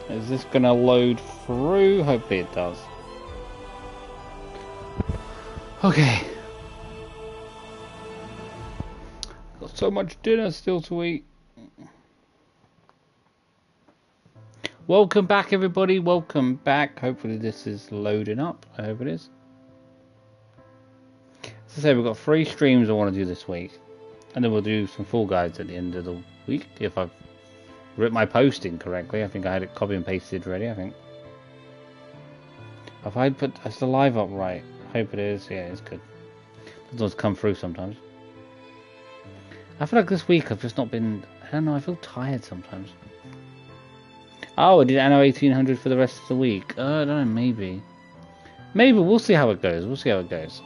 Is this gonna load through? Hopefully it does. Okay. Got so much dinner still to eat. Welcome back, everybody. Welcome back. Hopefully this is loading up. I hope it is. As I say, we've got 3 streams I want to do this week. And then we'll do some Fall Guys at the end of the week. If I've written my posting correctly. I think I had it copy and pasted ready, I think. If I put the live up right. I hope it is. Yeah, it's good. It does come through sometimes. I feel like this week I've just not been... I don't know, I feel tired sometimes. Oh, I did Anno 1800 for the rest of the week. I don't know, maybe. Maybe, we'll see how it goes. We'll see how it goes.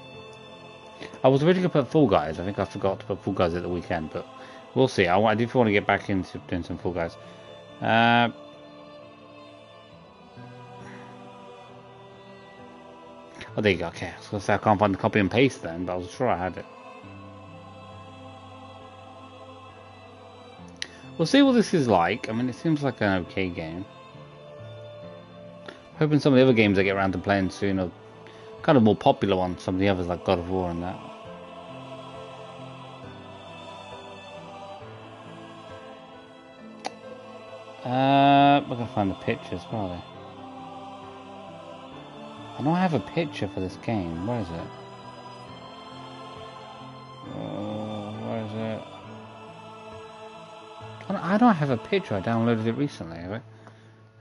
I was originally going to put Fall Guys. I think I forgot to put Fall Guys at the weekend, but we'll see. I do want to get back into doing some Fall Guys. Oh, there you go. Okay, I was going to say I can't find the copy and paste then, but I was sure I had it. We'll see what this is like. I mean, it seems like an okay game. Hoping some of the other games I get around to playing soon are kind of more popular ones. Some of the others like God of War and that. We're going to find the pictures, where are they? I know I have a picture for this game. Where is it? Where is it? I don't have a picture. I downloaded it recently.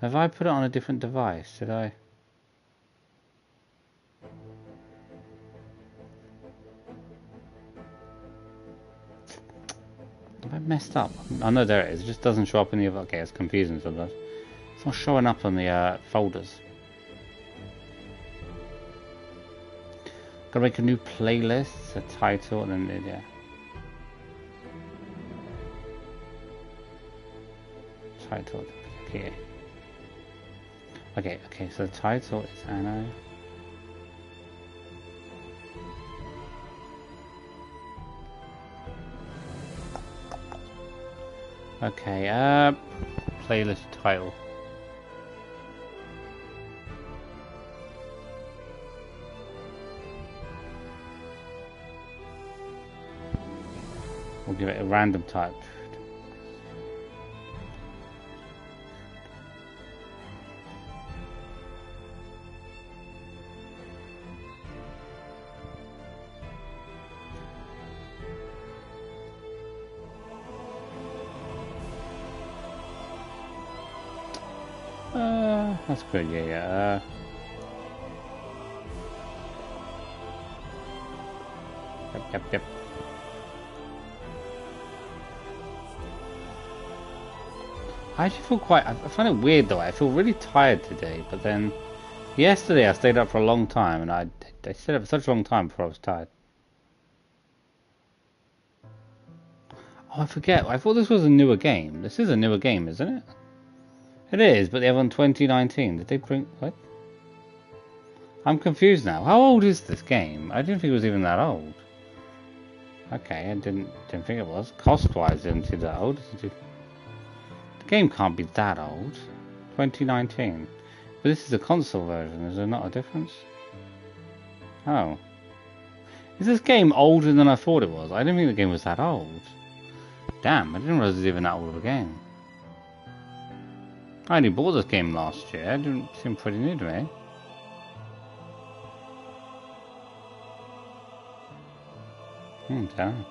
Have I put it on a different device? Did I? Have I messed up? I know there it is. It just doesn't show up in the other. Okay, it's confusing sometimes. It's not showing up on the folders. Gotta make a new playlist, a title, and then yeah. Title here. Okay, so the title is Anno. Okay, playlist title. We'll give it a random type. That's good, yeah. Yep. I actually feel I find it weird though. I feel really tired today, but then yesterday I stayed up for a long time, and I stayed up for such a long time before I was tired. Oh, I forget. I thought this was a newer game. This is a newer game, isn't it? It is, but they have on 2019. Did they bring... What? I'm confused now. How old is this game? I didn't think it was even that old. Okay, I didn't think it was. Cost-wise, it didn't seem that old. The game can't be that old. 2019. But this is a console version. Is there not a difference? Oh. Is this game older than I thought it was? I didn't think the game was that old. Damn, I didn't realize it was even that old of a game. I only bought this game last year. It didn't seem pretty new to me. Damn.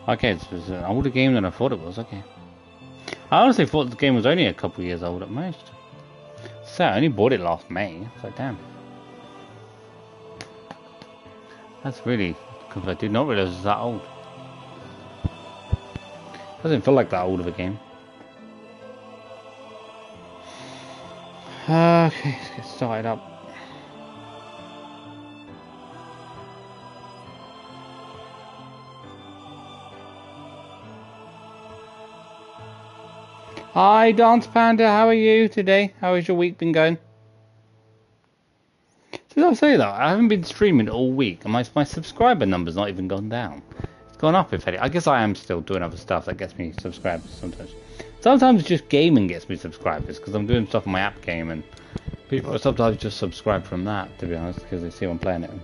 Okay, this was an older game than I thought it was. Okay. I honestly thought the game was only a couple years old at most. So I only bought it last May. So damn. That's really, because I did not realize it was that old. Doesn't feel like that old of a game. Okay, let's get started up. Hi, Dance Panda, how are you today? How has your week been going? Did I say that? I haven't been streaming all week, and my subscriber number's not even gone down. It's gone up, if any. I guess I am still doing other stuff that gets me subscribers sometimes. Sometimes just gaming gets me subscribers, because I'm doing stuff on my app game, and people sometimes just subscribe from that, to be honest, because they see I'm playing it and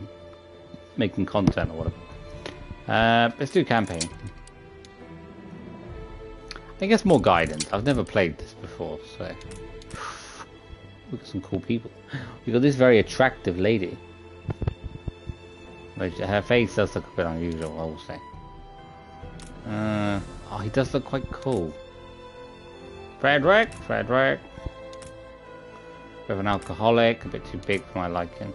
making content or whatever. Let's do campaign. I guess more guidance. I've never played this before, so... We've got some cool people. We've got this very attractive lady. Which, her face does look a bit unusual, I will say. Oh, he does look quite cool. Frederick! Bit of an alcoholic, a bit too big for my liking.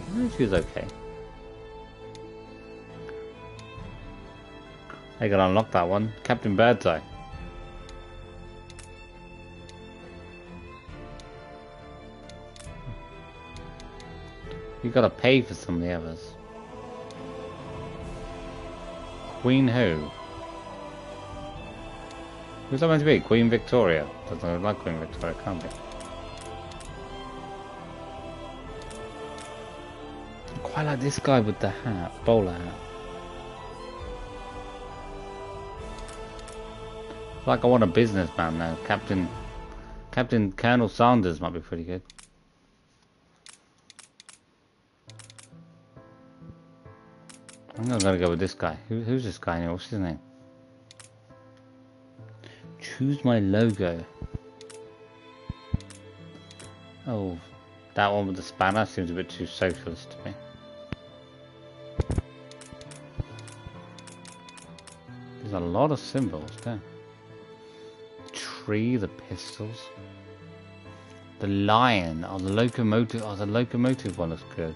I think she's okay. I gotta unlock that one. Captain Birdseye. You gotta pay for some of the others. Queen who? Who's that meant to be? Queen Victoria? Doesn't look like Queen Victoria, can't be. I quite like this guy with the hat, bowler hat. Like I want a businessman now. Captain Colonel Sanders might be pretty good. I'm gonna go with this guy. Who's this guy anyway? What's his name? Choose my logo. Oh, that one with the spanner seems a bit too socialist to me. There's a lot of symbols there. Tree, the pistols, the lion, oh the locomotive, oh the locomotive one looks good.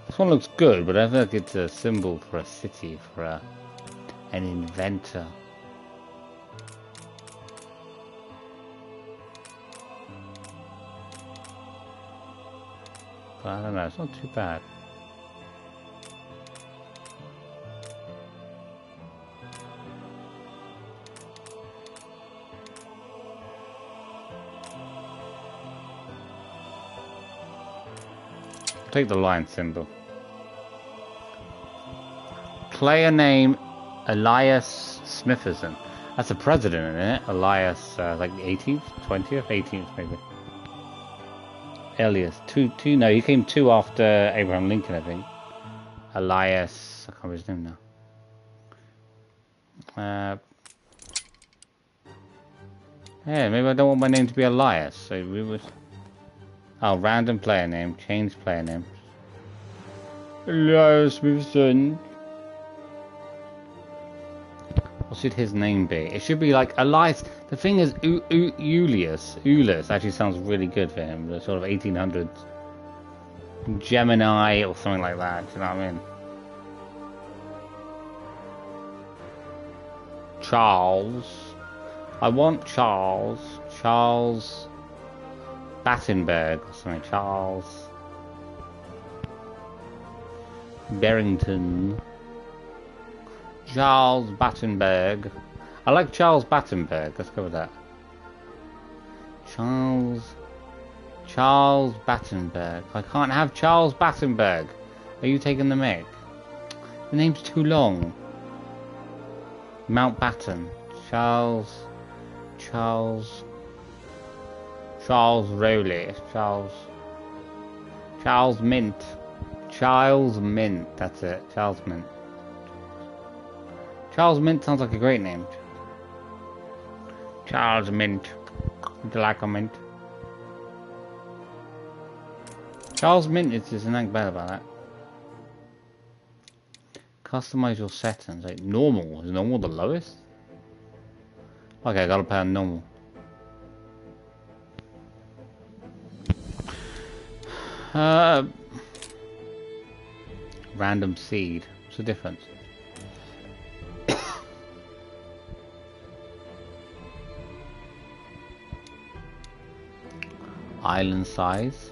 This one looks good, but I feel like it's a symbol for a city, for an inventor. I don't know, it's not too bad. I'll take the lion symbol. Player name Elias Smitherson. That's the president, isn't it? Elias, like the 18th, 20th, 18th maybe. Elias, no, he came 2 after Abraham Lincoln, I think. Elias, I can't remember his name now. Yeah, maybe I don't want my name to be Elias, so we would... Oh, random player name, change player name. Elias Smithson. What should his name be? It should be like Elias. The thing is, Ulysses actually sounds really good for him. The sort of 1800s Gemini or something like that. Do you know what I mean? Charles. I want Charles. Charles Battenberg or something. Charles Barrington. Charles Battenberg. I like Charles Battenberg. Let's go with that. Charles Battenberg. I can't have Charles Battenberg. Are you taking the mic? The name's too long. Mountbatten. Charles Rowley. Charles Mint. Charles Mint. That's it. Charles Mint. Charles Mint sounds like a great name. Charles Mint. Would you like a mint? Charles Mint is just nothing bad about that. Customize your settings. Like normal. Is normal the lowest? Okay, I gotta pay on normal. Random seed. What's the difference? Island size.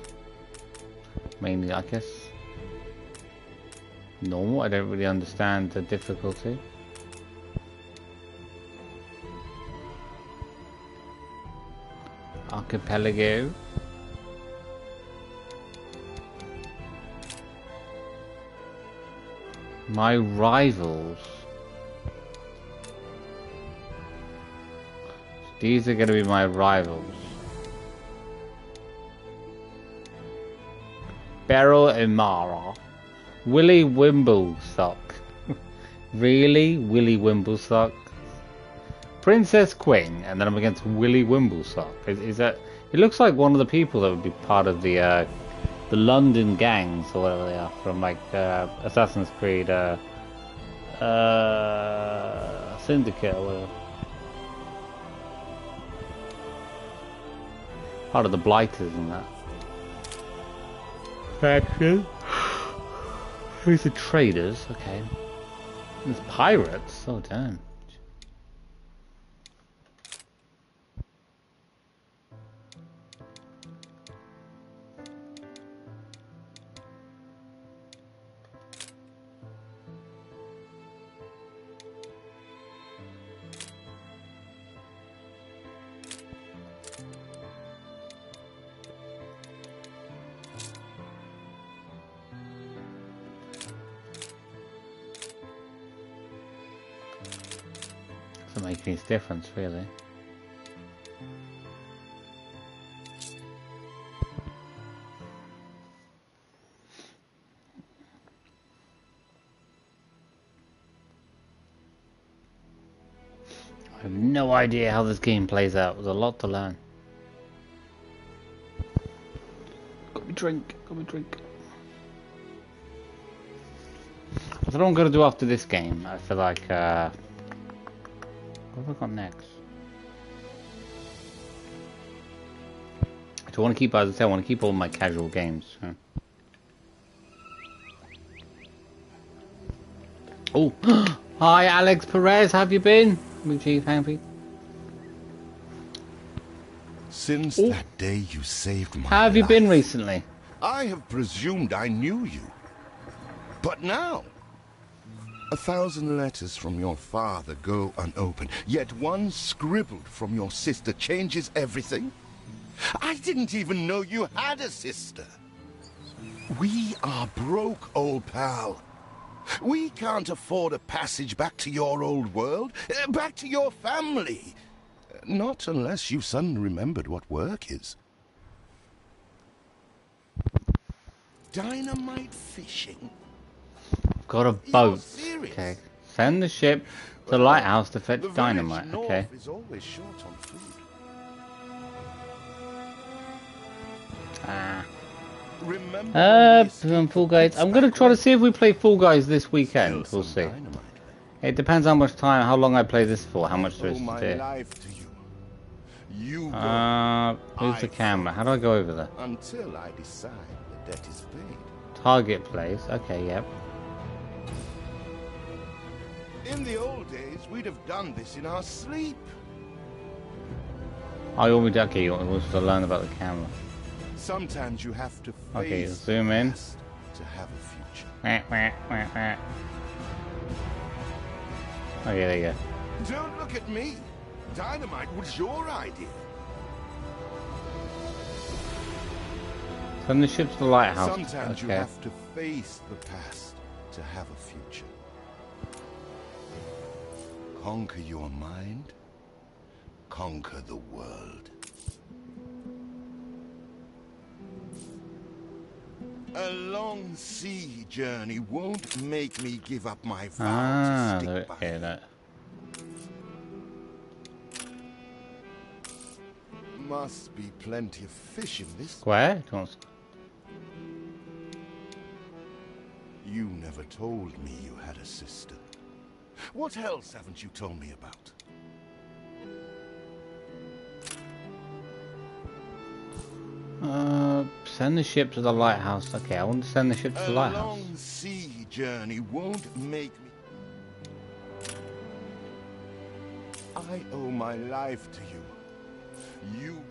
Mainly, I guess, normal. I don't really understand the difficulty. Archipelago. My rivals. These are going to be my rivals. Beryl and Mara. Willy Wimblesock. Really? Willy Wimblesock? Princess Queen, and then I'm against Willy Wimblesock. Is that... It looks like one of the people that would be part of the London gangs, or whatever they are, from like Assassin's Creed Syndicate or whatever. Part of the Blighters and that. Faction. Who's the traders? Okay. There's pirates. Oh damn. Doesn't make any difference, really. I have no idea how this game plays out. There's a lot to learn. Got me drink. Got me drink. I don't know what I'm going to do after this game. I feel like... what have I got next? So I want to keep, as I said, I want to keep all my casual games. So. Oh, hi Alex Perez, how have you been? Since that day you saved my life. How have you been recently? I have presumed I knew you. But now... 1,000 letters from your father go unopened, yet one scribbled from your sister changes everything? I didn't even know you had a sister. We are broke, old pal. We can't afford a passage back to your old world, back to your family. Not unless you suddenly remembered what work is. Dynamite fishing? Got a boat. Okay. Send the ship to the lighthouse to fetch dynamite. Okay. Is always short on food. Fall Guys. I'm gonna try to see if we play Fall Guys this weekend. We'll see. It depends how much time, how long I play this for, how much there is to do. Who's the camera? How do I go over there? Until I decide the debt is paid. Target place. Okay, yep. In the old days, we'd have done this in our sleep. Oh, you want me to, okay, you want me to learn about the camera. Sometimes you have to face okay, zoom in. To have a future. Oh, yeah, there you go. Don't look at me. Dynamite was your idea. Send the ship to the lighthouse. Sometimes you have to face the past to have a future. Conquer your mind, conquer the world. A long sea journey won't make me give up my vow to stick by you. Must be plenty of fish in this. Where? You never told me you had a sister. What else haven't you told me about? Send the ship to the lighthouse. Okay, I want to send the ship to the lighthouse. A long sea journey won't make me... I owe my life to you. You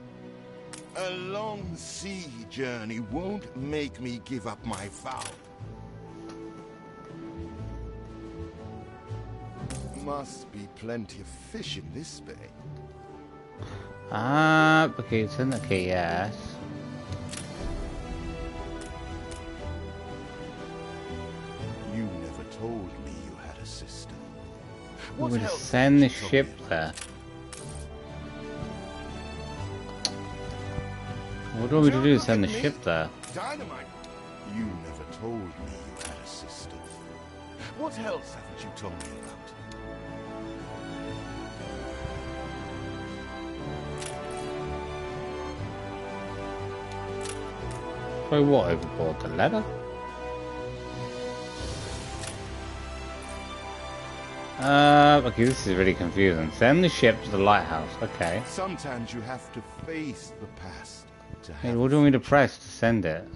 A long sea journey won't make me give up my vow. Must be plenty of fish in this bay. Ah, okay, it's in the okay, yes. You never told me you had a sister. We What would else send the did you tell ship me about? there. What do we Don't do? look Send the at me. ship there? Dynamite! You never told me you had a sister. What else haven't you told me about? Throw what overboard? The letter? Okay, this is really confusing. Send the ship to the lighthouse. Okay. Sometimes you have to face the past to Hey, have. what do you want me to press to send it?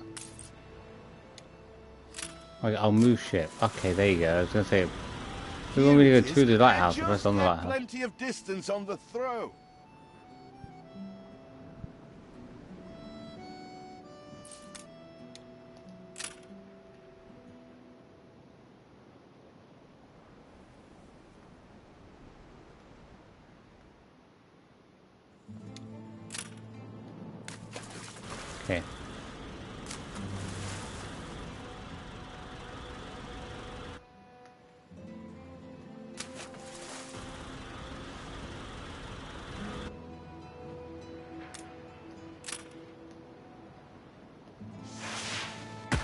Okay, I'll move ship. Okay, there you go. I was gonna say, we want me to go to the lighthouse. Just Press on the had lighthouse. plenty of distance on the throw. Okay.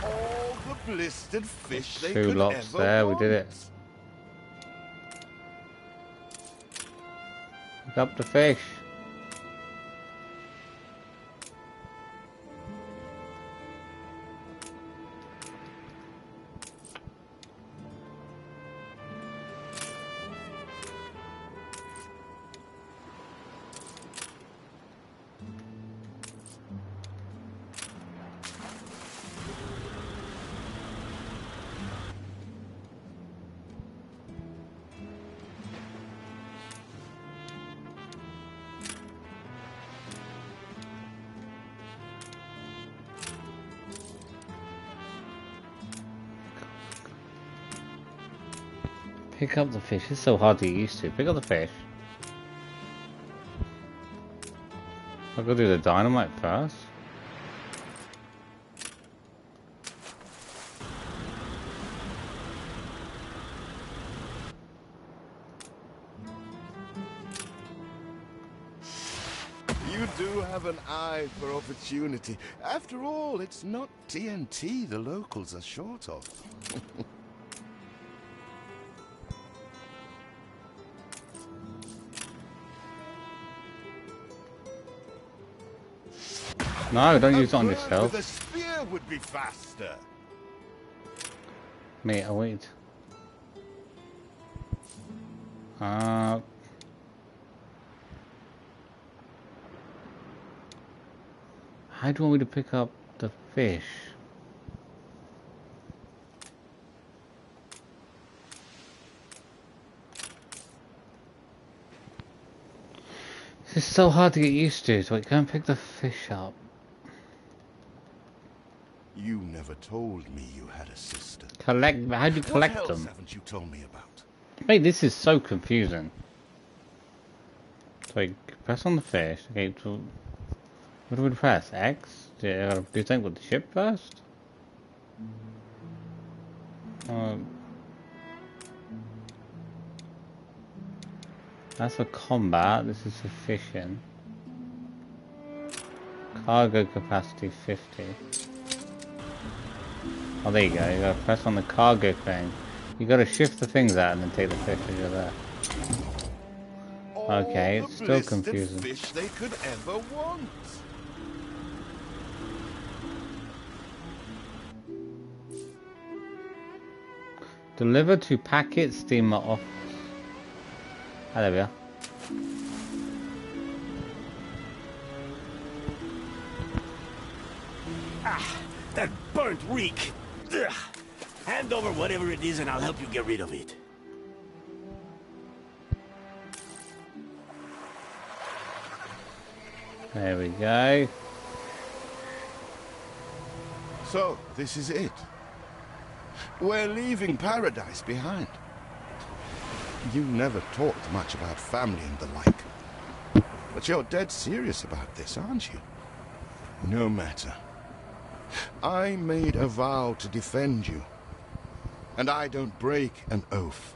All the blistered fish they Two could lots ever there. want. We did it. Pick up the fish. Pick up the fish. It's so hard to get used to. Pick up the fish. I'll go do the dynamite first. You do have an eye for opportunity. After all, it's not TNT the locals are short of. No, don't use it on bird yourself. with a spear would be faster. Mate, I'll wait. How do you want me to pick up the fish? This is so hard to get used to, so I can't pick the fish up. You never told me you had a sister. Collect, how do you collect What else them? haven't you told me about? Mate, this is so confusing. So I press on the fish. Okay, so what do we press? X? Do you think with the ship first? That's for combat. This is for fishing. Cargo capacity 50. Oh, there you go. You gotta press on the cargo thing. You gotta shift the things out and then take the fish as you're there. Okay, All it's the still blistered confusing. fish they could ever want. Deliver to packet steamer office. Ah, there we are. Ah, that burnt reek! Ugh. Hand over whatever it is and I'll help you get rid of it. There we go. So, this is it. We're leaving paradise behind. You never talked much about family and the like. But you're dead serious about this, aren't you? No matter. I made a vow to defend you. And I don't break an oath.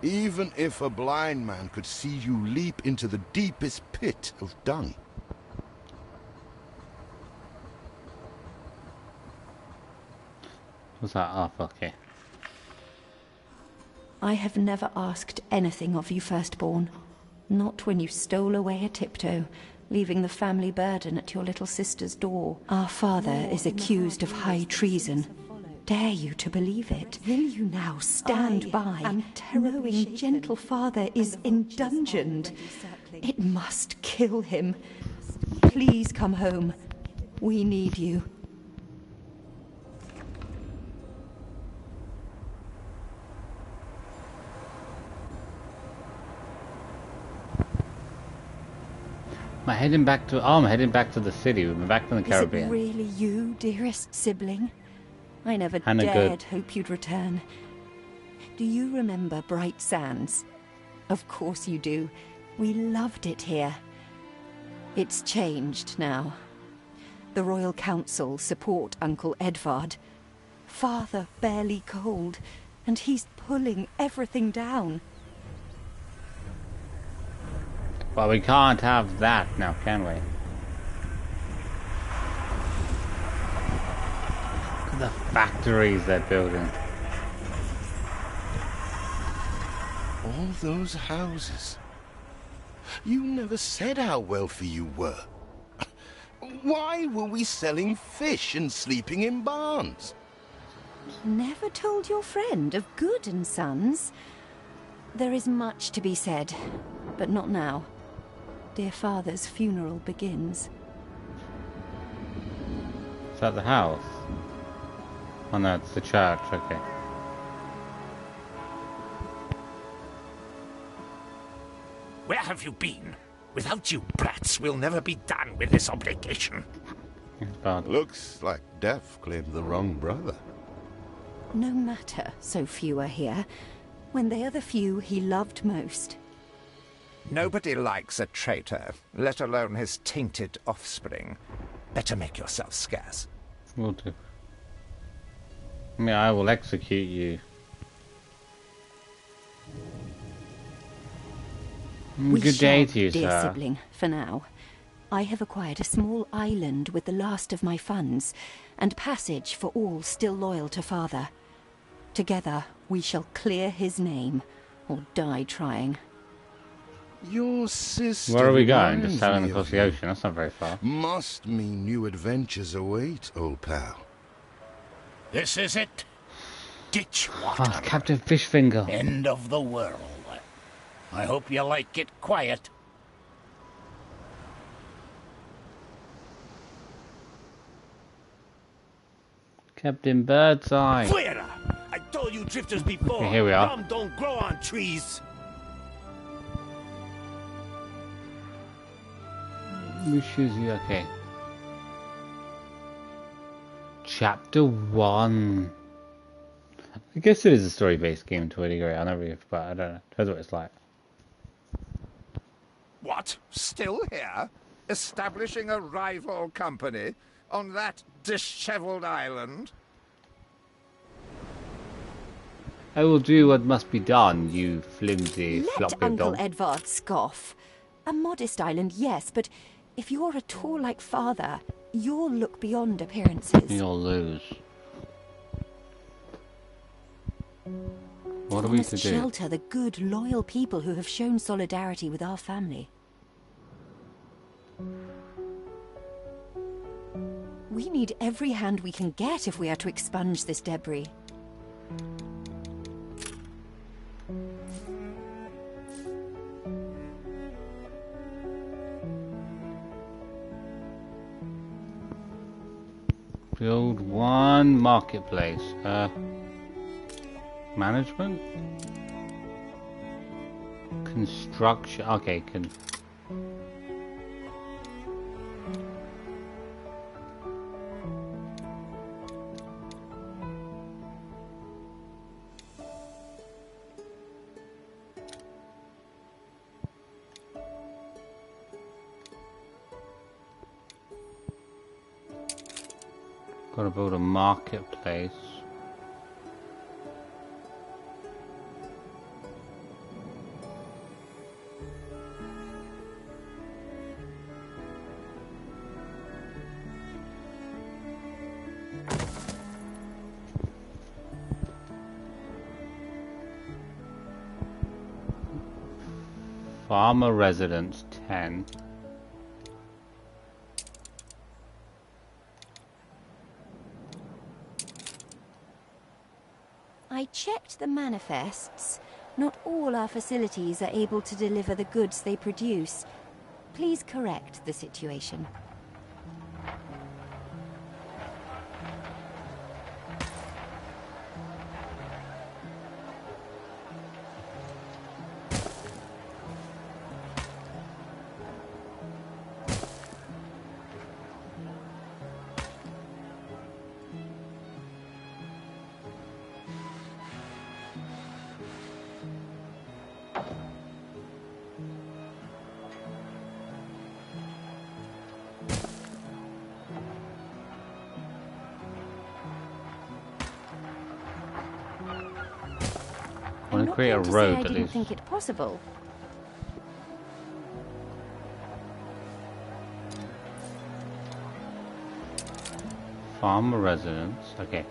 Even if a blind man could see you leap into the deepest pit of dung. What's that? Oh, okay. I have never asked anything of you, firstborn. Not when you stole away a tiptoe, leaving the family burden at your little sister's door. Our father is accused of high treason. Dare you to believe it? Will you now stand by, knowing gentle father is indungeoned? It must kill him. Please come home. We need you. I'm heading back to the city. We've been back from the Caribbean. Is it really you, dearest sibling? I never Hannah, dared hope you'd return. Do you remember Bright Sands? Of course you do. We loved it here. It's changed now. The Royal Council support Uncle Edvard. Father barely cold, and he's pulling everything down. Well, we can't have that now, can we? Look at the factories they're building. All those houses. You never said how wealthy you were. Why were we selling fish and sleeping in barns? Never told your friend of Good and Sons? There is much to be said, but not now. Dear father's funeral begins. Is that the house? Oh no, it's the church, okay. Where have you been? Without you brats, we'll never be done with this obligation. It's bad. Looks like Death claimed the wrong brother. No matter, so few are here, when they are the few he loved most. Nobody likes a traitor, let alone his tainted offspring. Better make yourself scarce. Will do. I mean, I will execute you. Good day to you, dear sir. sibling, for now. I have acquired a small island with the last of my funds, and passage for all still loyal to father. Together, we shall clear his name, or die trying. Your sister. Where are we going? reminds Just sailing me across of the you. ocean. That's not very far. Must mean new adventures await, old pal. This is it. Ditch Oh, water. it's Captain Fishfinger. End of the world. I hope you like it quiet. Captain Birdseye. Fuera! I told you drifters before. Okay, here we are. Rum don't grow on trees. Wishes you okay. Chapter 1. I guess it is a story-based game to a degree. I never, but I don't know. Depends what it's like. What? Still here? Establishing a rival company on that disheveled island? I will do what must be done, you flimsy Let floppy Uncle dog. Edvard scoff. A modest island, yes, but if you're at all like father, you'll look beyond appearances. You'll lose. What are We we to must do? shelter the good, loyal people who have shown solidarity with our family. We need every hand we can get if we are to expunge this debris. Build one marketplace. Management? Construction. Okay, Gotta build a marketplace. Farmer residence 10. I checked the manifests. Not all our facilities are able to deliver the goods they produce. Please correct the situation. I want to create a road I at didn't least. think it possible. Farmer residence. Okay.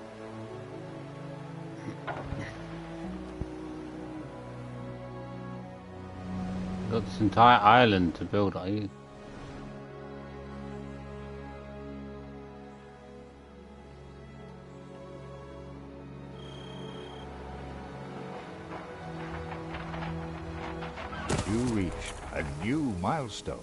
Got this entire island to build. You reached a new milestone.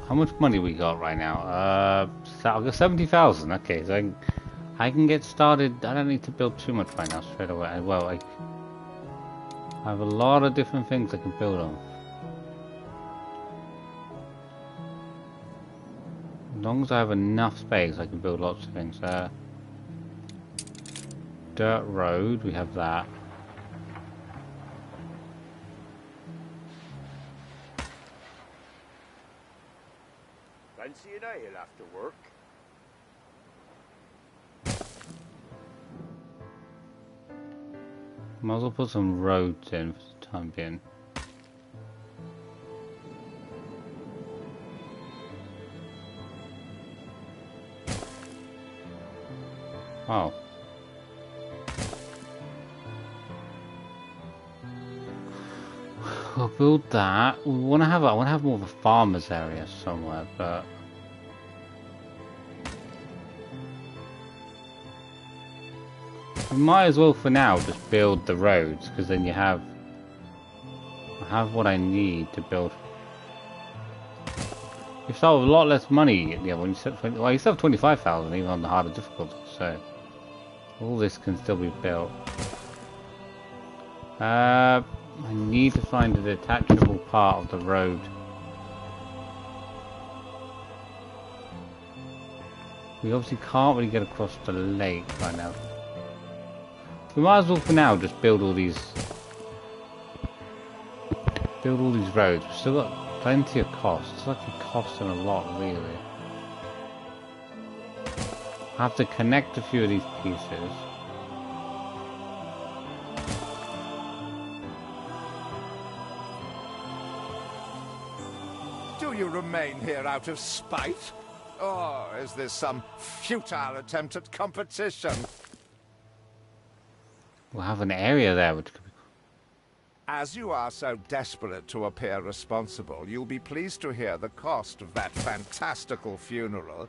How much money we got right now? I've got 70,000. Okay, so I can get started. I don't need to build too much right now straight away. Well, I have a lot of different things I can build on. As long as I have enough space, I can build lots of things. Dirt road, we have that. Fancy an ale after work? Might as well put some roads in for the time being. Oh. We'll build that. We want to have. I want to have more of a farmer's area somewhere, but we might as well for now just build the roads, because then I have what I need to build. You start with a lot less money. Yeah, when you start, well, you still have 25,000 even on the harder difficulty, so all this can still be built. I need to find a detachable part of the road. We obviously can't really get across the lake right now. We might as well for now just build all these roads. We've still got plenty of costs. It's actually costing a lot, really. I have to connect a few of these pieces. Do you remain here out of spite? Or is this some futile attempt at competition? We'll have an area there which could be... As you are so desperate to appear responsible, you'll be pleased to hear the cost of that fantastical funeral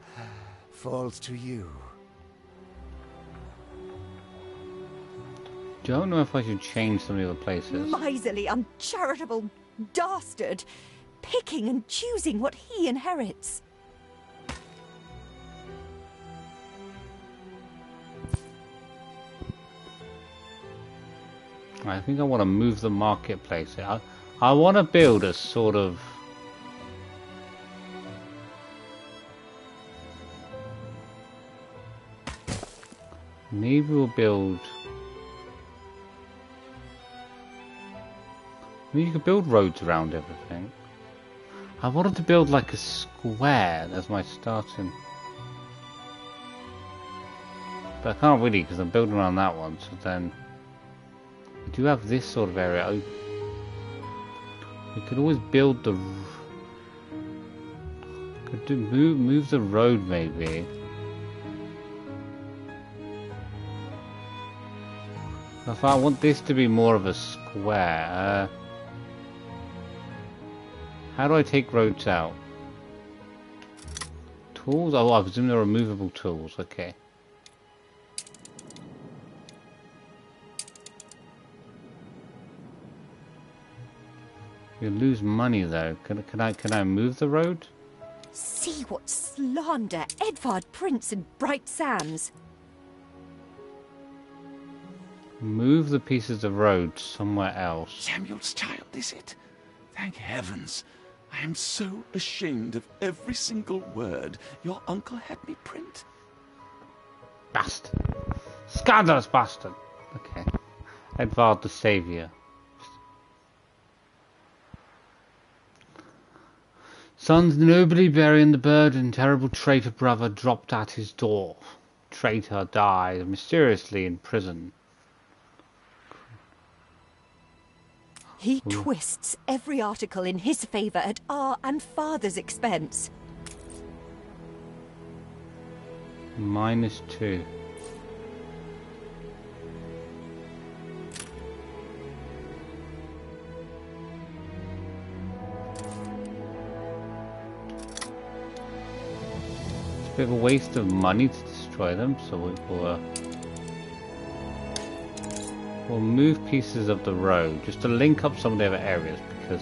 falls to you. Don't know if I should change some of the other places. Miserly, uncharitable dastard! Picking and choosing what he inherits. I think I want to move the marketplace. I want to build a sort of... Maybe we'll build... I mean, you could build roads around everything. I wanted to build like a square as my starting. But I can't really because I'm building around that one, so then we do have this sort of area open. We could always build the... Could do move the road maybe. If I want this to be more of a square, how do I take roads out? Tools? Oh, I presume they're removable tools. Okay. You lose money though. Can I move the road? See what slander Edvard Prince and Bright Sands. Move the pieces of road somewhere else. Samuel's child, is it? Thank heavens. I am so ashamed of every single word your uncle had me print. Bastard. Scandalous bastard. Okay. Edvard the Saviour. Sons nobly bearing the burden, terrible traitor brother dropped at his door. Traitor died mysteriously in prison. He twists every article in his favour at our and father's expense. -2. It's a bit of a waste of money to destroy them, so we'll move pieces of the road just to link up some of the other areas because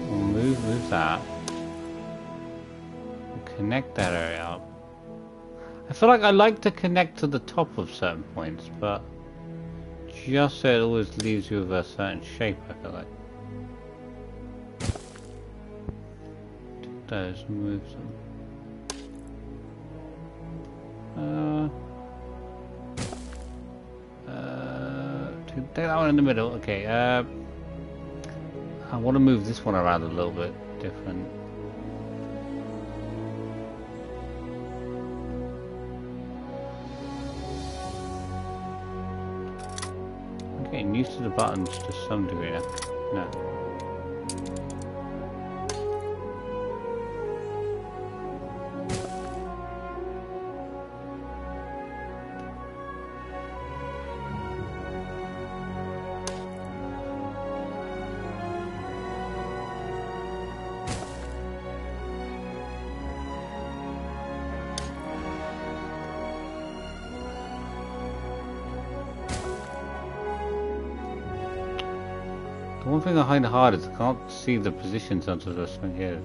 we'll move that. We'll connect that area up. I feel like I like to connect to the top of certain points, but just so it always leaves you with a certain shape, I feel like. Take those, move them. Take that one in the middle. Okay, I want to move this one around a little bit different. I'm getting used to the buttons to some degree now. No. The one thing I find hard is I can't see the positions until the swing here.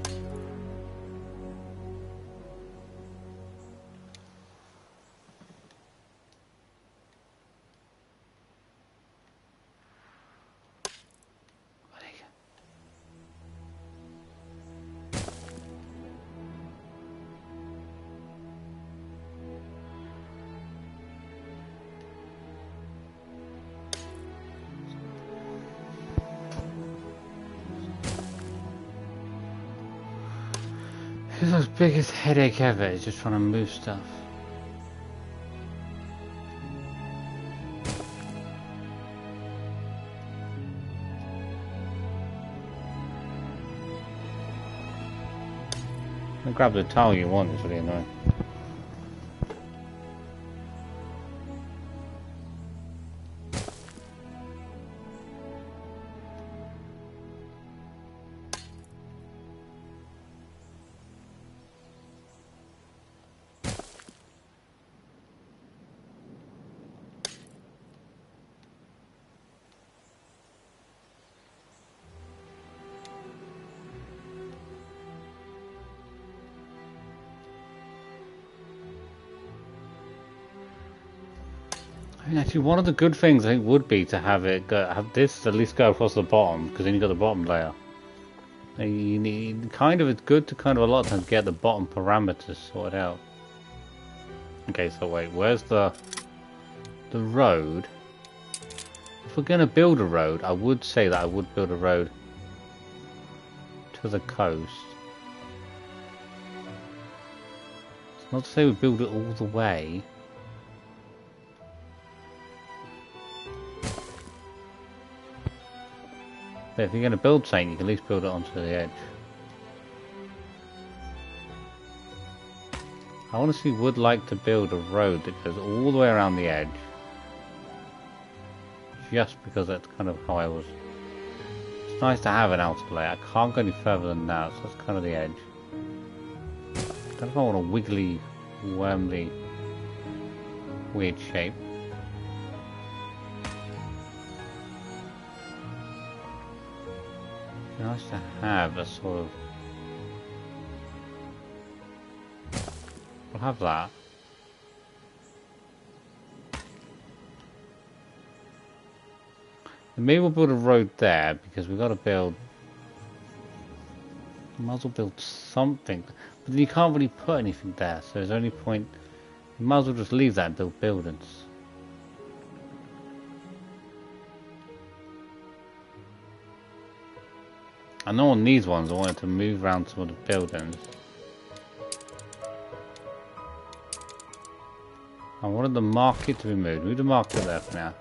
This is the biggest headache ever, is just trying to move stuff. Grab the tile you want, it's really annoying. I mean, actually, one of the good things I think would be to have this at least go across the bottom, because then you got the bottom layer. You need it's good to kind of a lot of times get the bottom parameters sorted out. Okay, so wait, where's the the road. If we're going to build a road, I would say that I would build a road to the coast. It's not to say we build it all the way. But if you're going to build something, you can at least build it onto the edge. I honestly would like to build a road that goes all the way around the edge. Just because that's kind of how I was. It's nice to have an outer layer. I can't go any further than that, so that's kind of the edge. I don't know if I want a wiggly, wormly, weird shape. It's nice to have a sort of... We'll have that. And maybe we'll build a road there because we've got to build. You might as well build something, but then you can't really put anything there. So there's only point. You might as well just leave that and build buildings. I know on these ones I wanted to move around some of the buildings. I wanted the market to be moved. Move the market there for now.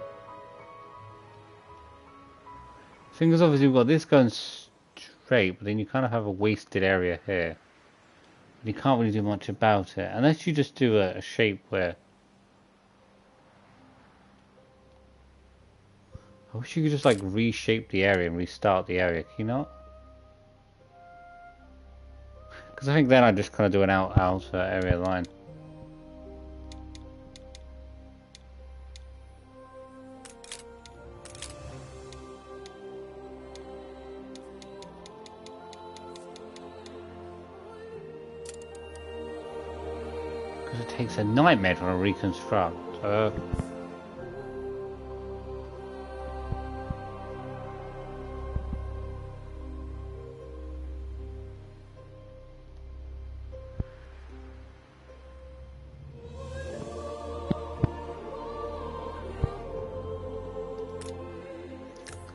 Thing is, obviously we've got this going straight, but then you kind of have a wasted area here. And you can't really do much about it, unless you just do a shape where... I wish you could just like reshape the area and restart the area, can you not? Because I think then I just kind of do an outer area line. It takes a nightmare to reconstruct.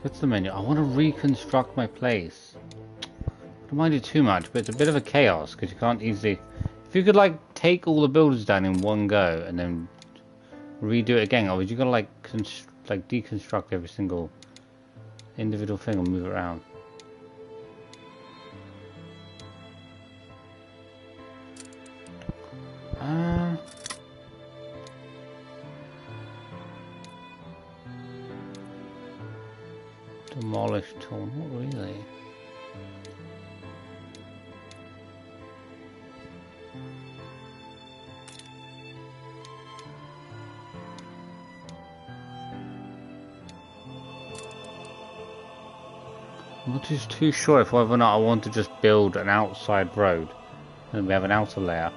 What's the menu? I want to reconstruct my place. I don't mind it too much, but it's a bit of a chaos because you can't easily... If you could like take all the buildings down in one go and then redo it again, or would you gotta like deconstruct every single individual thing and move it around? Demolish tool, not really. I'm not just too sure if whether or not I want to just build an outside road and we have an outer layer.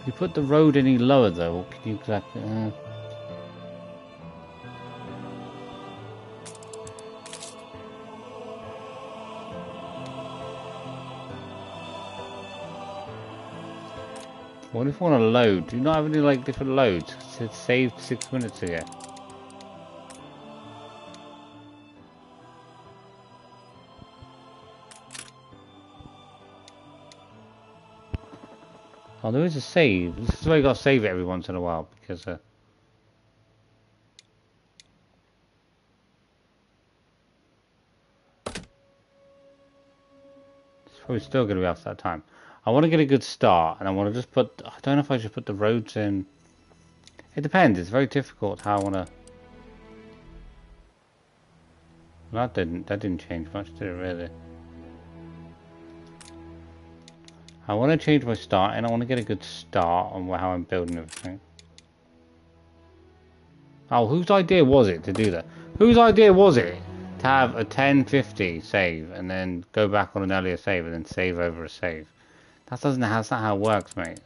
If you put the road any lower though, what can you exactly... What if I want to load? Do you not have any like different loads? It saved 6 minutes ago. Oh, there is a save. This is why you got to save it every once in a while because it's probably still going to be after that time. I want to get a good start, and I want to just put... I don't know if I should put the roads in... It depends, it's very difficult how I want to... That didn't change much, did it really? I want to change my start, and I want to get a good start on how I'm building everything. Oh, whose idea was it to do that? Whose idea was it to have a 1050 save, and then go back on an earlier save, and then save over a save? That's not how it works, mate.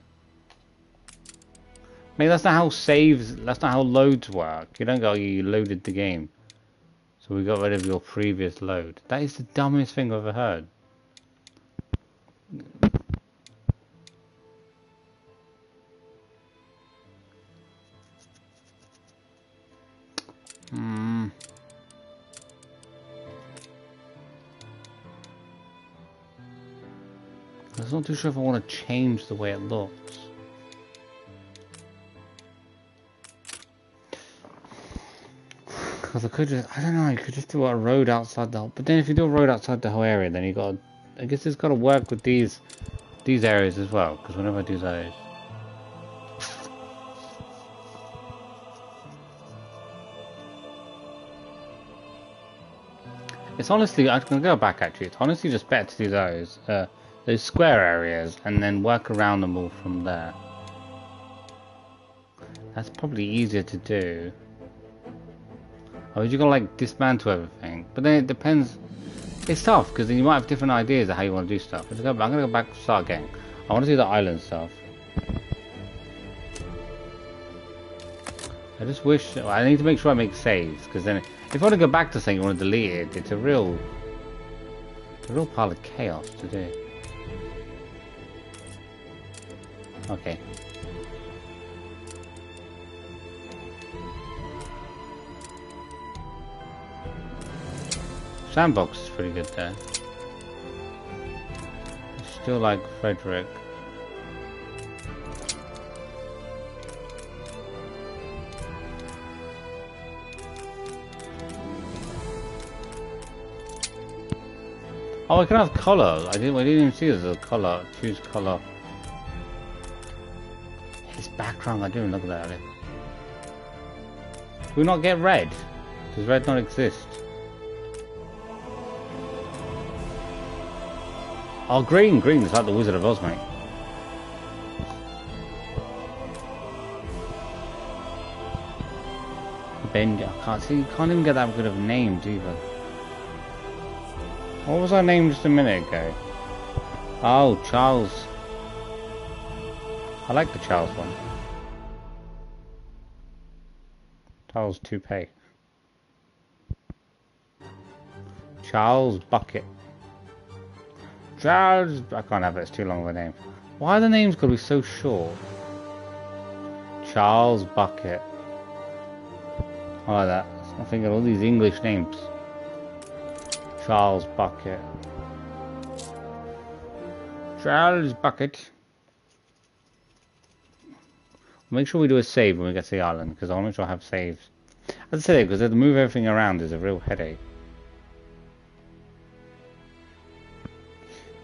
Mate, that's not how saves, that's not how loads work. You don't go, you loaded the game. So we got rid of your previous load. That is the dumbest thing I've ever heard. I'm not too sure if I want to change the way it looks. Because I could just, I don't know, you could just do a road outside the whole, but then if you do a road outside the whole area, then you got to, I guess it's got to work with these areas as well, because whenever I do those. It's honestly, I can go back actually, it's honestly just better to do those square areas and then work around them all from there. That's probably easier to do. Or you gotta like dismantle everything, but then it depends. It's tough because then you might have different ideas of how you want to do stuff. I'm gonna go back, start again. I want to do the island stuff. I just wish, I need to make sure I make saves, because then if I want to go back to something you want to delete it, it's a real pile of chaos to do. Okay. Sandbox is pretty good there. I still like Frederick. Oh, I can have color. I didn't even see there's a color. Choose color. His background. I didn't even look at that earlier. Do we not get red? Does red not exist? Oh, green. Green is like the Wizard of Oz, mate. Bendy. I can't see. You can't even get that good of names either. What was our name just a minute ago? Oh, Charles. I like the Charles one. Charles Toupee. Charles Bucket. Charles... I can't have it, it's too long of a name. Why are the names got to be so short? Charles Bucket. I like that. I'm thinking of all these English names. Charles Bucket. Charles Bucket. Make sure we do a save when we get to the island, because I want to make sure I have saves. As I said, because to move everything around is a real headache.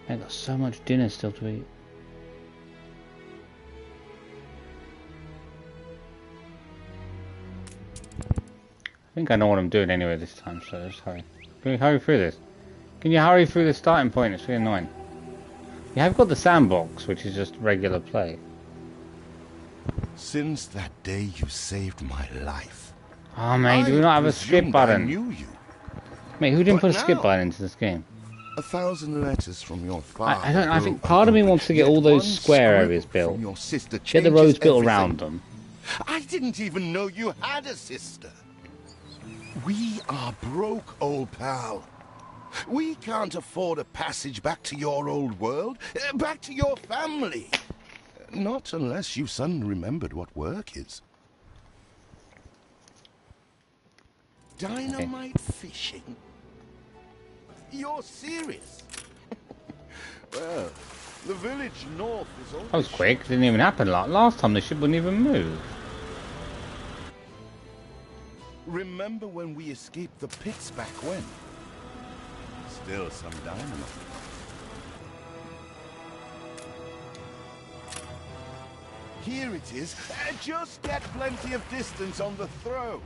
I've got so much dinner still to eat. I think I know what I'm doing anyway this time, so just hurry. Can we hurry through this? Can you hurry through the starting point? It's really annoying. You have got the sandbox, which is just regular play. Since that day you saved my life. Oh mate, do we not have a skip button? I knew you. Mate, who didn't But put a skip now, button into this game? 1,000 letters from your father. I think part of me wants to get all those square areas built. Get the roads built around them. I didn't even know you had a sister. We are broke, old pal. We can't afford a passage back to your old world, back to your family. Not unless you suddenly remembered what work is. Dynamite fishing? You're serious? Well, the village north is all... That was quick, didn't even happen. Last time the ship wouldn't even move. Remember when we escaped the pits back when? Still some dynamite. Here it is. Just get plenty of distance on the throw.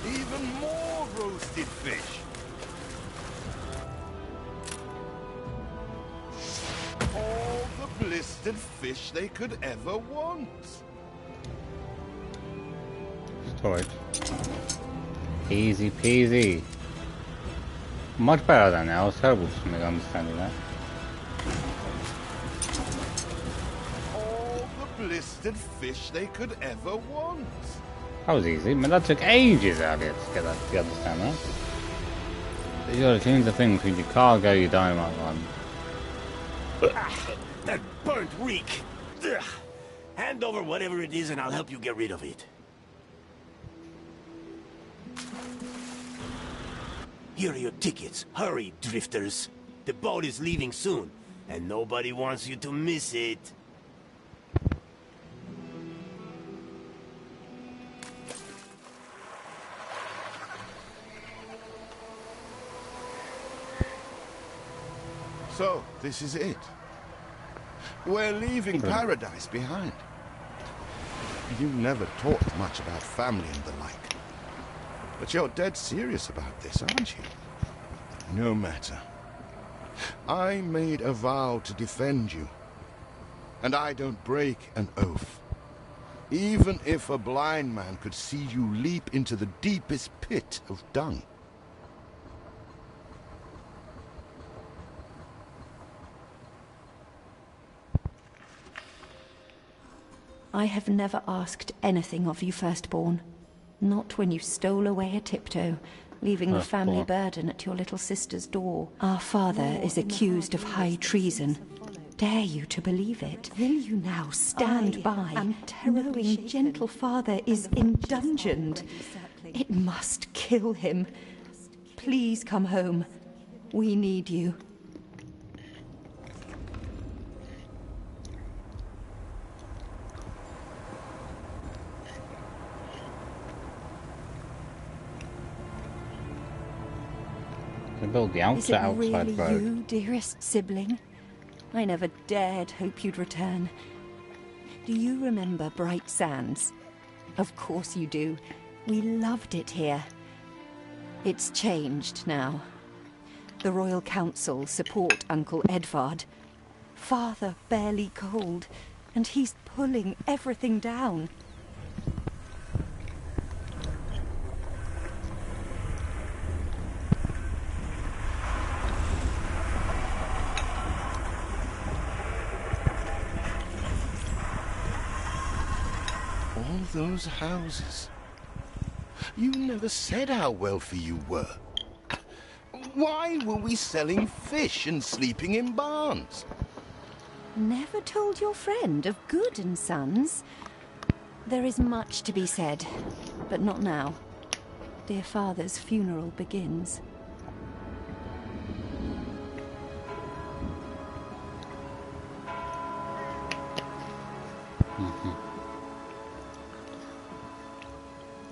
Even more roasted fish. All the blistered fish they could ever want. Storage. Easy peasy. Much better than that. I was terrible for understanding that. All the unlisted fish they could ever want. That was easy. Man, that took ages earlier to get that. You understand that? You gotta change the thing between your cargo, your dynamite one. That burnt reek! Ugh. Hand over whatever it is and I'll help you get rid of it. Here are your tickets. Hurry, drifters. The boat is leaving soon, and nobody wants you to miss it. So, this is it. We're leaving paradise behind. You never talked much about family and the like. But you're dead serious about this, aren't you? No matter. I made a vow to defend you. And I don't break an oath. Even if a blind man could see you leap into the deepest pit of dung. I have never asked anything of you, firstborn. Not when you stole away a tiptoe, leaving the family burden at your little sister's door. Our father is accused of high treason. Dare you to believe it? Will you now stand by, knowing gentle father is indungeoned? It must kill him. Please come home. We need you. They build the Is it outside really road. you, dearest sibling? I never dared hope you'd return. Do you remember Bright Sands? Of course you do. We loved it here. It's changed now. The Royal Council support Uncle Edvard. Father barely cold, and he's pulling everything down. All those houses. You never said how wealthy you were. Why were we selling fish and sleeping in barns? Never told your friend of Good and Sons? There is much to be said, but not now. Dear father's funeral begins.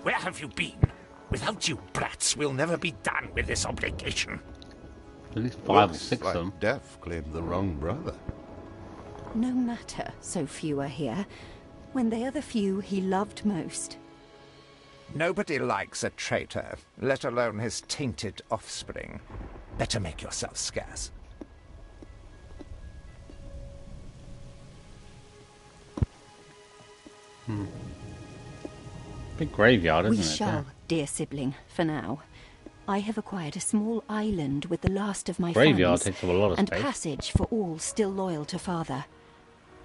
Where have you been? Without you brats, we'll never be done with this obligation. At least 5 or Looks 6 like of them. Death claimed the wrong brother. No matter, so few are here, when they are the few he loved most. Nobody likes a traitor, let alone his tainted offspring. Better make yourself scarce. Big graveyard, isn't We it? shall, dear sibling, for now. I have acquired a small island with the last of my Graveyard friends, takes up a lot of and space. passage for all still loyal to father.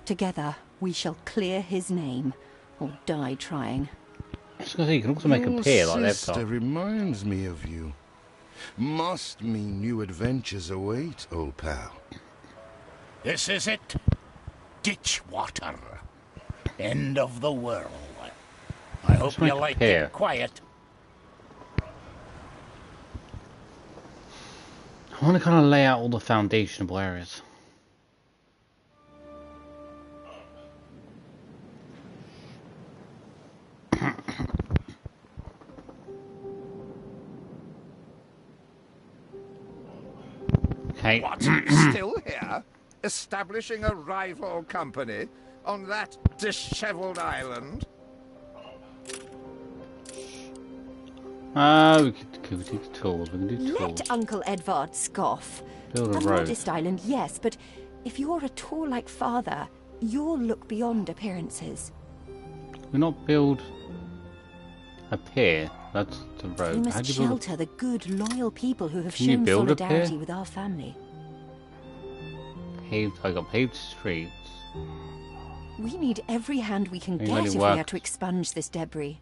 Together, we shall clear his name, or die trying. I was gonna say, you can also make a Your pier like they've sister got. reminds me of you. Must mean new adventures await, old pal. This is it. Ditch water. End of the world. I hope make you a like pier. it quiet. I want to kind of lay out all the foundational areas. Okay. What? Still here? Establishing a rival company on that disheveled island? We could do tools. We can do tools. Let Uncle Edvard scoff. Build a A road. modest island, yes, but if you're at all like father, you'll look beyond appearances. We not build a pier. That's the road. You How must do you build shelter the good, loyal people who have Can you shown build a pier? solidarity with our family. a paved? I got paved streets. We need every hand we can It get really if we works. are to expunge this debris.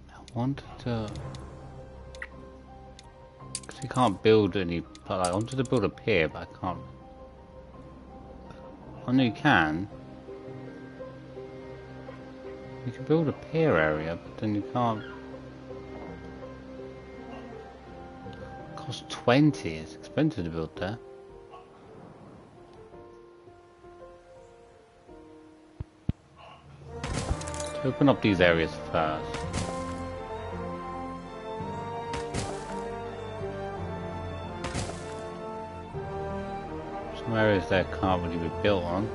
I wanted to... Because you can't build any... Like, I wanted to build a pier, but I can't... I know you can. You can build a pier area, but then you can't... It costs 20. It's expensive to build there. Let's open up these areas first. Some areas there can't really be built on.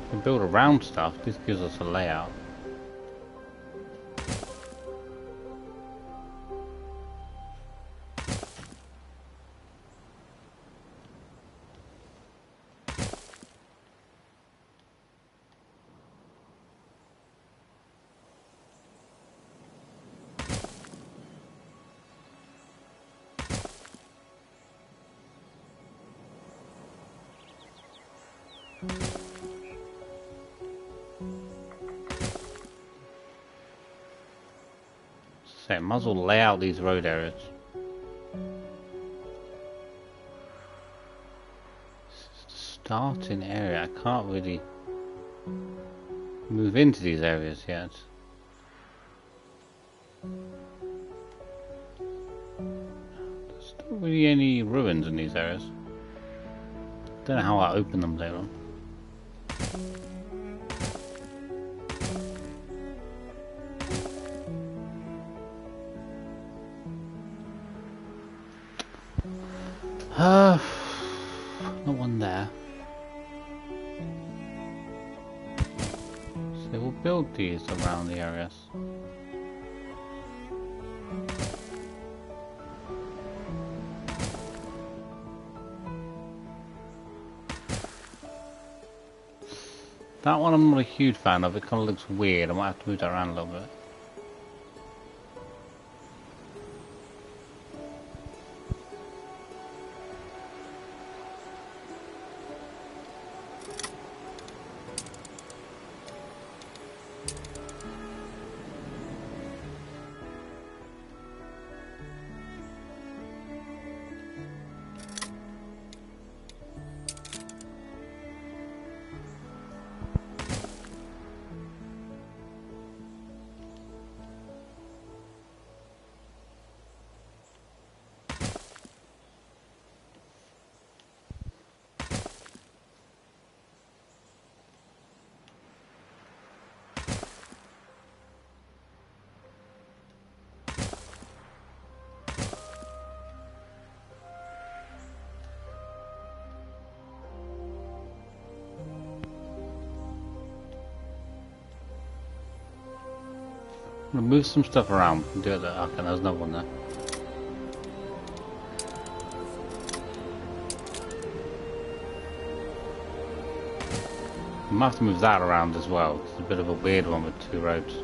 We can build around stuff. This gives us a layout. So, might as well lay out these road areas. Starting area. I can't really move into these areas yet. There's not really any ruins in these areas. Don't know how I open them later on. Not one there. So we'll build these around the areas. That one I'm not a huge fan of. It kind of looks weird. I might have to move that around a little bit. I'm gonna move some stuff around and do it there. Okay, there's another one there. I might have to move that around as well. It's a bit of a weird one with two roads.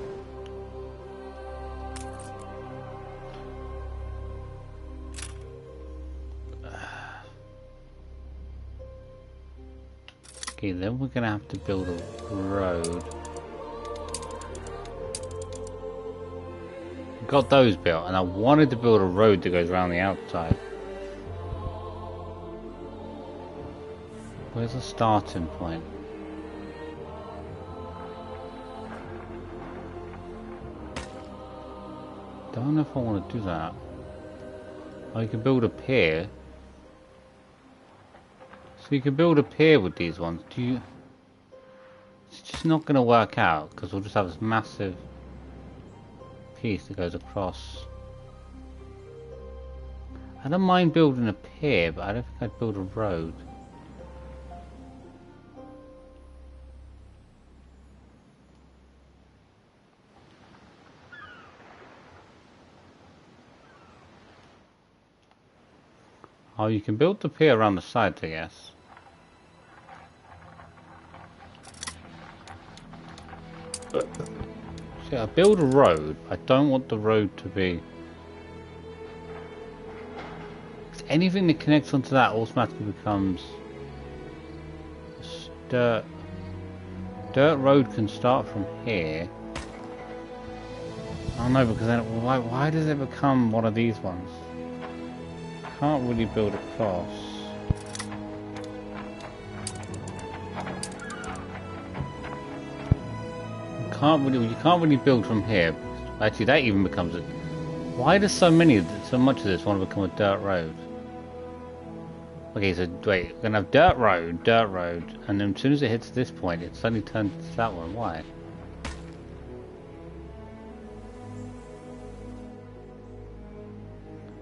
Okay, then we're gonna have to build a road. Got those built, and I wanted to build a road that goes around the outside. Where's the starting point? Don't know if I want to do that. Oh, you can build a pier. So you can build a pier with these ones. Do you? It's just not going to work out because we'll just have this massive piece that goes across. I don't mind building a pier, but I don't think I'd build a road. Oh, you can build the pier around the sides, I guess. See, I build a road. I don't want the road to be... Anything that connects onto that automatically becomes... Dirt. Dirt road can start from here. Oh no, because then why does it become one of these ones? Can't really build across. You can't really build from here. Actually, that even becomes a... Why does so much of this want to become a dirt road? Okay, so wait, we're gonna have dirt road, and then as soon as it hits this point, it suddenly turns to that one. Why?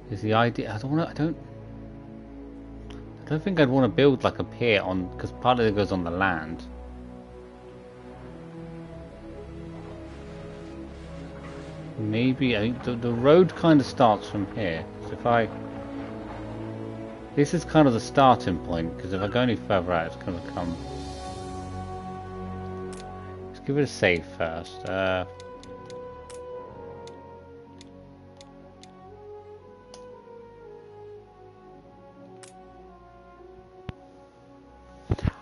Is the idea? I don't think I'd want to build like a pier on, because part of it goes on the land. Maybe I think the road kind of starts from here. So this is kind of the starting point, because if I go any further out, it's going to become... Let's give it a save first.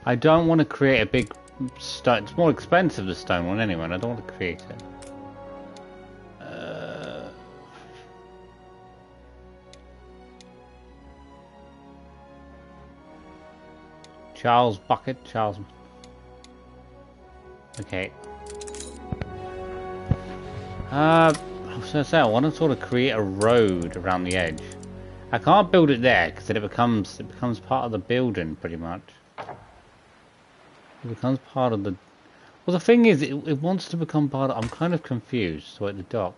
I don't want to create a big stone. It's more expensive, the stone one, anyway, and I don't want to create it. Charles Bucket, Charles. Okay. I was gonna say I want to sort of create a road around the edge. I can't build it there because then it becomes part of the building pretty much. It becomes part of the. Well, the thing is, it wants to become part of. I'm kind of confused. So at the dock.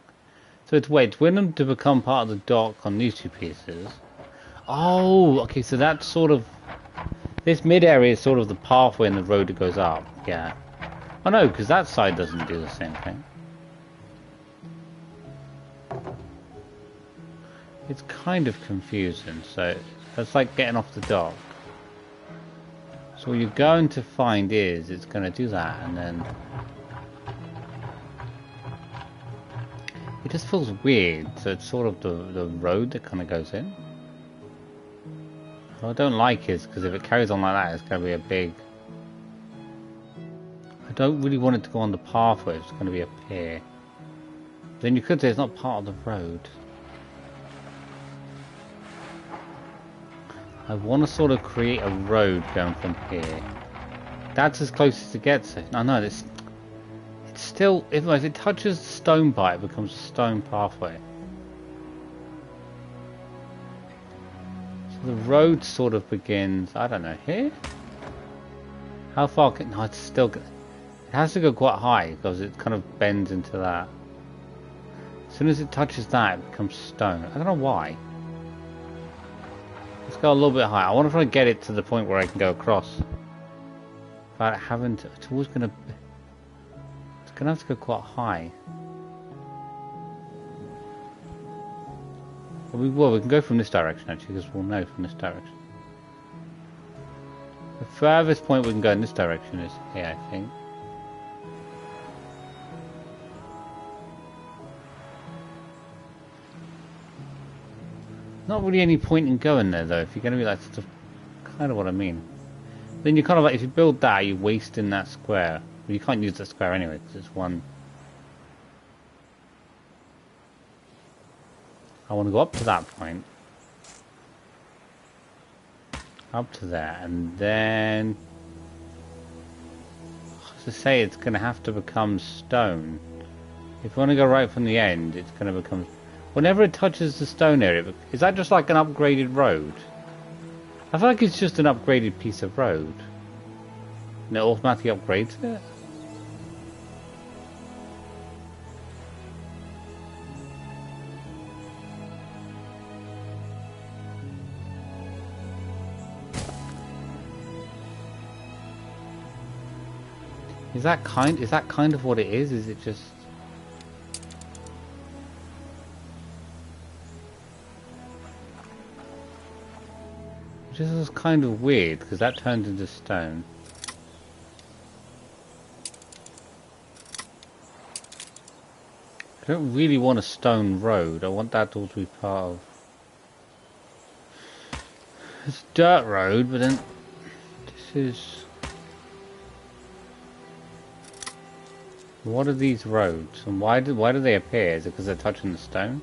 So it's willing to become part of the dock on these two pieces. Oh, okay. So that's sort of. This mid area is sort of the pathway and the road that goes up. Yeah. Oh no, because that side doesn't do the same thing. It's kind of confusing. So that's like getting off the dock. So what you're going to find is it's going to do that, and then it just feels weird. So it's sort of the road that kind of goes in. What I don't like is because if it carries on like that, it's going to be a big... I don't really want it to go on the pathway. It's going to be a pier. Then you could say it's not part of the road. I want to sort of create a road going from here. That's as close as it gets. No, it's still... If it touches the stone part, it becomes a stone pathway. The road sort of begins, I don't know, here? How far can... No, it's still... It has to go quite high because it kind of bends into that. As soon as it touches that, it becomes stone. I don't know why. Let's go a little bit higher. I want to try to get it to the point where I can go across. But I haven't... It's always going to... It's going to have to go quite high. Well, we can go from this direction actually, because we'll know from this direction. The furthest point we can go in this direction is here, I think. Not really any point in going there though, if you're going to be like, sort of, kind of what I mean. Then you're kind of like, if you build that, you're wasting that square. Well, you can't use that square anyway, because it's one. I want to go up to that point. Up to there, and then... To say it's going to have to become stone. If we want to go right from the end, it's going to become... Whenever it touches the stone area, is that just like an upgraded road? I feel like it's just an upgraded piece of road. And it automatically upgrades it? Is that kind of what it is? Is it just... Which is kind of weird, because that turns into stone. I don't really want a stone road. I want that all to be part of... It's a dirt road, but then this is... What are these roads? And why do they appear? Is it because they're touching the stone?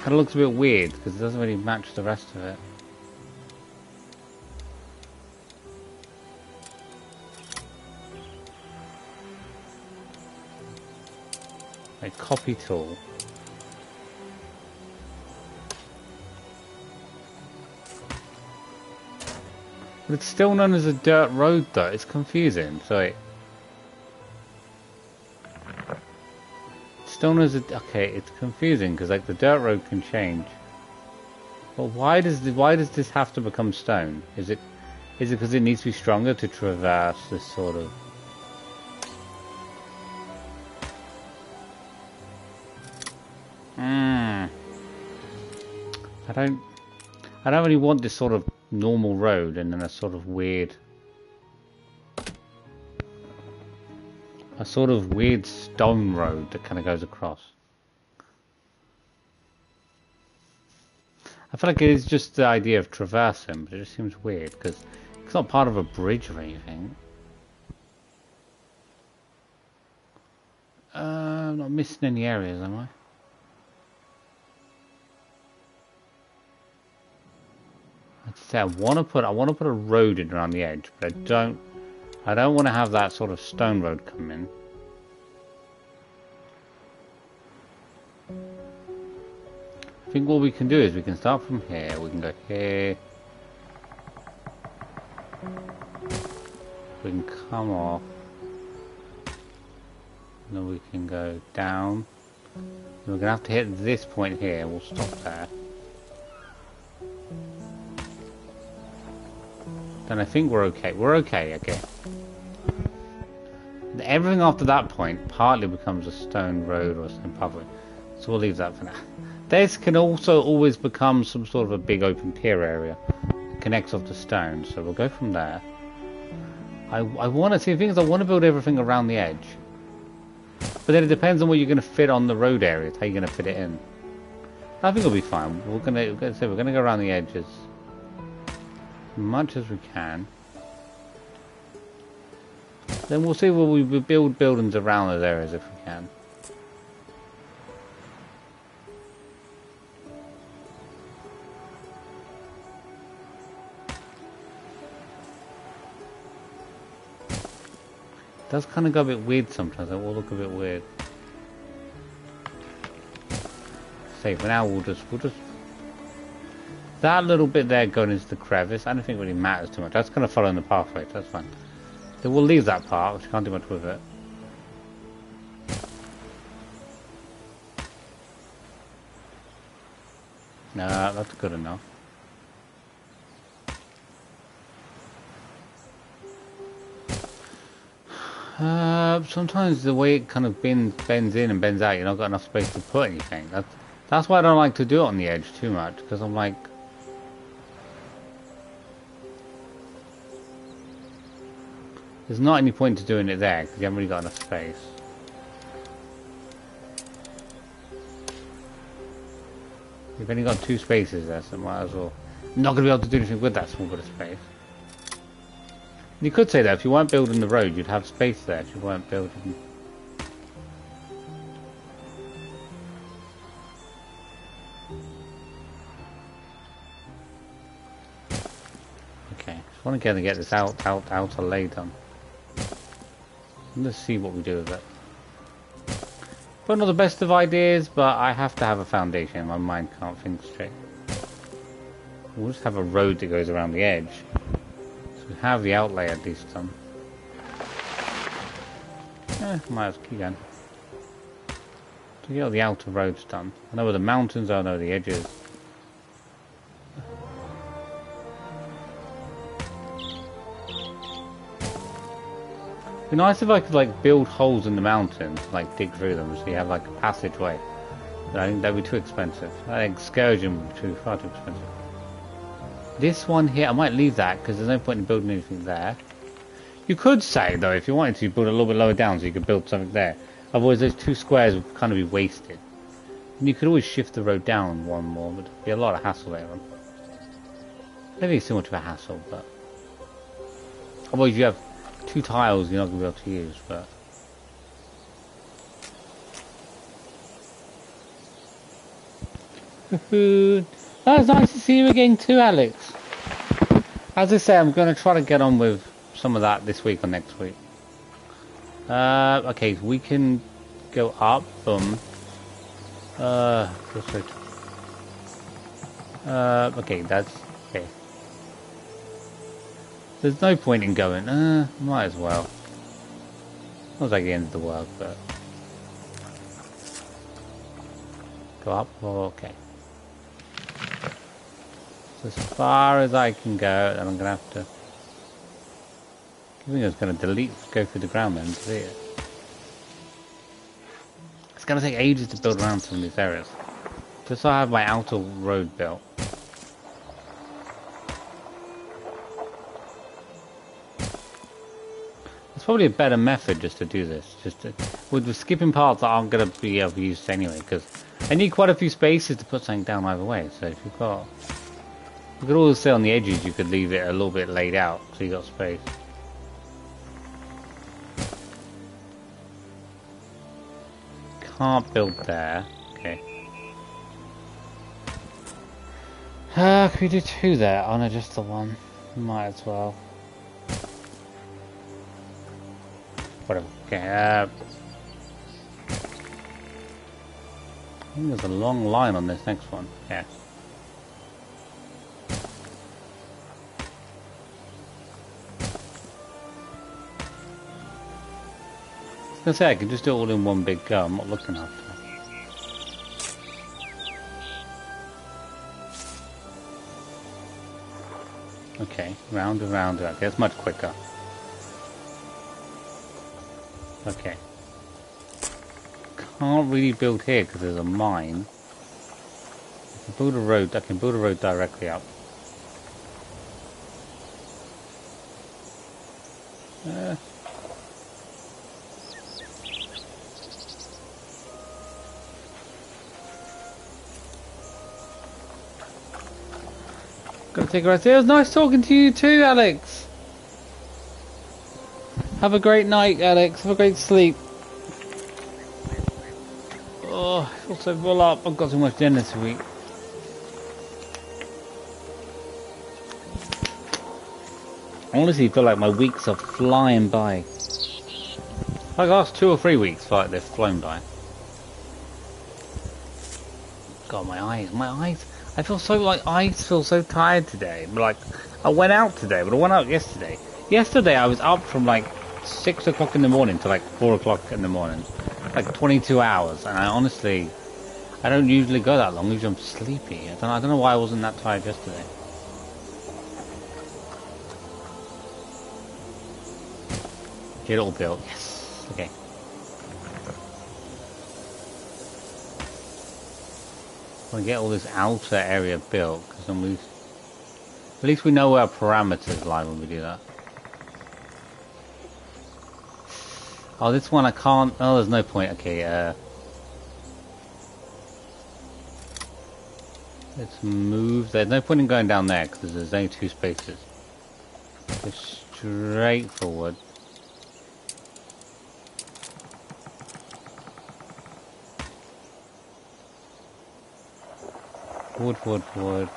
Kind of looks a bit weird because it doesn't really match the rest of it. A copy tool. But it's still known as a dirt road though, it's confusing, so it's still known as a, okay, it's confusing because like the dirt road can change. But why does this have to become stone? Is it because it needs to be stronger to traverse this sort of... I don't really want this sort of normal road and then a sort of weird stone road that kind of goes across. I feel like it is just the idea of traversing, but it just seems weird because it's not part of a bridge or anything. I'm not missing any areas, am I? I want to put a road in around the edge, but I don't want to have that sort of stone road come in. I think what we can do is we can start from here. We can go here. We can come off. And then we can go down. And we're gonna have to hit this point here. We'll stop there. Then I think we're okay. We're okay, okay. Everything after that point partly becomes a stone road or a stone pathway. So we'll leave that for now. This can also always become some sort of a big open pier area that connects off the stone. So we'll go from there. I want to see the thing is I want to build everything around the edge. But then it depends on what you're going to fit on the road area, how you're going to fit it in. I think it'll be fine. We're gonna go around the edges as much as we can. Then we'll see where we build buildings around those areas if we can. It does kind of go a bit weird sometimes. It will look a bit weird. So for now we'll just that little bit there going into the crevice. I don't think it really matters too much. That's kind of following the pathway. So that's fine. So we'll leave that part, which can't do much with it. Nah, that's good enough. Sometimes the way it kind of bends in and bends out, you're not got enough space to put anything. That's why I don't like to do it on the edge too much, because I'm like... There's not any point to doing it there, because you haven't really got enough space. You've only got 2 spaces there, so might as well... I'm not going to be able to do anything with that small bit of space. You could say that if you weren't building the road, you'd have space there if you weren't building... Okay, just want to get this outer lay done. Let's see what we do with it. But not the best of ideas, but I have to have a foundation. My mind can't think straight. We'll just have a road that goes around the edge. So we have the outlay at least done. Might as well keep going. To get all the outer roads done. I know where the mountains are, I know the edges. It'd be nice if I could like build holes in the mountains, like dig through them, so you have like a passageway. But I think that'd be too expensive. I think excursion would be far too expensive. This one here, I might leave that because there's no point in building anything there. You could say, though, if you wanted to, build a little bit lower down so you could build something there. Otherwise, those 2 squares would kind of be wasted. And you could always shift the road down 1 more, but it'd be a lot of hassle there. I don't think it's too much of a hassle, but... Otherwise, if you have 2 tiles you're not going to be able to use, but... That was nice to see you again too, Alex. As I say, I'm going to try to get on with some of that this week or next week. Okay, we can go up, boom. Okay, that's... okay. There's no point in going, might as well. Not like the end of the world, but... Go up, okay. So as far as I can go, then I'm going to have to... I think I was going to go through the ground then to see it. It's going to take ages to build around some of these areas. Just so I have my outer road built. It's probably a better method just to do this. With the skipping parts that aren't going to be able to be used anyway, because I need quite a few spaces to put something down either way. So if you've got... You could always say on the edges you could leave it a little bit laid out so you got space. Can't build there. Okay. Can we do 2 there? Oh no, just the 1. Might as well. Whatever. Okay. I think there's a long line on this next one. Yeah. I was going to say, I could just do it all in one big go. I'm not looking after it. Okay, round and round. Okay, that's much quicker. Okay. Can't really build here because there's a mine. I can build a road. I can build a road directly up. Gotta take a rest. It was nice talking to you too, Alex. Have a great night, Alex. Have a great sleep. Oh, I feel so full up. I've got so much dinner this week. I honestly feel like my weeks are flying by. Like the last 2 or 3 weeks, like they've flown by. God, my eyes. I feel so like I feel so tired today. Like I went out today, but I went out yesterday. Yesterday I was up from like 6 o'clock in the morning to like 4 o'clock in the morning, like 22 hours. And I honestly, I don't usually go that long. Usually I'm sleepy. I don't know why I wasn't that tired yesterday. Get it all built. Yes. Okay. I want to get all this outer area built, because then at least we know where our parameters lie when we do that. Oh, this one I can't. Oh, there's no point. Okay, let's move. There's no point in going down there because there's only 2 spaces. Go straight forward. Wood.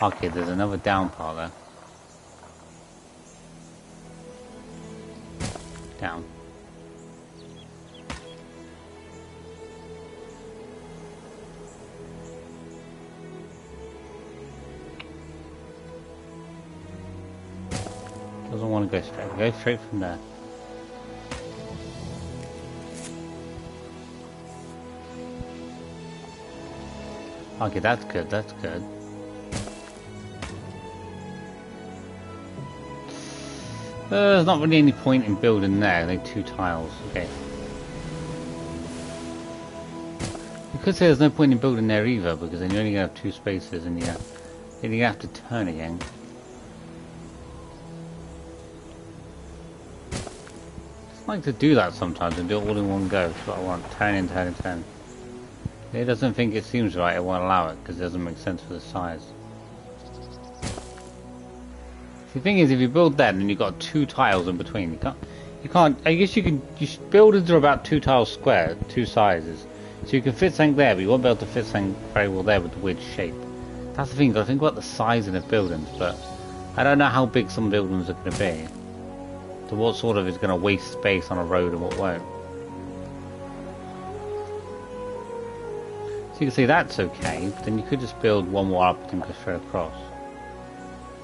Okay, there's another down part there. Down. Doesn't want to go straight. Go straight from there. Okay, that's good, that's good. There's not really any point in building there, they're 2 tiles, okay. You could say there's no point in building there either, because then you're only going to have 2 spaces and then you have to turn again. I like to do that sometimes and do it all in one go. That's what I want. Turn in, turn in, turn. It doesn't think it seems right, it won't allow it because it doesn't make sense for the size. The thing is, if you build that and you've got 2 tiles in between, you can't, I guess buildings are about 2 tiles square, 2 sizes. So you can fit something there, but you won't be able to fit something very well there with the weird shape. That's the thing, I think about the sizing of buildings, but I don't know how big some buildings are going to be. So what sort of is going to waste space on a road and what won't. So you can see that's okay, but then you could just build one more up and go straight across.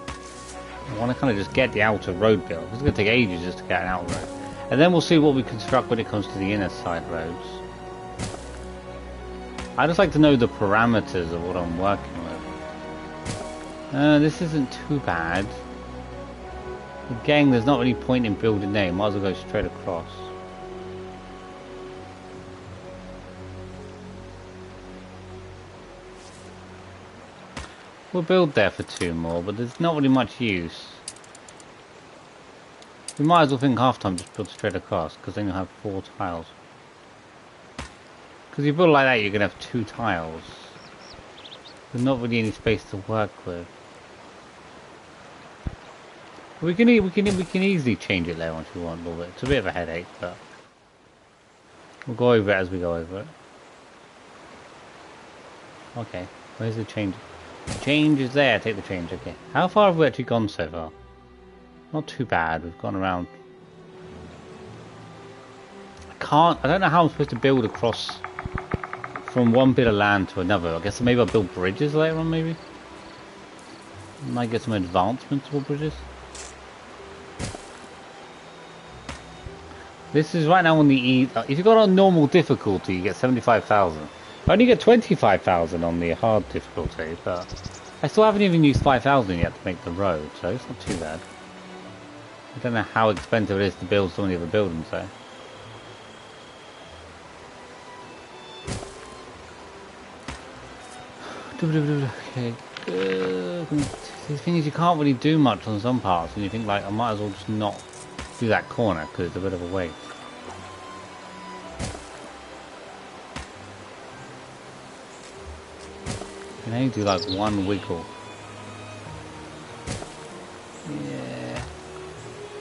I want to kind of just get the outer road built. It's going to take ages just to get an outer road. And then we'll see what we construct when it comes to the inner side roads. I just like to know the parameters of what I'm working with. This isn't too bad. Again, there's not really point in building there. Might as well go straight across. We'll build there for 2 more, but there's not really much use. We might as well think half time just build straight across, because then you'll have 4 tiles. Because if you build like that, you're going to have 2 tiles. There's not really any space to work with. We can easily change it there once we want a little bit. It's a bit of a headache, but we'll go over it as we go over it. Okay, where's the change? Change is there, take the change, okay. How far have we actually gone so far? Not too bad, we've gone around. I don't know how I'm supposed to build across from one bit of land to another. I guess maybe I'll build bridges later on, maybe? Might get some advancements for bridges. This is right now on the E. If you've got on normal difficulty, you get 75,000. I only get 25,000 on the hard difficulty, but I still haven't even used 5,000 yet to make the road, so it's not too bad. I don't know how expensive it is to build so many other buildings though. Okay. The thing is, you can't really do much on some parts, and you think like, I might as well just not do that corner because it's a bit of a waste. You can only do like 1 wiggle. Yeah.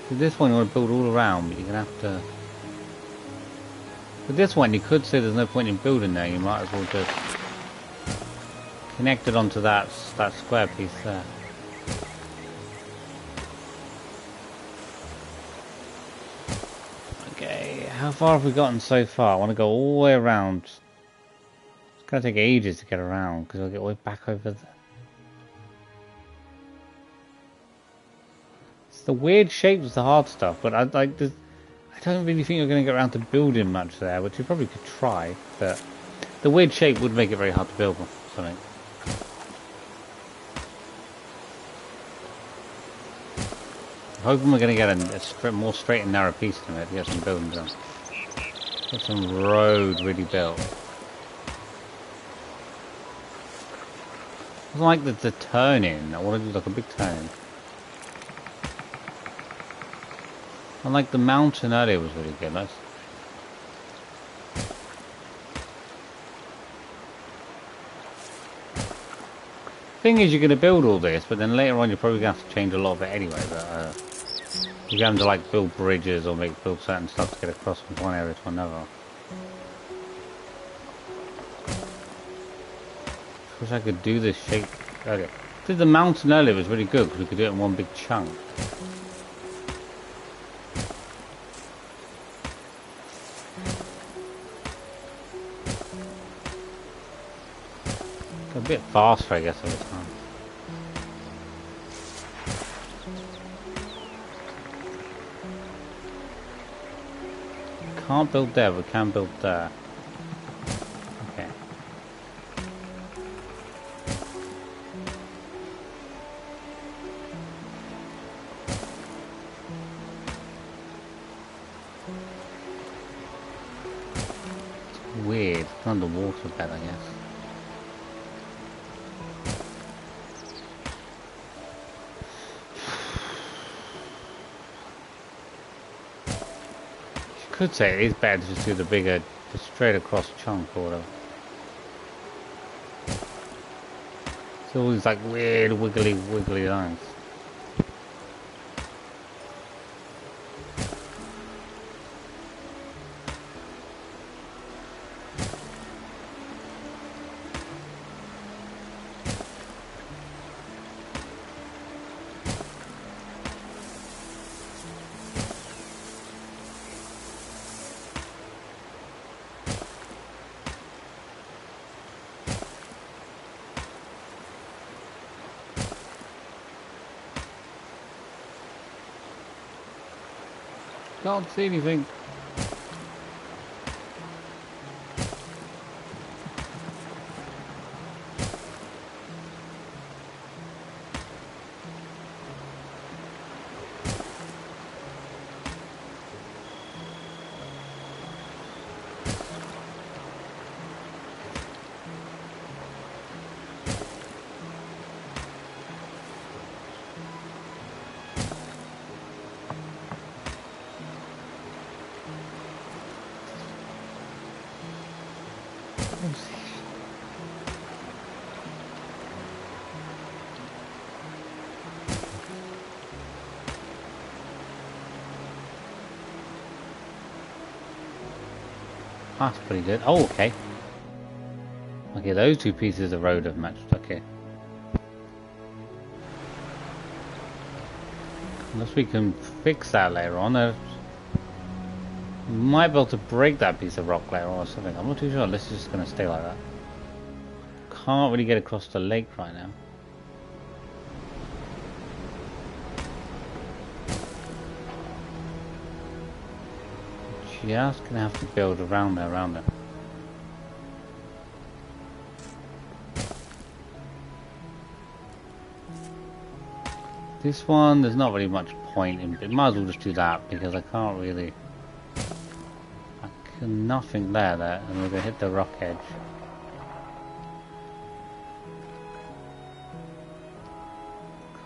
With this one you want to build all around, but you're going to have to... With this one you could say there's no point in building there, you might as well just connect it onto that square piece there. Okay, how far have we gotten so far? I want to go all the way around. It's going to take ages to get around because I'll get way back over there. It's the weird shapes, the hard stuff, but I don't really think you're going to get around to building much there, which you probably could try, but the weird shape would make it very hard to build something. I'm hoping we're going to get a more straight and narrow piece to it to get some building done. Get some road really built. I like the turn-in. I want to do like a big turn-in. I like the mountain earlier was really good. That's... Thing is, you're going to build all this, but then later on you're probably going to have to change a lot of it anyway. But you're going to like build bridges or build certain stuff to get across from one area to another. I wish I could do this shape earlier. Did the mountain earlier was really good because we could do it in one big chunk. A bit faster, I guess, over time. Can't build there, but we can build there. Okay. It's weird. It's underwater bed, I guess. Could say it is better to just do the bigger, the straight across chunk or whatever. It's all these like weird wiggly lines. Can't see anything. That's pretty good. Oh, okay. Okay, those two pieces of road have matched. Okay. Unless we can fix that later on, we might be able to break that piece of rock later or something. I'm not too sure. This is just going to stay like that. Can't really get across the lake right now. Just gonna have to build around there, This one, there's not really much point in it. Might as well just do that because I can't really. Nothing there, and we're gonna hit the rock edge.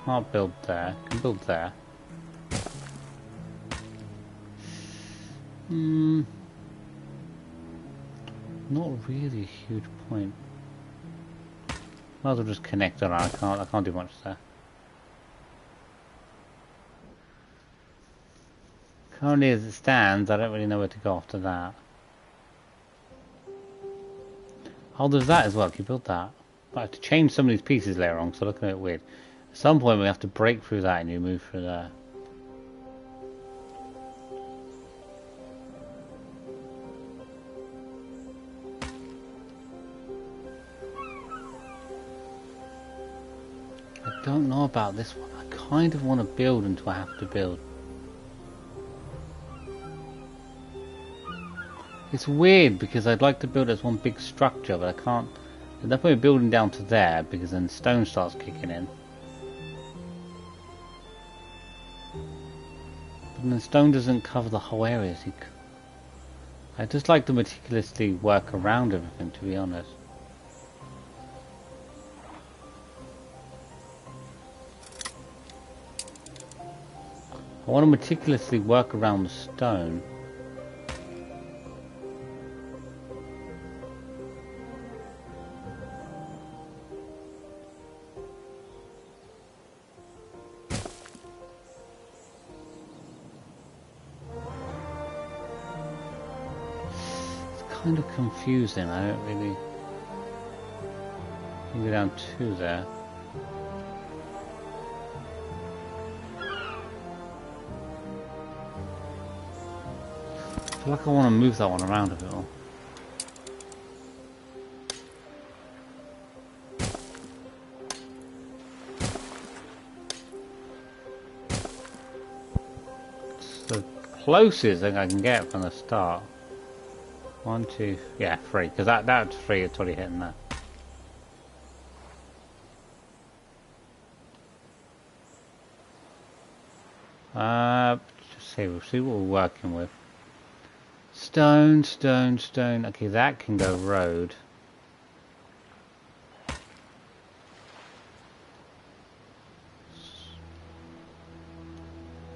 Can't build there. Can build there. Not really a huge point. Might as well just connect around. I can't do much there. Currently as it stands, I don't really know where to go after that. Oh, there's that as well. Can you build that? But I have to change some of these pieces later on, so looking a bit weird. At some point we have to break through that and you move through there. I don't know about this one. I kind of want to build until I have to build. It's weird because I'd like to build as one big structure, but I can't. I'd definitely be building down to there because then stone starts kicking in. But then stone doesn't cover the whole area. So I just like to meticulously work around everything, to be honest. I want to meticulously work around the stone. Kind of confusing. I don't really. You go down 2 there. I feel like I want to move that one around a bit more. It's the closest thing I can get from the start. 1, 2, yeah, 3, because that's 3, it's already hitting that. Just see, we'll see what we're working with. Stone, stone, stone. Okay, that can go road.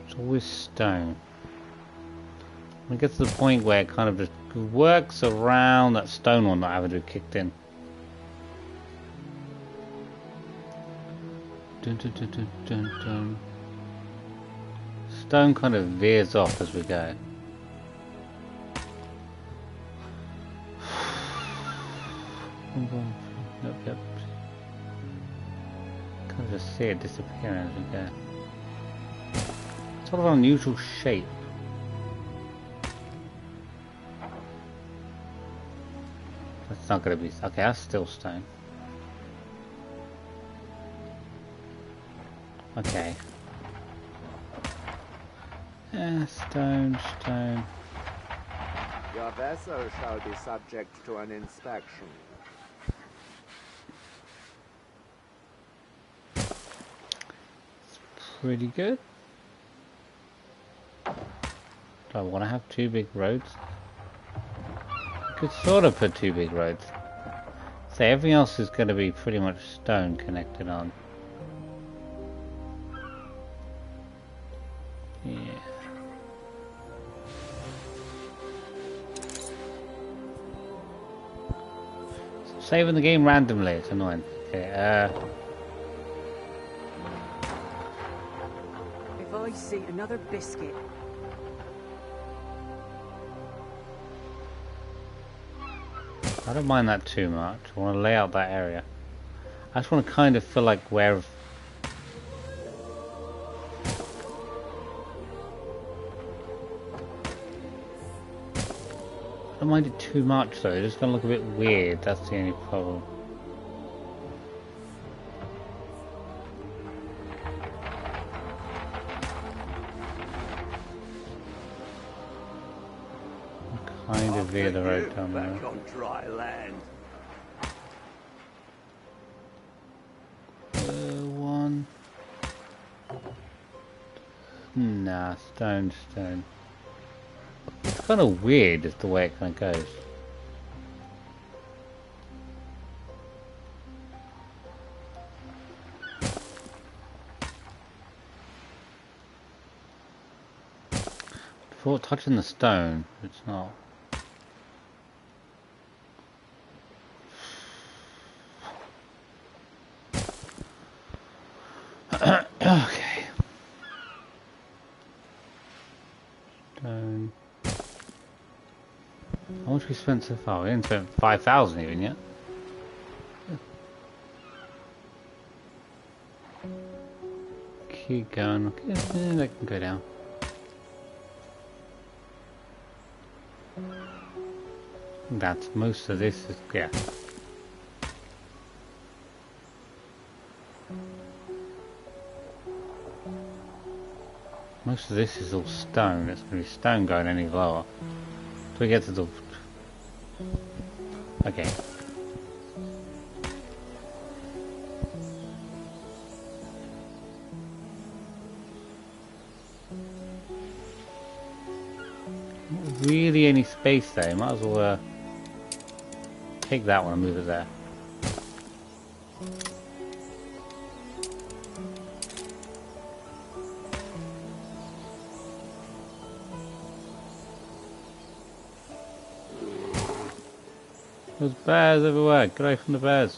It's always stone. It gets to the point where it kind of just works around that stone one not having to be kicked in. Dun, dun, dun, dun, dun, dun. Stone kind of veers off as we go. Nope, yep. Can just see it disappearing as we go. Sort of an unusual shape. That's not going to be... Okay, that's still stone. Okay. Yeah, stone. Your vessel shall be subject to an inspection. Pretty good. Do I want to have two big roads? I could sort of put two big roads. So everything else is going to be pretty much stone connected on. Yeah. Saving the game randomly, it's annoying. Okay, If I see another biscuit. I don't mind that too much. I want to lay out that area. I just want to kind of feel like where... I don't mind it too much though, it's just going to look a bit weird, that's the only problem. Kind of veer the road down there. Back on dry land. One. Nah, stone. It's kind of weird is the way it kind of goes. Before touching the stone, it's not. Okay. Stone. How much we spent so far? We haven't spent 5,000 even yet. Keep going. Okay, they can go down. That's most of this is, yeah. Most of this is all stone. It's going to be stone going any lower. So we get to the... Okay. Not really any space there. Might as well take that one and move it there. There's bears everywhere. Get away from the bears.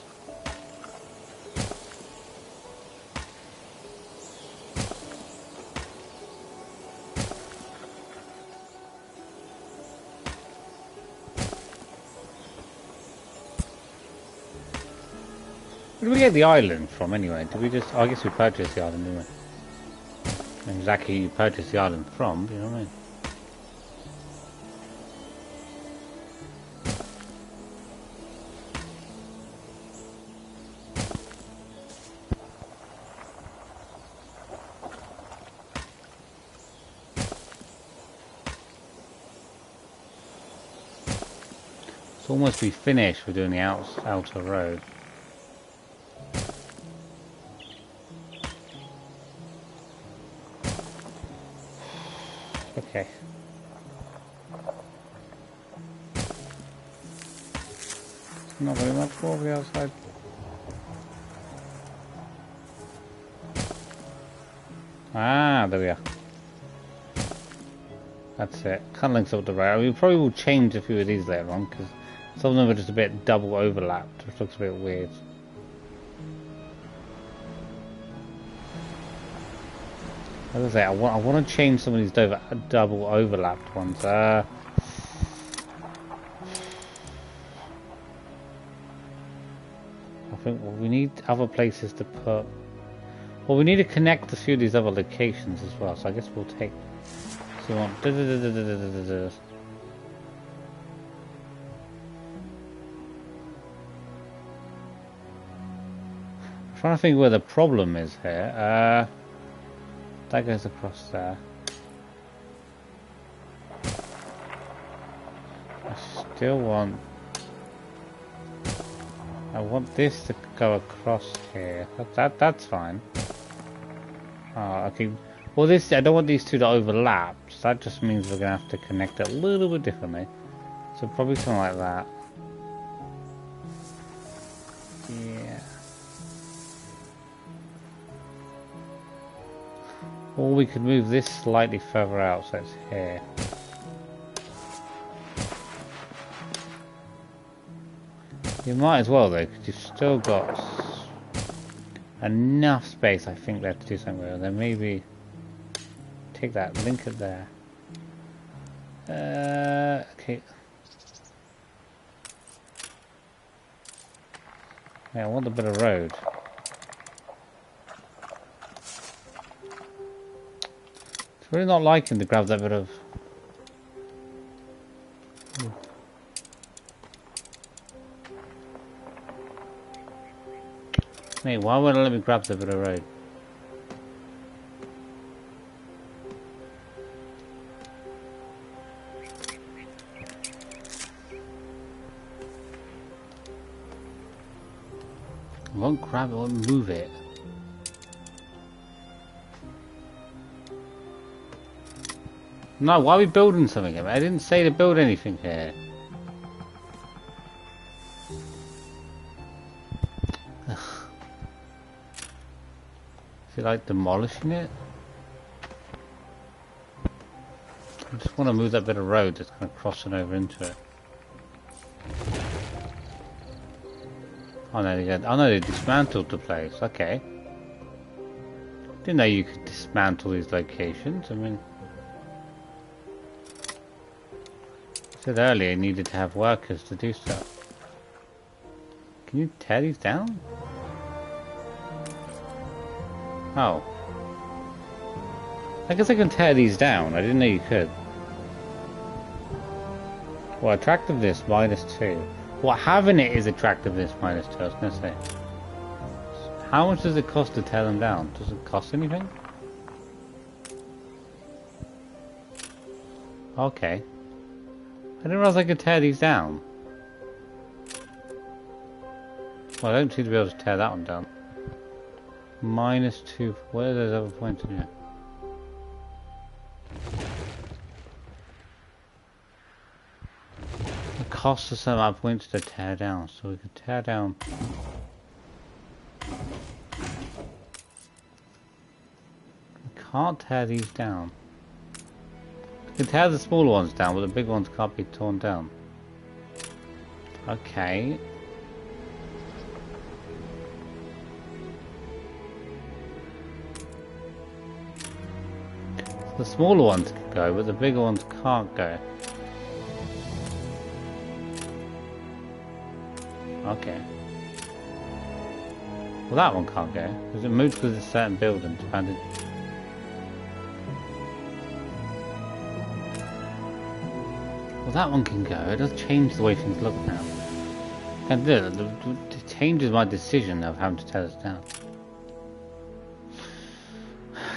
Where did we get the island from anyway? Did we just... Oh, I guess we purchased the island, didn't we? Not exactly you purchased the island from, you know what I mean? It's almost be finished. We're doing the outer road. Okay. Not very much more of the outside. Ah, there we are. That's it. Kind of links up the road. We probably will change a few of these later on because some of them are just a bit double overlapped, which looks a bit weird. As I say, I want to change some of these double overlapped ones. I think we need other places to put. Well, we need to connect a few of these other locations as well. So I guess we'll take. So we want. I'm trying to think where the problem is here. That goes across there. I want this to go across here. That's fine. Oh, okay. Well, I don't want these two to overlap. So that just means we're gonna have to connect it a little bit differently. So probably something like that. Yeah. Or we could move this slightly further out, so it's here. You might as well though, because you've still got enough space, I think, there to do something with it. Then maybe take that, link it there. Okay. Yeah, I want a bit of road. Really not liking to grab that bit of. Mate, why won't it let me grab that bit of road? I won't grab it, I won't move it. No, why are we building something here? I didn't say to build anything here. Ugh. Is it like demolishing it? I just want to move that bit of road that's kind of crossing over into it. Oh no, they dismantled the place. Okay. Didn't know you could dismantle these locations. I mean, I said earlier you needed to have workers to do stuff. Can you tear these down? Oh. I guess I can tear these down. I didn't know you could. Well, attractiveness -2. Well, having it is attractiveness -2, I was going to say. How much does it cost to tear them down? Does it cost anything? Okay. I didn't realize I could tear these down. Well, I don't seem to be able to tear that one down. -2. Where are those other points in here? It costs us some amount of points to tear down, so we could tear down. We can't tear these down. We can tear the smaller ones down, but the big ones can't be torn down. Okay. The smaller ones can go, but the bigger ones can't go. Okay. Well, that one can't go, because it moved with a certain building. Well, that one can go. It does change the way things look now. And it changes my decision of having to tear this down.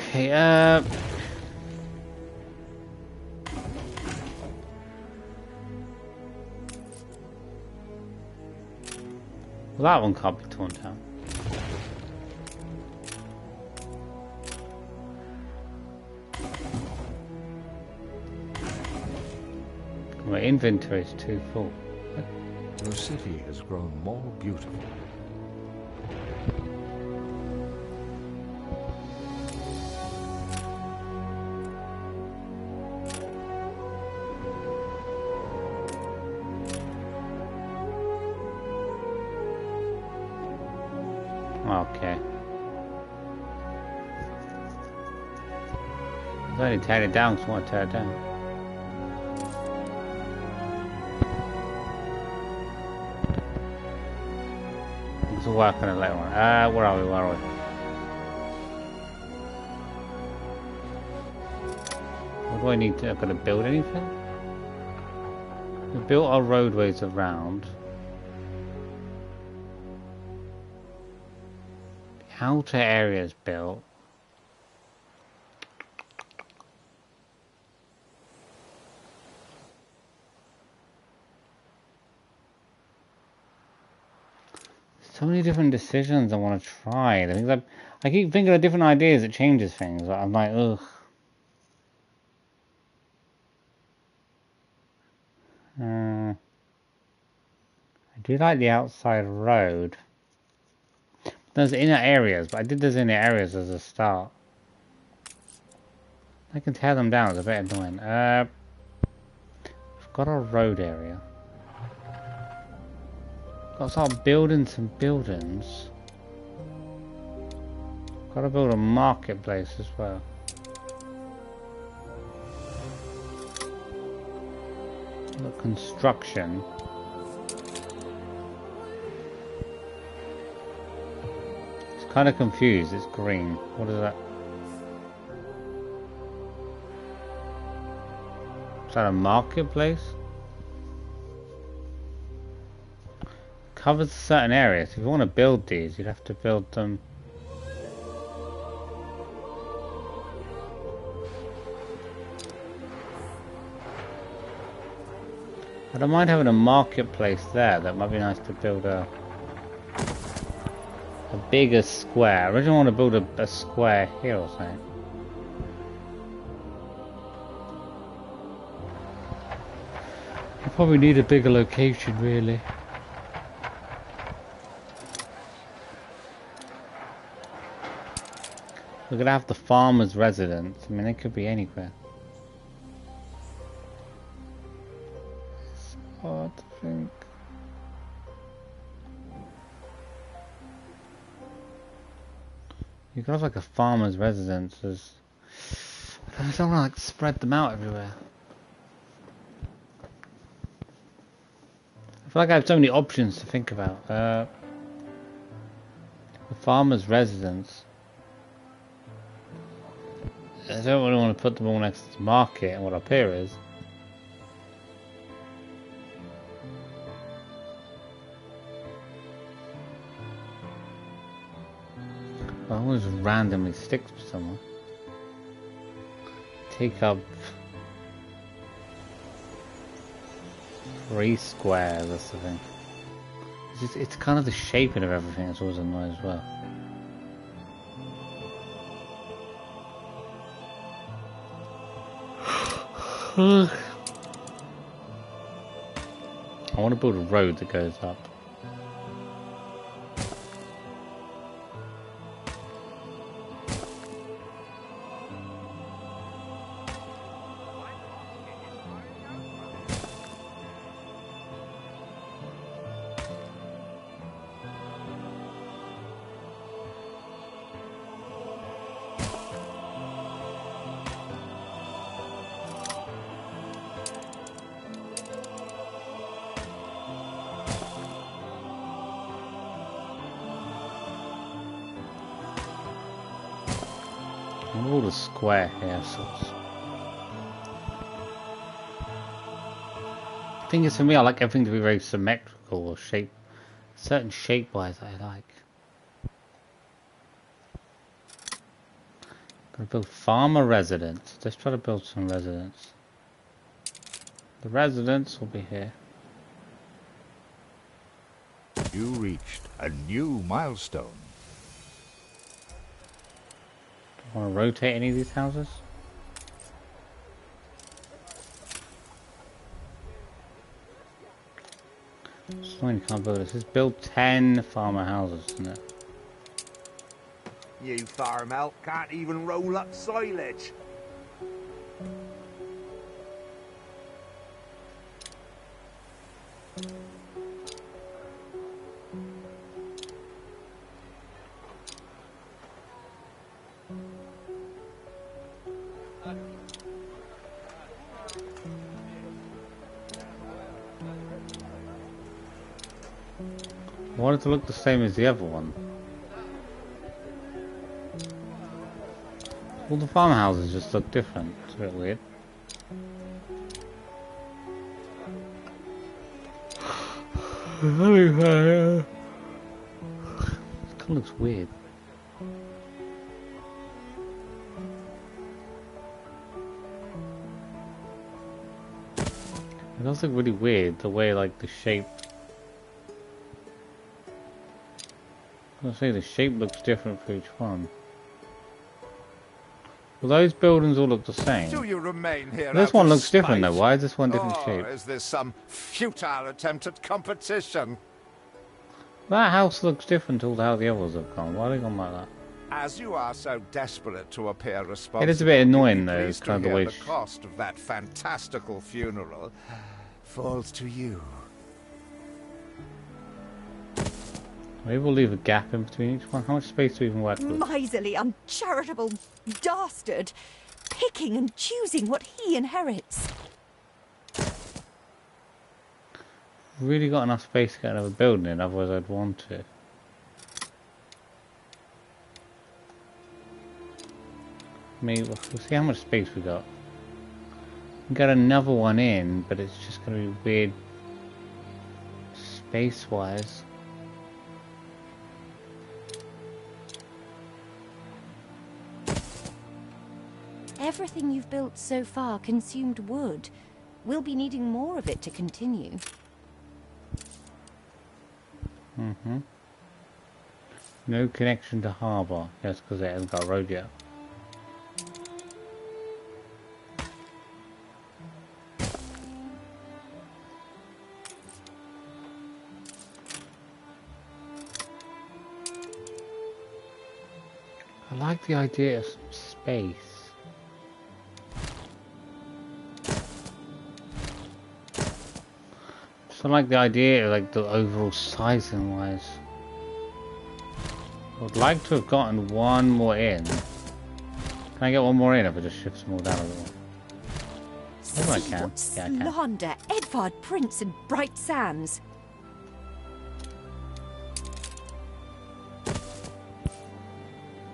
Okay, well, that one can't be torn down. My inventory is too full. Your city has grown more beautiful. only tear it down because I want to tear it down. We'll work on it later on. Where are we? What do I need to... I've got to build anything? We built our roadways around. The outer area is built. So many different decisions I want to try. The things I keep thinking of different ideas that changes things. But I'm like, ugh. I do like the outside road. There's inner areas, but I did those inner areas as a start. I can tear them down. It's a bit annoying. We've got our road area. Got to start building some buildings. Got to build a marketplace as well. Got construction. It's kind of confused. It's green. What is that? Is that a marketplace? Covers certain areas. If you want to build these, you'd have to build them. I don't mind having a marketplace there. That might be nice to build a bigger square. I originally want to build a square here or something. I probably need a bigger location, really. We're gonna have the farmer's residence. I mean, it could be anywhere. It's hard to think. You could have like a farmer's residence. I don't want to like spread them out everywhere. I feel like I have so many options to think about. The farmer's residence. I don't really want to put them all next to the market and what up here is. I always randomly stick to someone. Take up 3 squares, that's the thing. It's kind of the shaping of everything that's always annoying as well. I want to build a road that goes up. All the square here, so the thing is, for me, I like everything to be very symmetrical or shape, certain shape-wise I like. Gonna build farmer residence. Let's try to build some residence. The residence will be here. You reached a new milestone. Want to rotate any of these houses? Just annoying you can't build this. Let's build 10 farmer houses, isn't it? You farm out can't even roll up silage. I want it to look the same as the other one. All the farmhouses just look different. It's a bit weird. It kind of looks weird. It does look really weird, the way like the shape. I'm gonna say the shape looks different for each one. Well, those buildings all look the same. Do you remain here? This one looks spite? different though. Why is this one different shape? Is this some futile attempt at competition? That house looks different to how the others have gone. Why are they gone like that? As you are so desperate to appear responsible, It is a bit annoying you'd be though, pleased kind of to the way. hear the cost of that fantastical funeral falls to you. Maybe we'll leave a gap in between each one. How much space do we even work with? Miserly, uncharitable dastard, picking and choosing what he inherits. Really got enough space to get another building in, otherwise I'd want to. Maybe we'll see how much space we got. We got another one in, but it's just gonna be weird space-wise. Everything you've built so far consumed wood. We'll be needing more of it to continue. No connection to harbour. Yes, because it hasn't got a road yet. I like the idea of some space. I like the idea of like the overall sizing wise. I would like to have gotten one more in. Can I get one more in if I just shift some more down a little? Maybe I can. Yeah, I can. Slander, Edvard Prince and Bright Sands.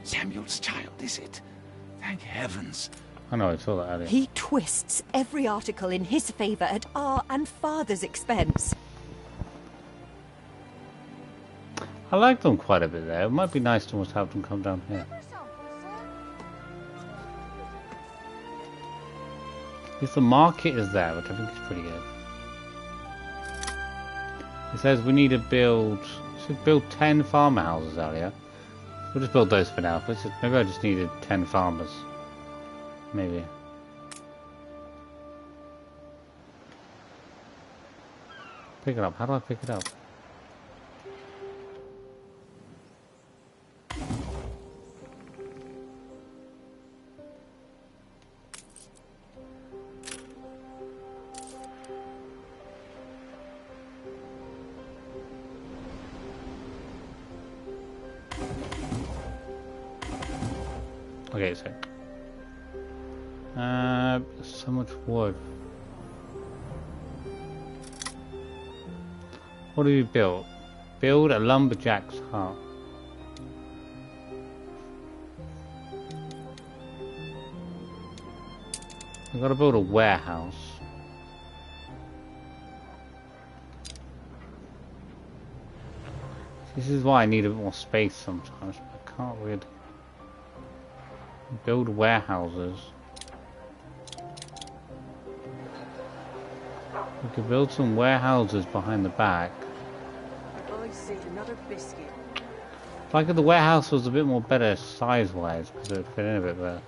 Samuel's child, is it? Thank heavens. I know, I saw that earlier. He twists every article in his favour at our and father's expense. I like them quite a bit there. It might be nice to almost have them come down here. If the market is there, which I think is pretty good. It says we need to build... It should build 10 farmhouses earlier. We'll just build those for now. Maybe I just needed 10 farmers. Maybe. Pick it up. How do I pick it up? Okay, so so much wood. What do we build? Build a lumberjack's hut. We've got to build a warehouse. This is why I need a bit more space sometimes. I can't really build warehouses. We could build some warehouses behind the back. I see another biscuit. Like if the warehouse was a bit more better size-wise, because it would fit in a bit better.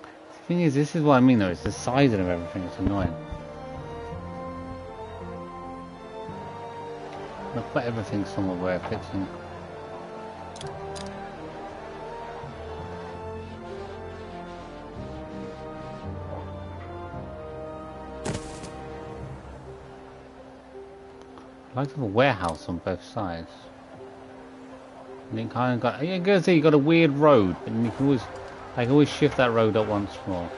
The thing is, this is what I mean though, it's the sizing of everything, it's annoying. I'll put everything somewhere where it fits in. I like to have a warehouse on both sides. And it kind of got, you're gonna say you got a weird road, but you can always, I can always shift that road up once more.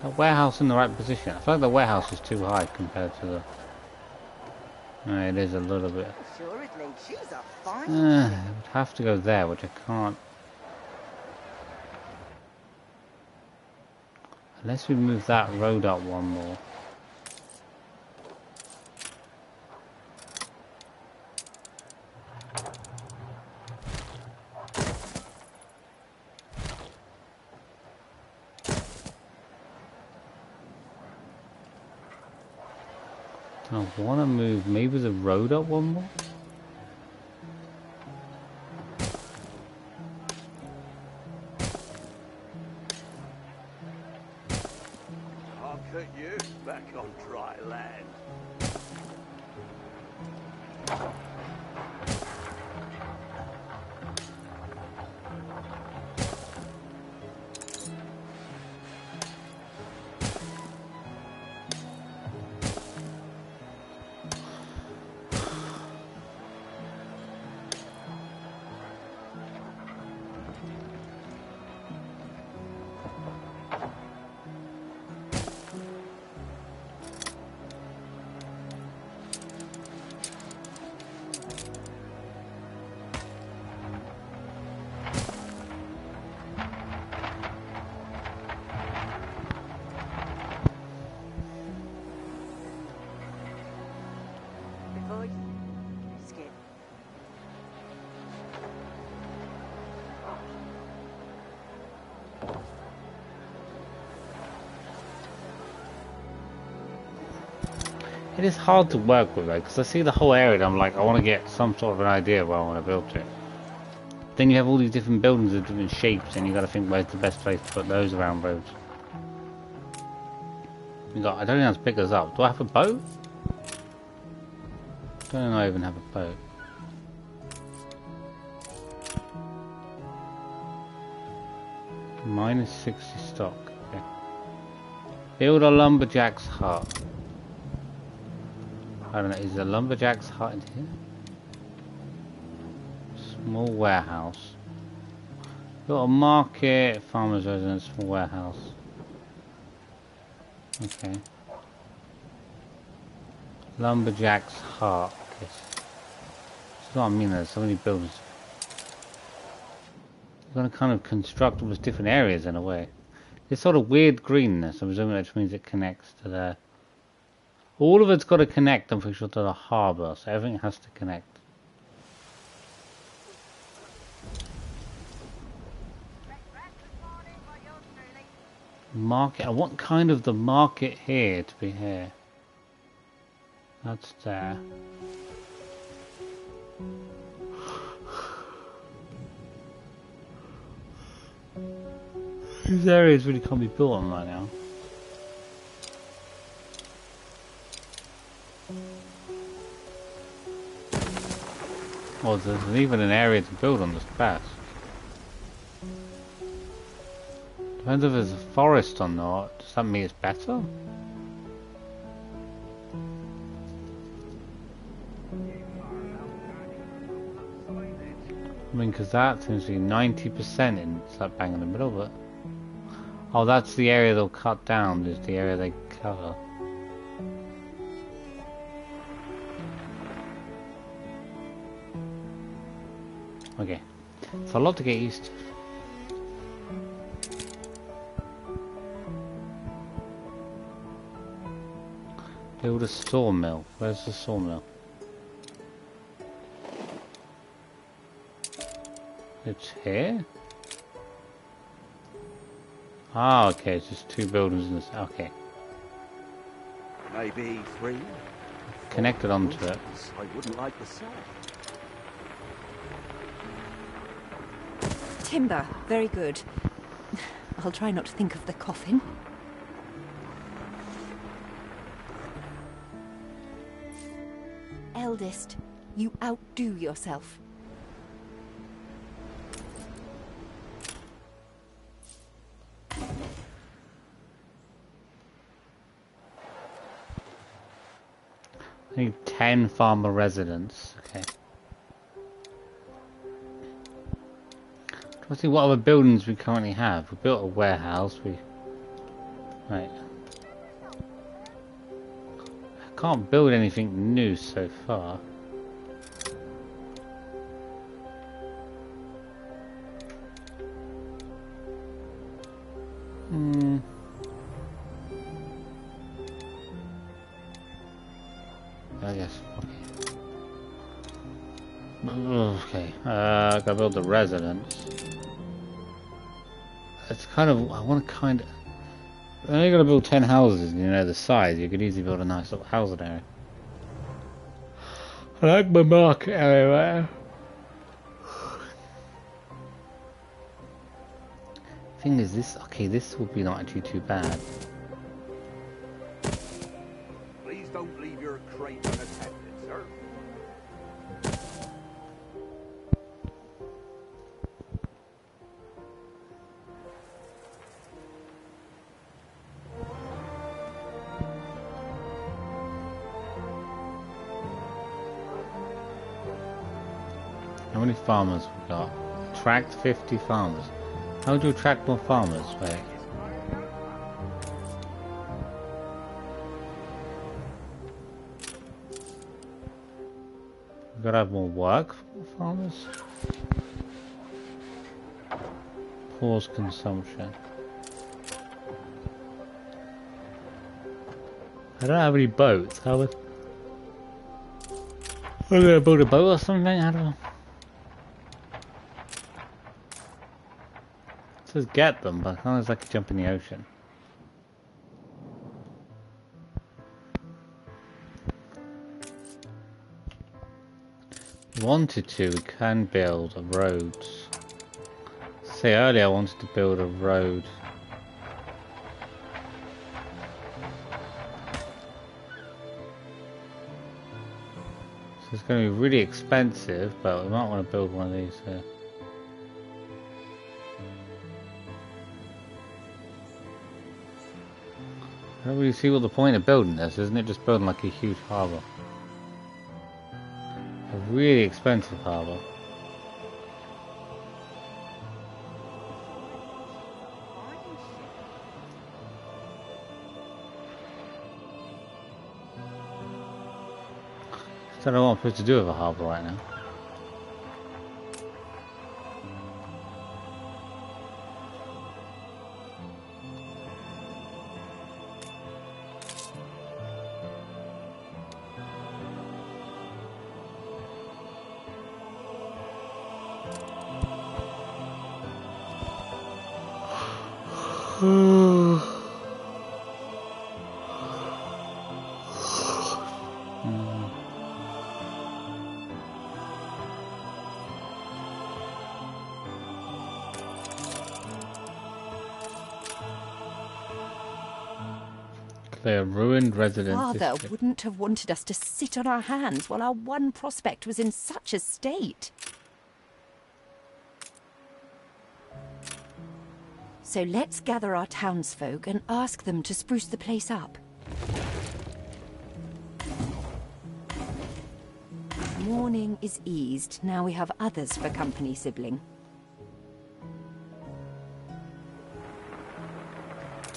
That warehouse in the right position. I feel like the warehouse is too high compared to the... No, it is a little bit. Assuredly, she's a fine I would have to go there, which I can't. Unless we move that road up one more. I want to move maybe the road up one more. I'll cut you back on dry land. It is hard to work with, right? Because I see the whole area and I'm like, I want to get some sort of an idea where I want to build it. Then you have all these different buildings of different shapes and you got to think where's the best place to put those around roads. I don't think that's pick us up. Do I have a boat? I don't know I even have a boat. Minus 60 stock. Okay. Build a lumberjack's hut. I don't know, is the lumberjack's hut in here? Small warehouse. Got a market, farmer's residence, small warehouse. Okay. Lumberjack's hut. Okay. That's what I mean, there's so many buildings. You're gonna kind of construct all these different areas in a way. This sort of weird greenness, I'm assuming that means it connects to there. All of it's got to connect, I'm pretty sure, to the harbour, so everything has to connect. Market, I want kind of the market here to be here. That's there. These areas really can't be built on right now. Well, there's even an area to build on this pass. Depends if there's a forest or not. Does that mean it's better? I mean, because that seems to be 90% in, it's like bang in the middle, but... Oh, that's the area they'll cut down, is the area they cover. Okay, it's a lot to get used to. Build a sawmill. Where's the sawmill? It's here? Ah, okay, it's just two buildings in this. Okay. Maybe 3. Connected onto it. I wouldn't like the sight. Timber, very good. I'll try not to think of the coffin. Eldest, you outdo yourself. I need 10 farmer residents. Okay. Let's see what other buildings we currently have. We built a warehouse. We Right. I can't build anything new so far. I guess. Okay. Gotta build the residence. It's kind of. I want to kind of. I'm only gonna build 10 houses, and you know the size. You could easily build a nice little housing area. I like my market area. Thing is, this okay. This would be not actually too bad. Please don't leave your crate unattended, sir. How many farmers we got? Attract 50 farmers. How do you attract more farmers? Wait. We've got to have more work for farmers. Pause consumption. I don't have any boats. How would... I'm gonna build a boat or something? I don't know. It says get them, but I can't exactly jump in the ocean. If we wanted to, we can build a road. Say earlier I wanted to build a road. So it's going to be really expensive, but we might want to build one of these here. I don't really see what the point of building this, isn't it? Just building like a huge harbour. A really expensive harbour. I don't know what I'm supposed to do with a harbour right now. Clear ruined residence. Father wouldn't have wanted us to sit on our hands while our one prospect was in such a state. So let's gather our townsfolk and ask them to spruce the place up. Mourning is eased. Now we have others for company, sibling.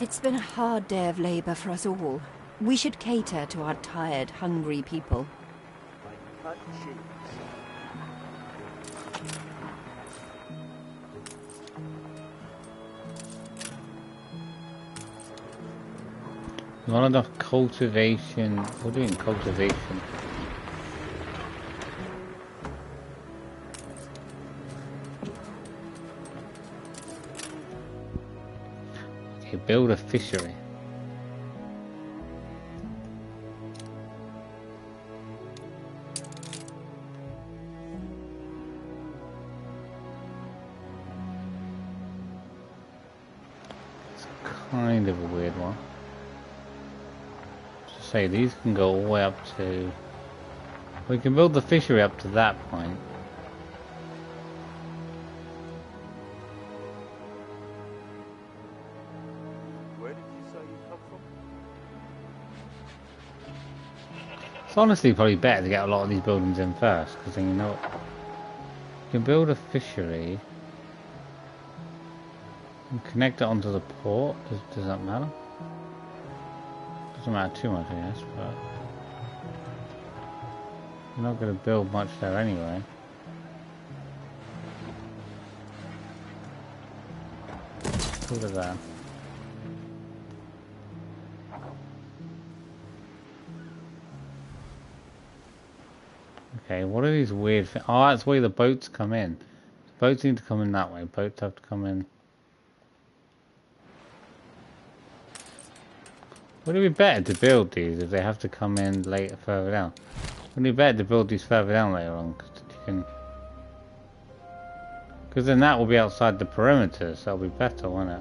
It's been a hard day of labour for us all. We should cater to our tired, hungry people. Not enough cultivation. We're doing cultivation. Okay, build a fishery. It's kind of a weird one. Say these can go all the way up to... We can build the fishery up to that point. Where did you say you come from? It's honestly probably better to get a lot of these buildings in first, because then you know what... You can build a fishery and connect it onto the port. Does that matter? Doesn't matter too much, I guess, but I'm not going to build much there anyway. Look at that. Okay, what are these weird things? Oh, that's where the boats come in. Boats need to come in that way. Boats have to come in. Would it be better to build these if they have to come in later, further down? Wouldn't it be better to build these further down later on? Because then that will be outside the perimeter, so that'll be better, won't it?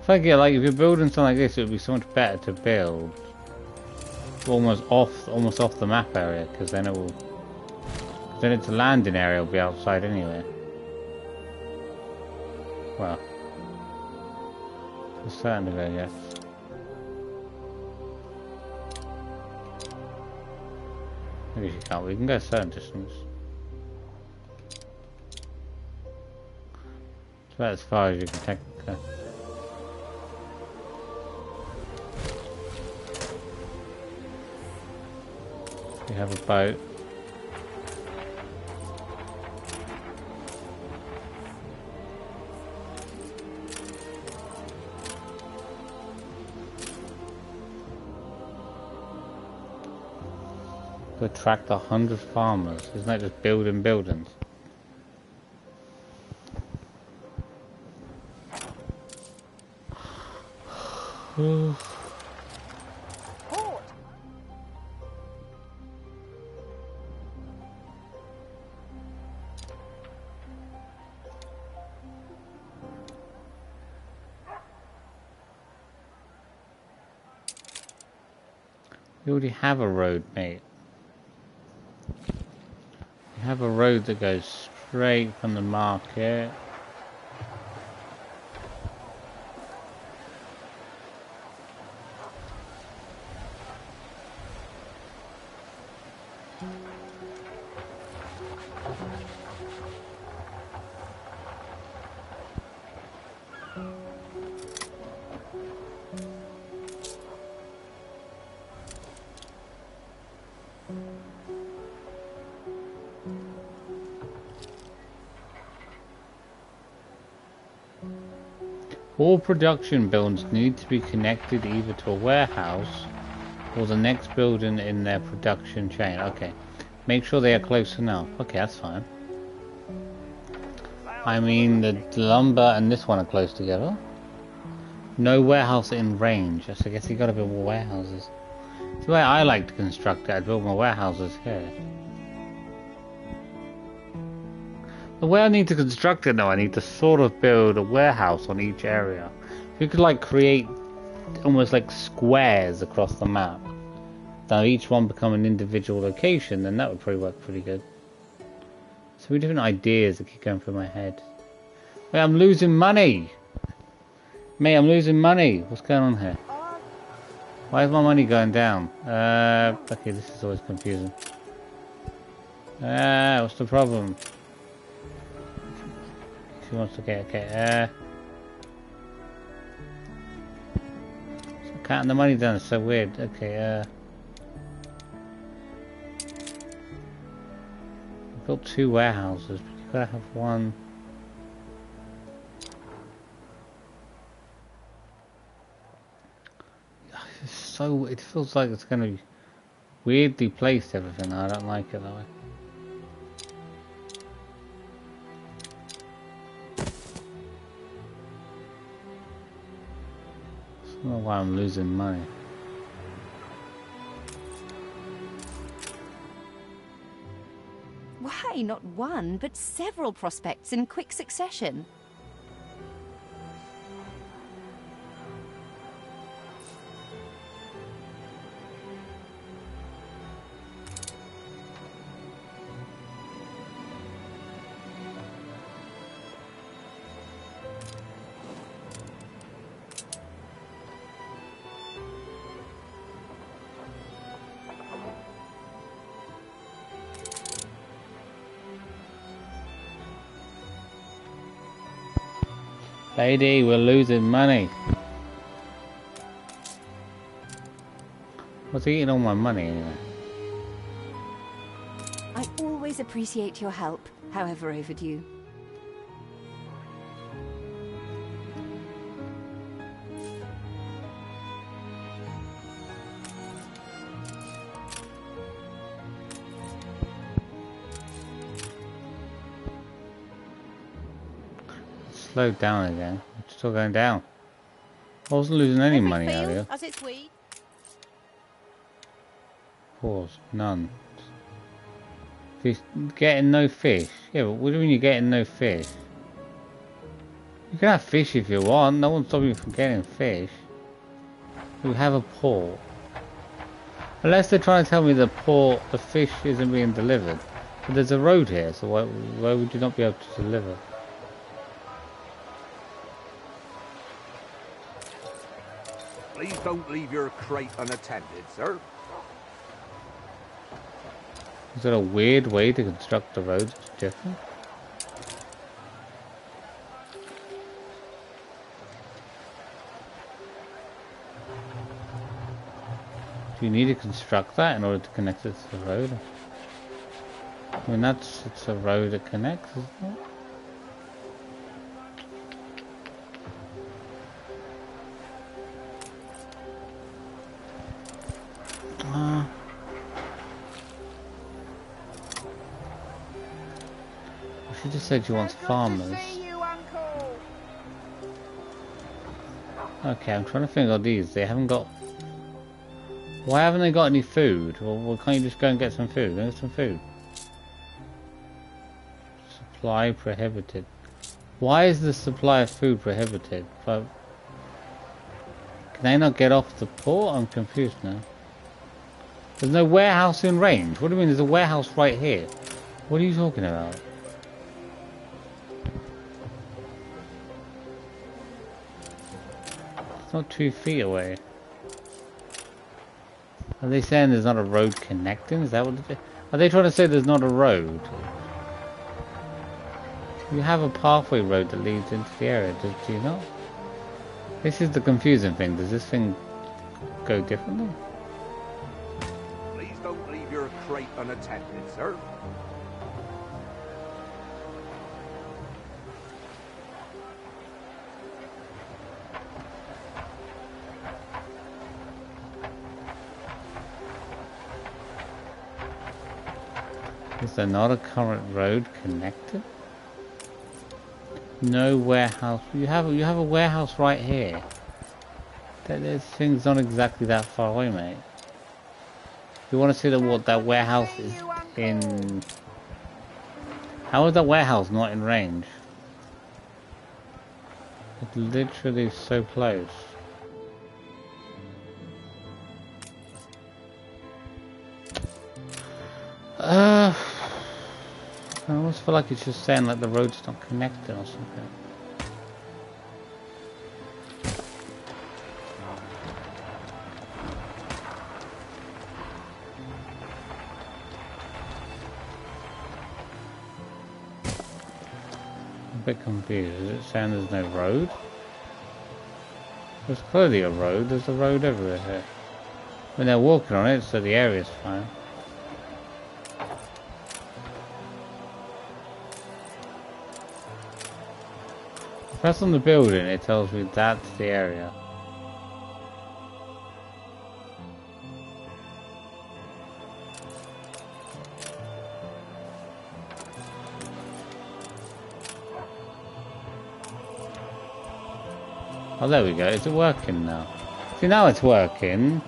I think, yeah, like if you're building something like this, it would be so much better to build almost off the map area, because then it will. Then its landing area will be outside anyway. Well, to a certain degree, I guess. Maybe you can't. We can go a certain distance. It's about as far as you can take. We have a boat. To attract 100 farmers. Isn't that just building buildings? We already have a road, mate. We have a road that goes straight from the market. All production buildings need to be connected either to a warehouse or the next building in their production chain. Okay. Make sure they are close enough. Okay, that's fine. I mean, the lumber and this one are close together. No warehouse in range. So I guess you gotta build more warehouses. It's the way I like to construct it. I'd build more warehouses here. The way I need to construct it now, I need to sort of build a warehouse on each area. If you could like create almost like squares across the map, now each one become an individual location, then that would probably work pretty good. So many different ideas that keep going through my head. Wait, I'm losing money! Mate, I'm losing money! What's going on here? Why is my money going down? Okay, this is always confusing. What's the problem? She wants to get, okay, so counting the money down is so weird. Okay, I built 2 warehouses, but you gotta have one. It's so, it feels like it's gonna be weirdly placed, everything. I don't like it that way. I don't know why I'm losing money. Why not one, but several prospects in quick succession? Lady, we're losing money. What's eating all my money anyway? I always appreciate your help, however overdue. Slowed down again. It's still going down. I wasn't losing any money earlier. As it's we. Pause. None. Fish. Getting no fish. Yeah, but what do you mean you're getting no fish? You can have fish if you want. No one's stopping you from getting fish. We have a port. Unless they're trying to tell me the fish isn't being delivered. But there's a road here, so why would you not be able to deliver? Please don't leave your crate unattended, sir. Is there a weird way to construct the roads that's different? Do you need to construct that in order to connect it to the road? I mean, it's a road that connects, isn't it? She just said she wants farmers. Okay, I'm trying to think of these. They haven't got... Why haven't they got any food? Well, why can't you just go and get some food? Go get some food. Supply prohibited. Why is the supply of food prohibited? But can they not get off the port? I'm confused now. There's no warehouse in range. What do you mean there's a warehouse right here? What are you talking about? It's not 2 feet away. Are they saying there's not a road connecting? Is that what are they trying to say there's not a road? You have a pathway road that leads into the area, do you not? This is the confusing thing. Does this thing go differently? Please don't leave your crate unattended, sir. Is there not a current road connected? No warehouse. You have a warehouse right here. This thing's not exactly that far away, mate. You want to see what that warehouse is in? How is that warehouse not in range? It's literally so close. I almost feel like it's just saying like the road's not connected or something. I'm a bit confused. Is it saying there's no road? There's clearly a road. There's a road everywhere here. When they're walking on it, so the area's fine. Press on the building, it tells me that's the area. Oh, there we go. Is it working now? See, now it's working.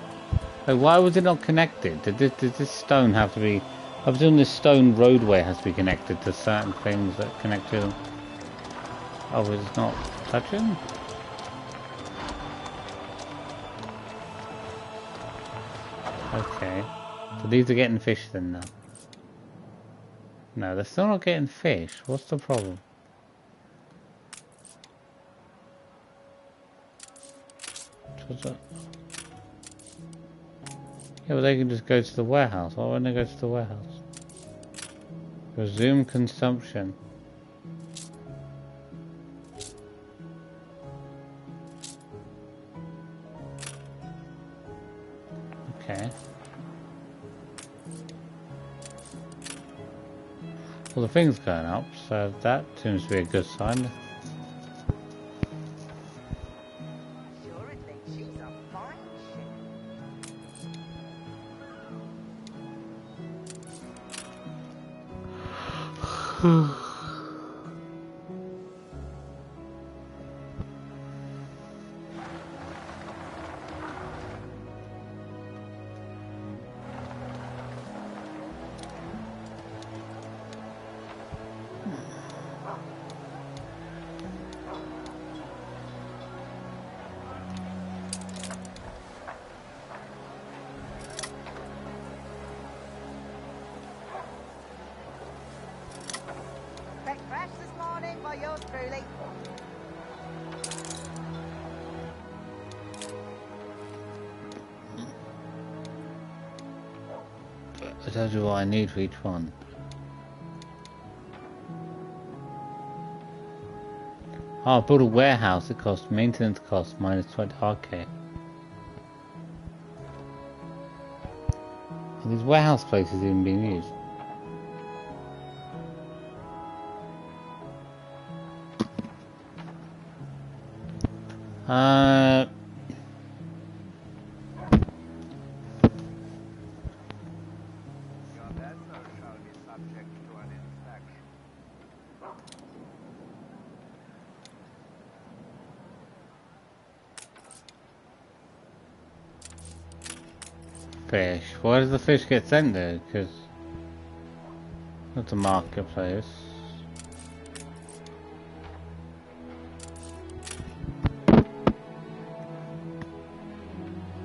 Like, why was it not connected? Did this stone have to be... I presume this stone roadway has to be connected to certain things that connect to them. Oh, it's not touching? Okay. So these are getting fish then now. No, they're still not getting fish. What's the problem? What's that? Yeah, but they can just go to the warehouse. Why wouldn't they go to the warehouse? Resume consumption. Okay. Well, the thing's going up, so that seems to be a good sign. Assuredly, she's a fine ship. Breakfast this morning by yours truly. It tells you what I need for each one. Oh, build a warehouse. It costs maintenance cost minus 20. Okay. Are these warehouse places even being used? Fish. Where does the fish get sent there? Because that's a marketplace.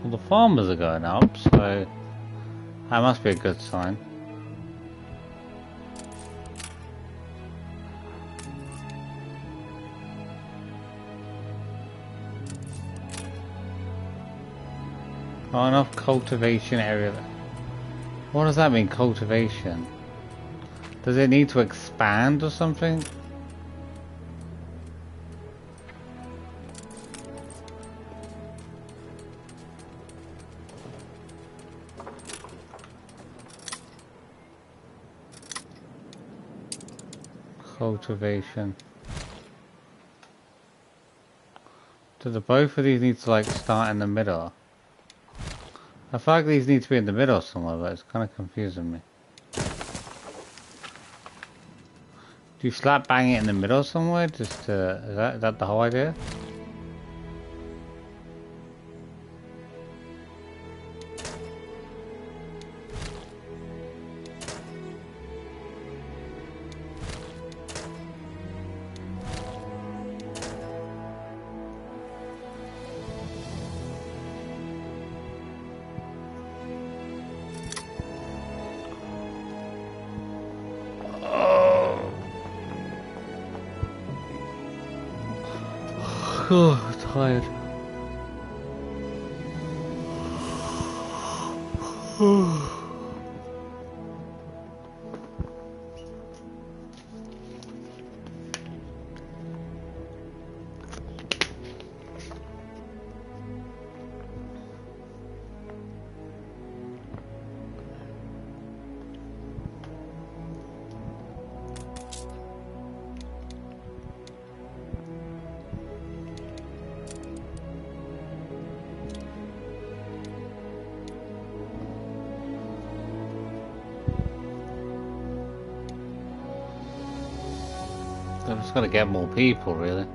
Well, the farmers are going up, so that must be a good sign. Oh, enough cultivation area. What does that mean, cultivation? Does it need to expand or something? Cultivation. Do the both of these need to like start in the middle? I feel like these need to be in the middle somewhere, but it's kind of confusing me. Do you slap bang it in the middle somewhere? Just is that the whole idea? Oh, tired. I've just got to get more people, really.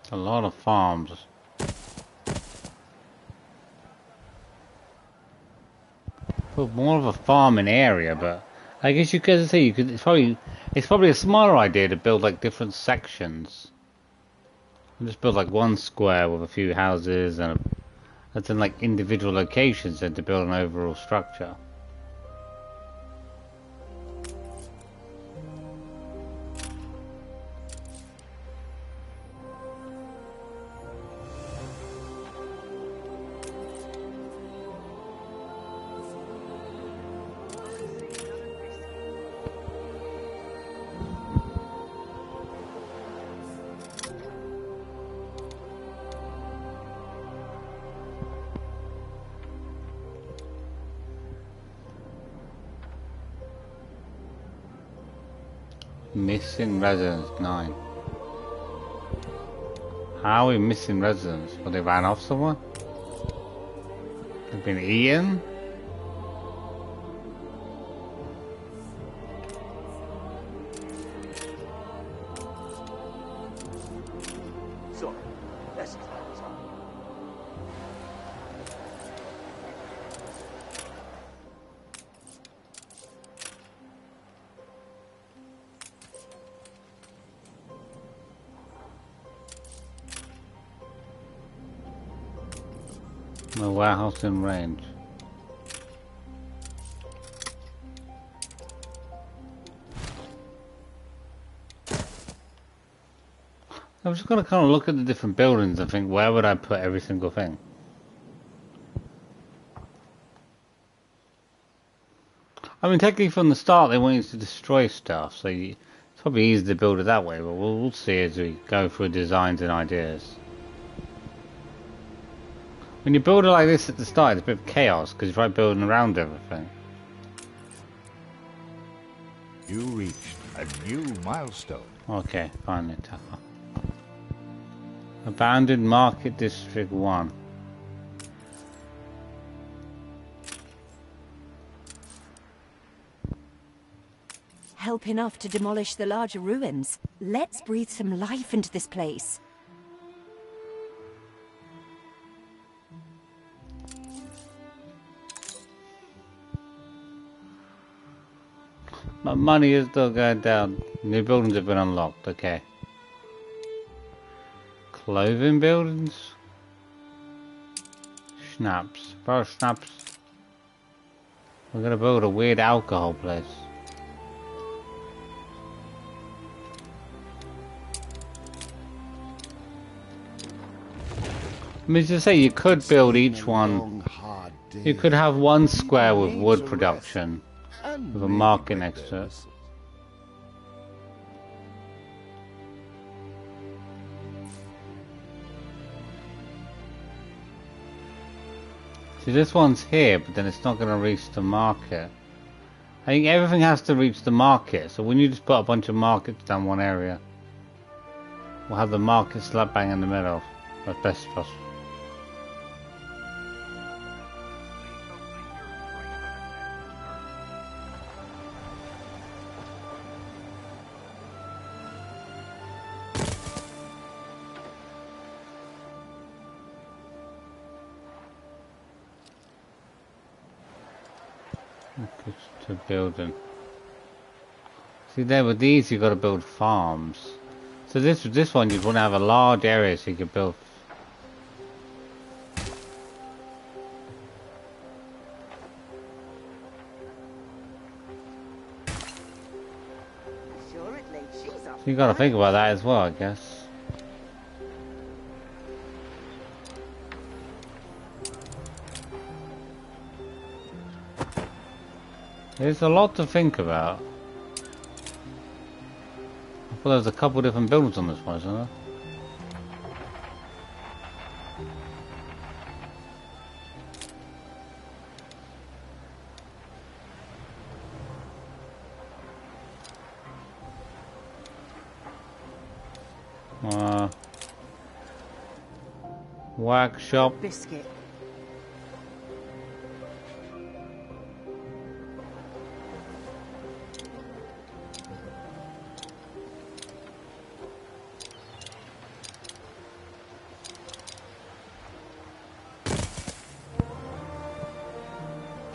A lot of farms. Well, more of a farming area, but I guess you could say you could. It's probably a smaller idea to build like different sections. We'll just build like one square with a few houses and that's in like individual locations and to build an overall structure. Missing residents, 9. How are we missing residents? Well, they ran off somewhere? They've been eaten? Sorry, that's it. A warehouse in range. I'm just gonna kind of look at the different buildings and think, where would I put every single thing? I mean, technically from the start they want you to destroy stuff, so it's probably easy to build it that way, but we'll see as we go through designs and ideas. When you build it like this at the start, it's a bit of chaos because you try building around everything. You reached a new milestone. Okay, finally, Tapa. Abandoned Market District 1. Help enough to demolish the larger ruins. Let's breathe some life into this place. My money is still going down. New buildings have been unlocked, okay. Clothing buildings? Schnapps. Bro, schnapps. We're gonna build a weird alcohol place. I mean, to say you could build each one. You could have one square with wood production. With a market next to it. See, this one's here, but then it's not going to reach the market. I think everything has to reach the market, so when you just put a bunch of markets down one area, we'll have the market slap bang in the middle, as best as possible. To building. See there with these you've got to build farms. So this one you'd want to have a large area so you could build. So you got to think about that as well, I guess. There's a lot to think about. I thought there was a couple different builds on this one, isn't there? Workshop. Biscuit.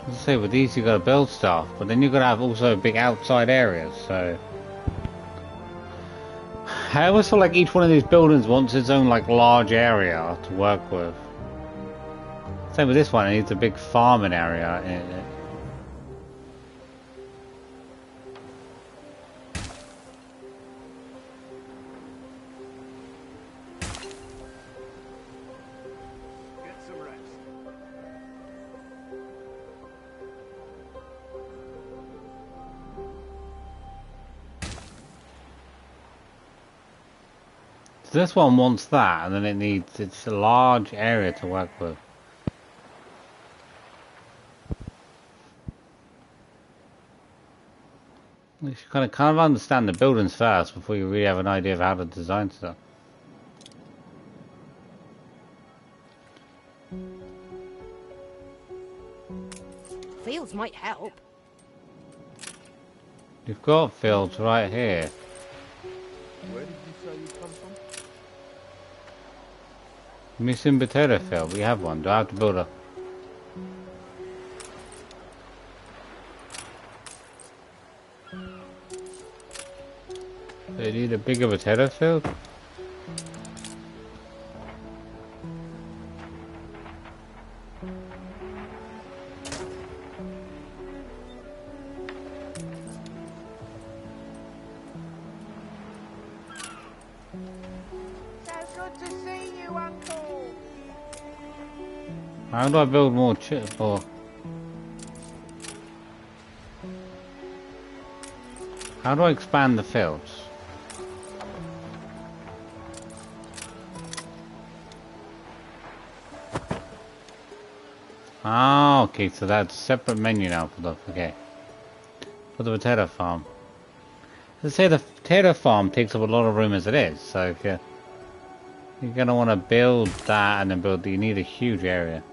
As I say, with these you got to build stuff, but then you got to have also big outside areas. So I always feel like each one of these buildings wants its own like large area to work with. Same with this one, it needs a big farming area in it. So this one wants that, and then it needs its large area to work with. You should kind of understand the buildings first before you really have an idea of how to design stuff. Fields might help. You've got fields right here. Where did you say you come from? Missing potato field. We have one. Do I have to build a... Do you need a bigger potato field? How do I build more chips or... How do I expand the fields? Ah, okay, so that's a separate menu now for the... Okay. For the potato farm. Let's say the potato farm takes up a lot of room as it is, so if you're gonna want to build that and then build... You need a huge area.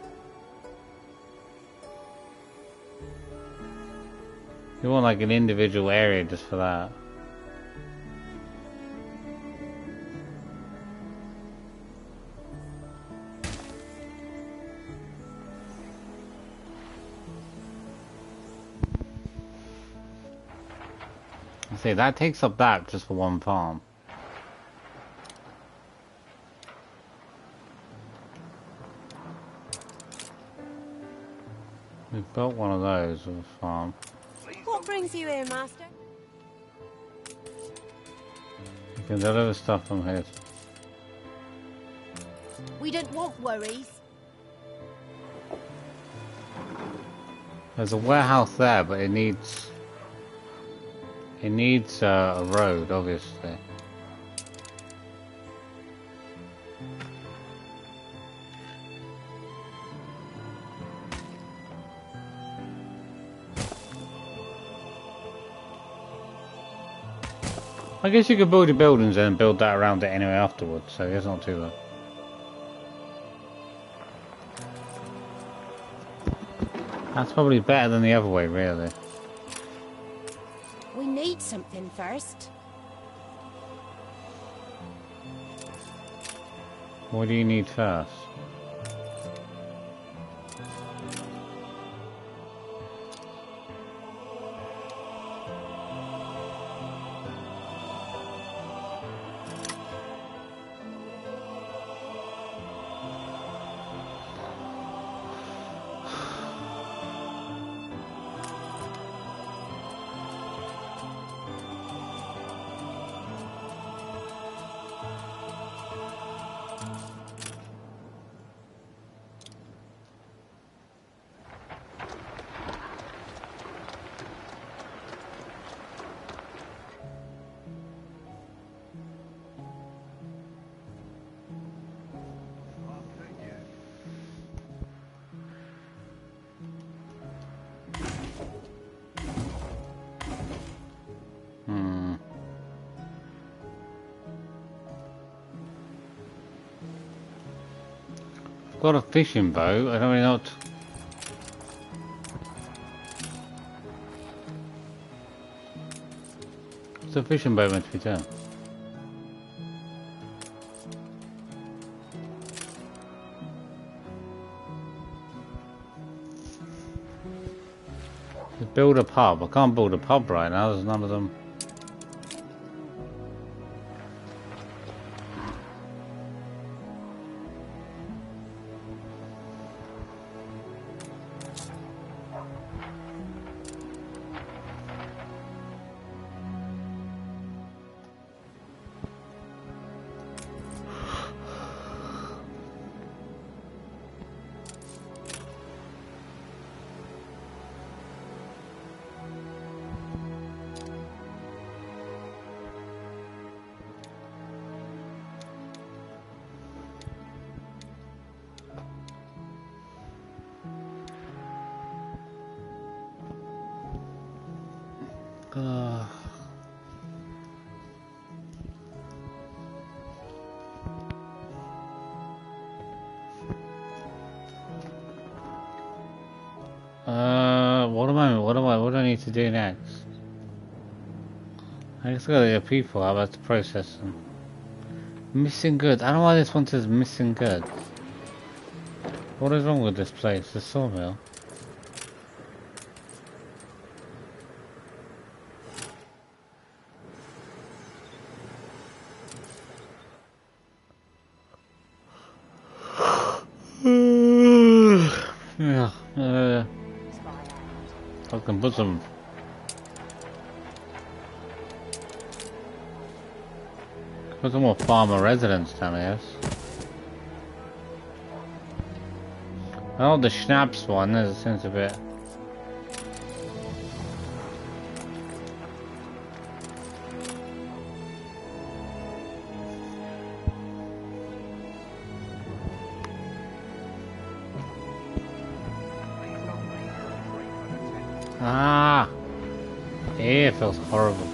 You want like an individual area just for that. See, that takes up that just for one farm. We've built one of those with a farm. What brings you here, Master? You can deliver stuff from here. We don't want worries. There's a warehouse there, but it needs a road, obviously. I guess you could build your buildings and build that around it anyway afterwards, so it's not too bad. That's probably better than the other way, really. We need something first. What do you need first? Got a fishing boat, I don't really know what... What's a fishing boat meant to be doing? Let's build a pub. I can't build a pub right now, there's none of them. What do I need to do next? I just gotta get people. How about to process them? Missing goods. I don't know why this one says missing goods. What is wrong with this place? The sawmill. Yeah, I can put some. Put some more farmer residents down here. Oh, the schnapps one, that seems a bit. Ah! Yeah, it feels horrible.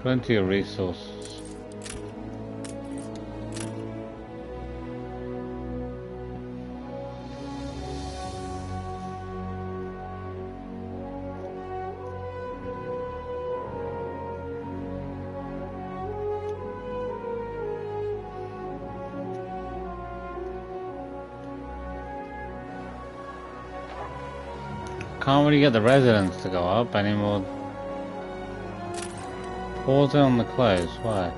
Plenty of resources. Can't really get the residents to go up anymore. Pause it on the close, why?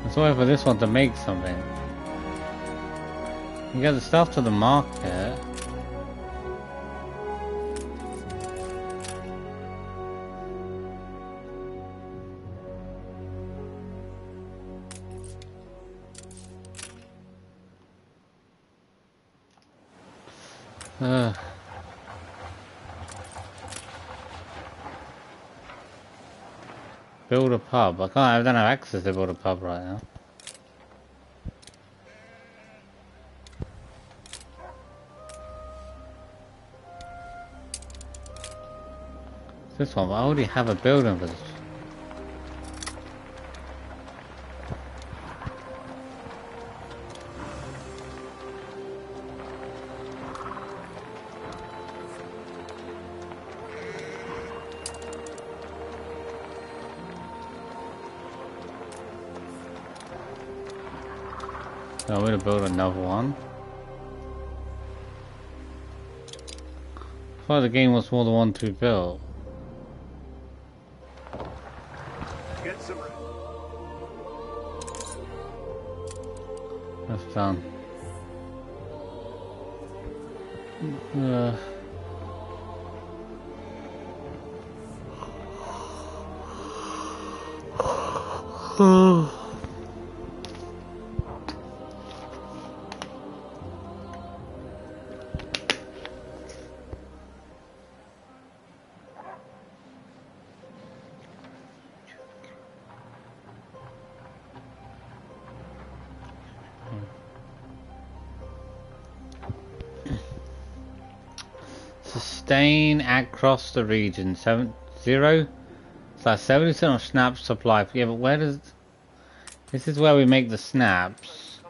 Let's wait for this one to make something. You get the stuff to the market. Build a pub. I don't have access to build a pub right now. This one, but I already have a building for this. So I'm gonna build another one. I thought the game was more than one to build. Get some. That's done. Sustain across the region. 70. So 70% of snaps supply. Yeah, but where does? This is where we make the snaps.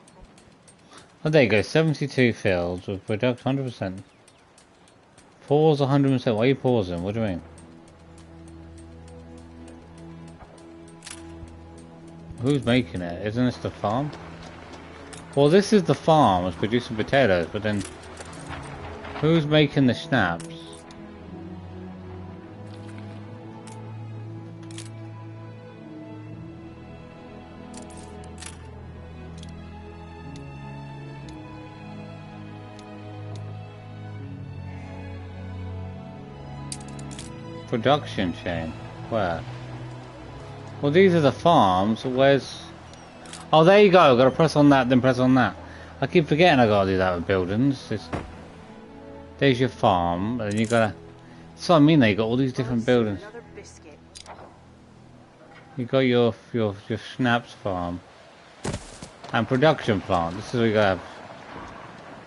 Oh, there you go. 72 fields with product 100%. Pause 100%. Why are you pausing? What do you mean? Who's making it? Isn't this the farm? Well, this is the farm. It's producing potatoes, but then who's making the schnapps? Production chain. Where? Well, these are the farms. Where's... Oh, there you go. Gotta press on that, then press on that. I keep forgetting I gotta do that with buildings. There's your farm, and you gotta... That's what I mean, they got all these different buildings. You got your Schnaps farm. And production plant. This is what you gotta have.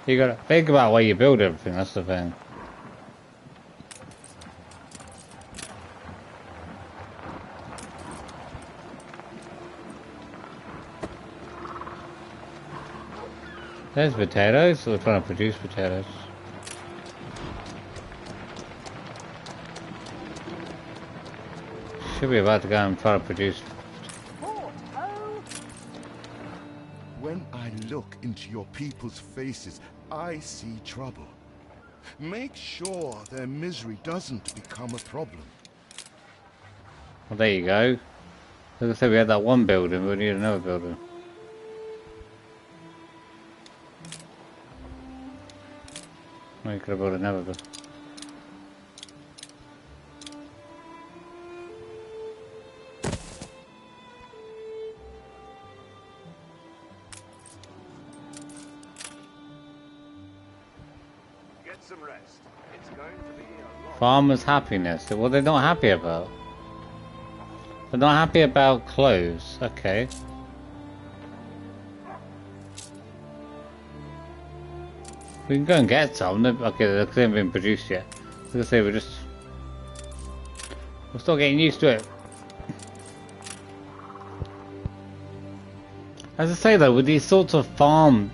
You gotta think about where you build everything, that's the thing. There's potatoes, so we're trying to produce potatoes. Should be about to go and try to produce. When I look into your people's faces, I see trouble. Make sure their misery doesn't become a problem. Well, there you go. Like I said, we had that one building, but we need another building. We could have built another building. Get some rest. It's going to be a long... Farmers' happiness. What they're not happy about? They're not happy about clothes. Okay. We can go and get some. Okay, they haven't been produced yet. As I say, we're still getting used to it. As I say though, with these sorts of farm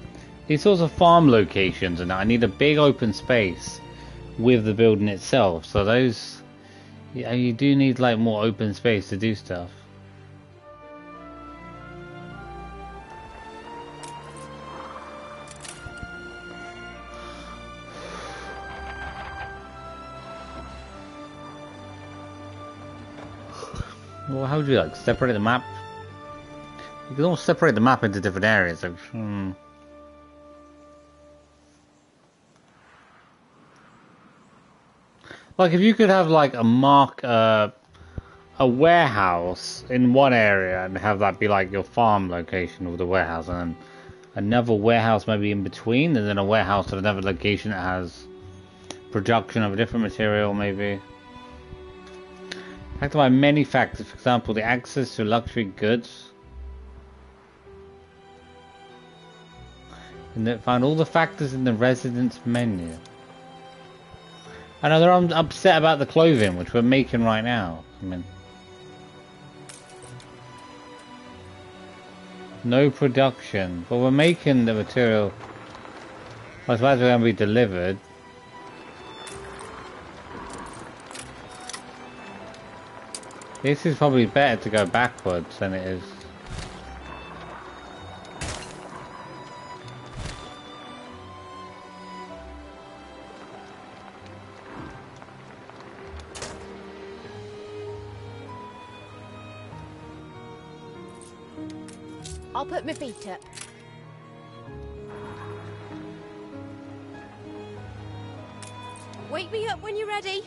locations and that, I need a big open space with the building itself. So those, yeah, you do need like more open space to do stuff. Well, how would you like separate the map? You can almost separate the map into different areas. Like, like if you could have like a warehouse in one area and have that be like your farm location of the warehouse, and then another warehouse maybe in between, and then a warehouse at another location that has production of a different material maybe. Factor by many factors, for example, the access to luxury goods. And then find all the factors in the residence menu. I know they're upset about the clothing, which we're making right now. I mean, no production, but we're making the material. I suppose we're going to be delivered. This is probably better to go backwards than it is. I'll put my feet up. Wake me up when you're ready.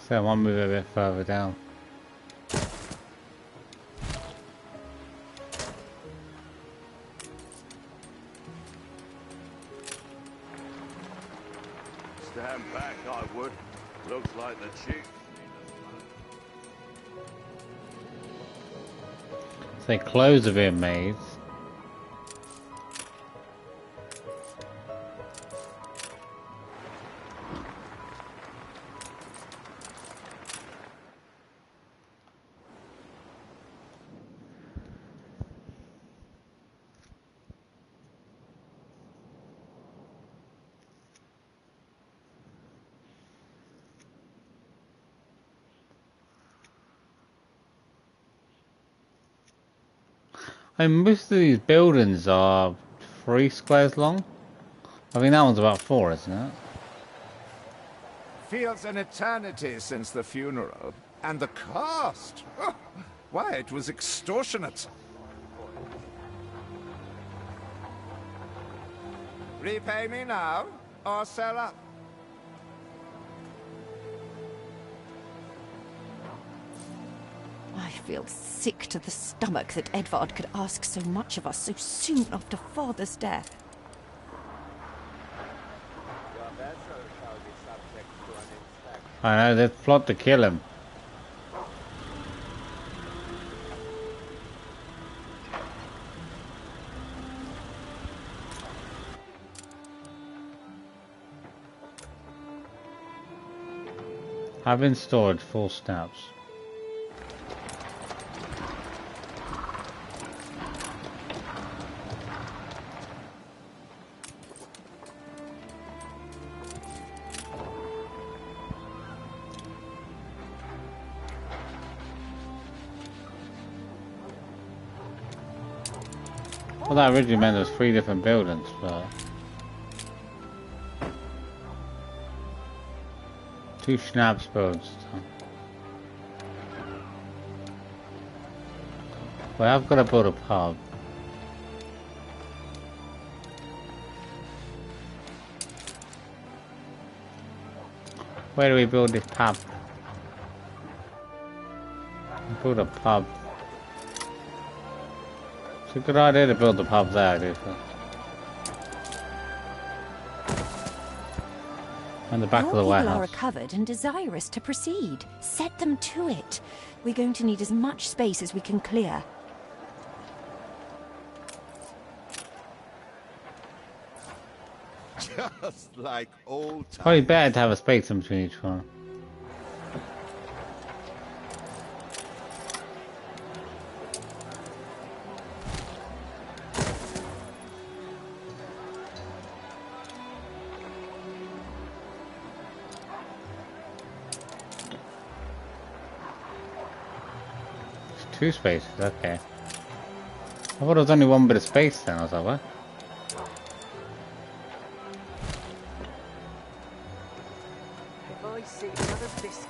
So I want to move a bit further down. Stand back, I would. Looks like the chief. So clothes are being made. And most of these buildings are 3 squares long. I think that one's about 4, isn't it? Feels an eternity since the funeral. And the cost? Oh, why, it was extortionate. Repay me now, or sell up. I feel sick to the stomach that Edvard could ask so much of us so soon after Father's death. I know, they plot to kill him. I've installed 4 snaps. Well, that originally meant there was 3 different buildings, but 2 schnapps builds. Well, I've got to build a pub. Where do we build this pub? Build a pub. It's a good idea to build the pub there, dude. On the back of the warehouse. People are recovered and desirous to proceed. Set them to it. We're going to need as much space as we can clear. Just like old times. Probably better to have a space in between each one. It's 2 spaces, okay. I thought there was only 1 bit of space then, I was like, what? See another biscuit.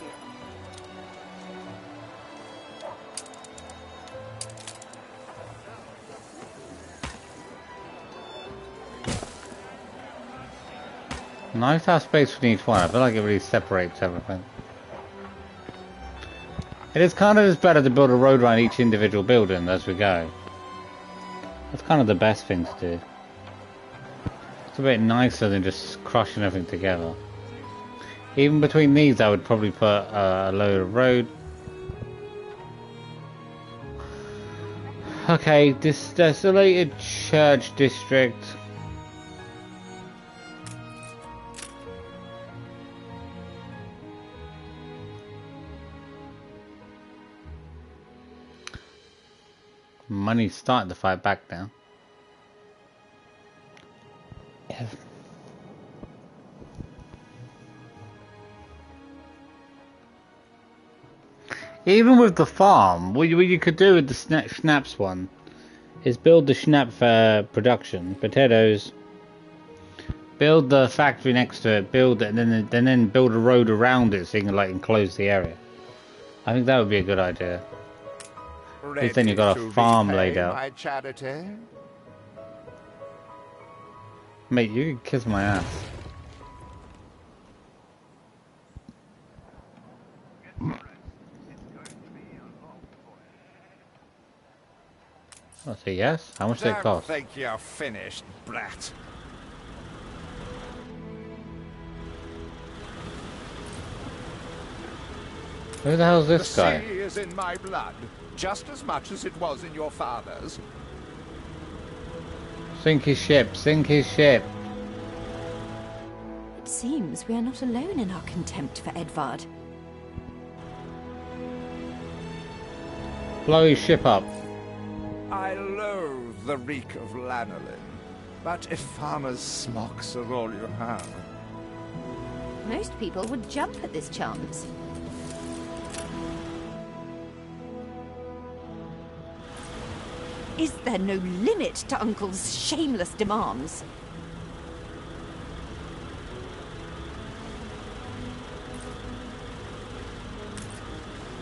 Nice to have space for each one. I feel like it really separates everything. It is kind of just better to build a road around each individual building as we go. That's kind of the best thing to do. It's a bit nicer than just crushing everything together. Even between these, I would probably put a load of road. Okay, this desolated church district. Money's starting to fight back now. Yeah. Even with the farm, what you could do with the schnapps one is build the schnapp production, potatoes, build the factory next to it, build it, and then build a road around it so you can like enclose the area. I think that would be a good idea. At least then you've got a farm laid out. My charity? Mate, you can kiss my ass. I'll say yes. How much did it cost? Don't think you're finished, brat. Who the hell's this guy? The sea is in my blood, just as much as it was in your father's. Sink his ship, sink his ship. It seems we are not alone in our contempt for Edvard. Blow his ship up. I loathe the reek of lanolin, but if farmers' smocks are all you have... Most people would jump at this chance. Is there no limit to Uncle's shameless demands?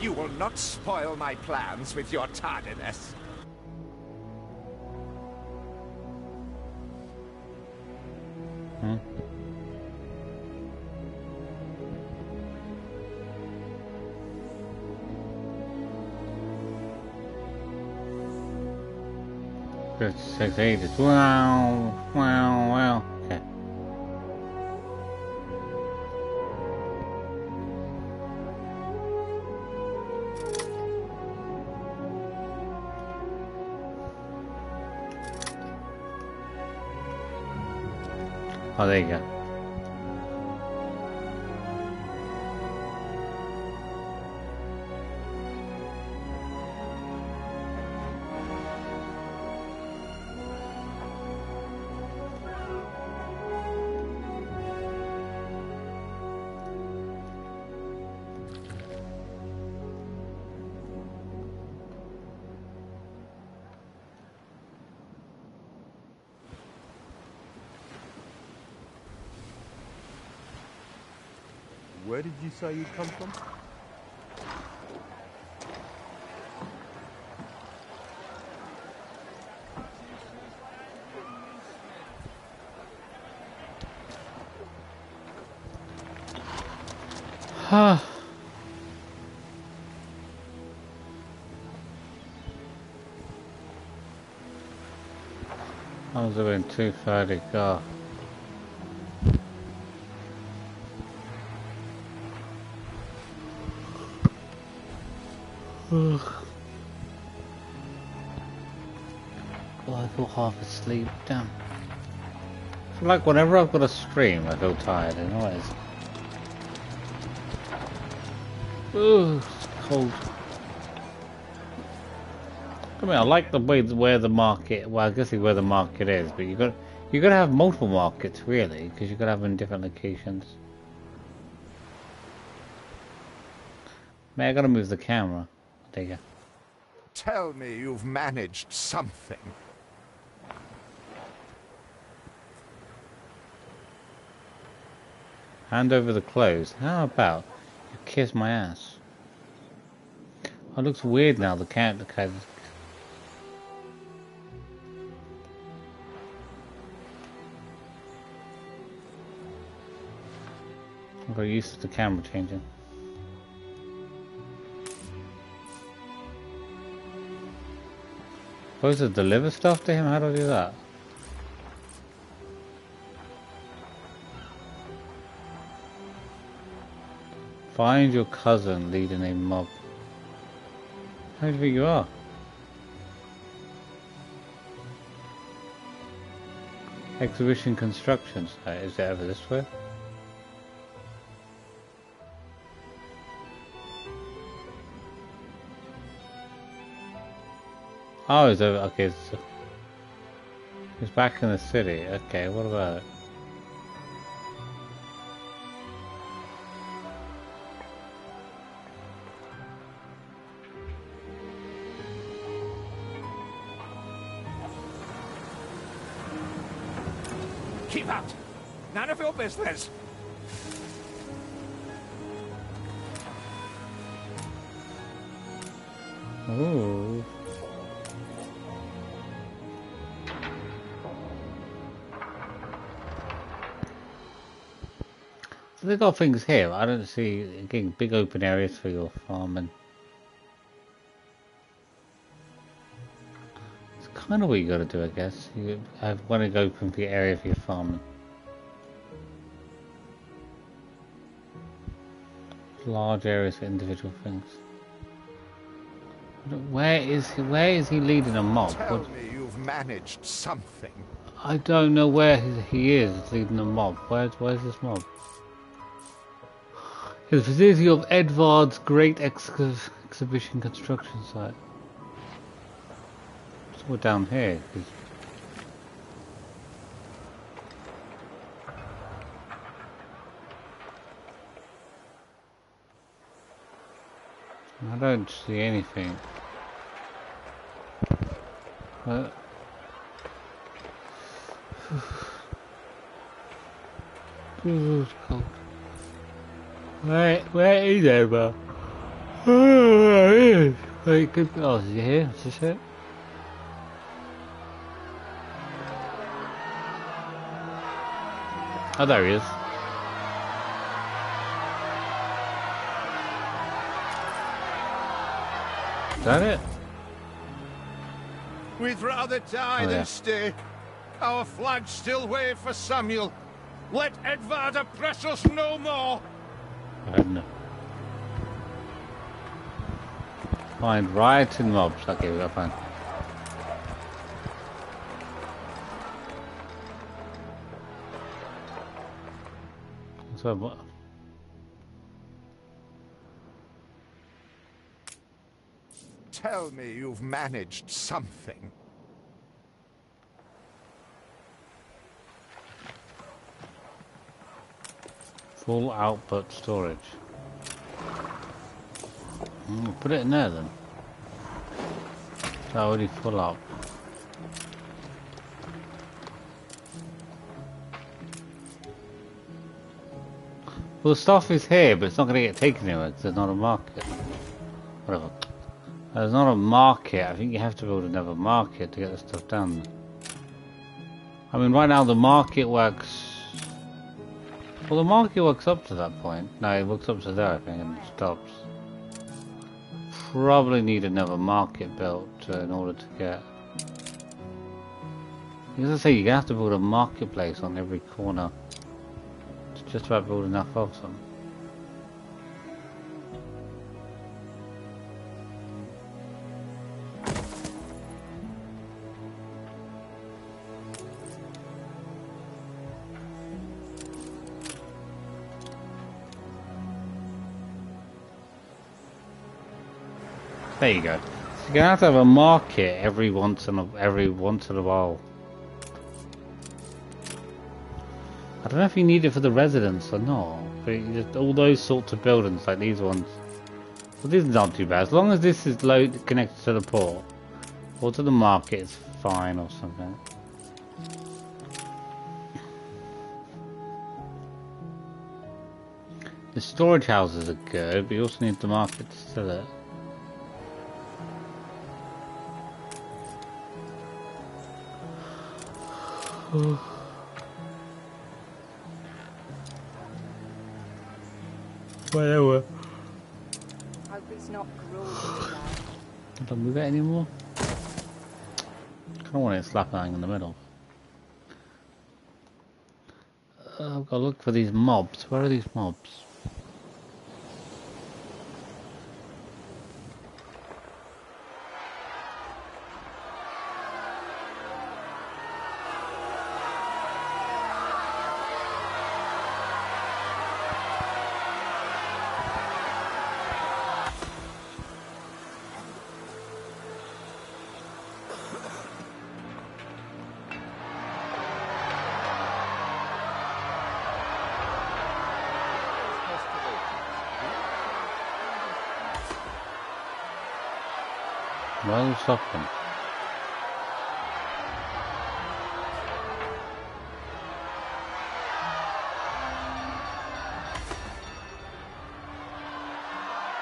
You will not spoil my plans with your tardiness. Hmm? Good, 6, 8, wow, wow, wow. Okay. Oh, there you go. Where did you say you come from? Ha. I was doing too far to go. Ugh. Oh, I feel half asleep. Damn. I feel like whenever I've got a stream, I feel tired. Anyways. Ugh, it's cold. I mean, I like the way where the market. Well, I guess where the market is, but you got to have multiple markets really, because you got to have them in different locations. Man, I got to move the camera. There you go. Tell me you've managed something. Hand over the clothes. How about you kiss my ass? Oh, it looks weird now. The cat. I got used to the camera changing. Supposed to deliver stuff to him? How do I do that? Find your cousin leading a mob. How do you think you are? Exhibition construction site. Is it over this way? Oh, it's over. Okay, it's back in the city. Okay, what about it? Keep out! None of your business! Ooh. So they got things here. I don't see again big open areas for your farming. It's kind of what you got to do, I guess. You have one to open for your area for your farming. Large areas for individual things. Where is he leading a mob? Tell me you've managed something. I don't know where he is leading a mob. Where's this mob? The vicinity of Edvard's Great Exhibition Construction Site. So we're down here. I don't see anything. Ooh, it's cold. Where is Emma? is. Wait, good. Oh, is he here? Is this it? Oh, there he is. Is that it? We'd rather die than stay. Our flags still wave for Samuel. Let Edvard oppress us no more. I don't know. Find rioting mobs. Okay, we gotta find. So what? Tell me you've managed something. Full output storage. Put it in there then. It's already full up. Well, the stuff is here, but it's not going to get taken anywhere because there's not a market. Whatever. There's not a market. I think you have to build another market to get the stuff down. I mean, right now the market works. Well, the market works up to that point. No, it works up to there, I think, and it stops. Probably need another market built in order to get. As I say, you have to build a marketplace on every corner. It's just about building enough of them. There you go. So you're gonna have to have a market every once in a while. I don't know if you need it for the residents or not, but just all those sorts of buildings like these ones. Well, these are not too bad as long as this is connected to the port or to the market. It's fine or something. The storage houses are good, but you also need the market to sell it. Whatever. Hope it's not gruel. Don't move it anymore. I don't want it slapping in the middle. I've got to look for these mobs. Where are these mobs? Well, stop them.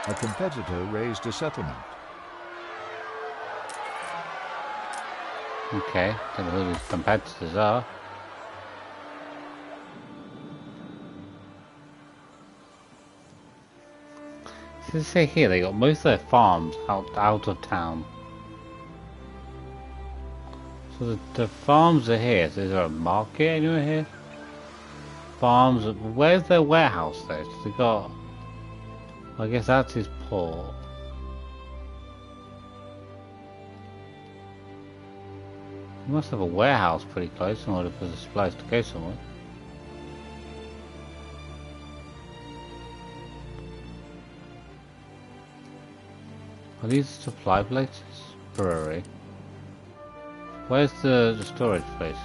A competitor raised a settlement. Okay, don't know who these competitors are. So they say here they got most of their farms out of town. So the farms are here. So is there a market anywhere here? Farms. Where's their warehouse though? So they got. I guess that's his port. He must have a warehouse pretty close in order for the supplies to go somewhere. Are these supply places? Brewery. Where's the storage places?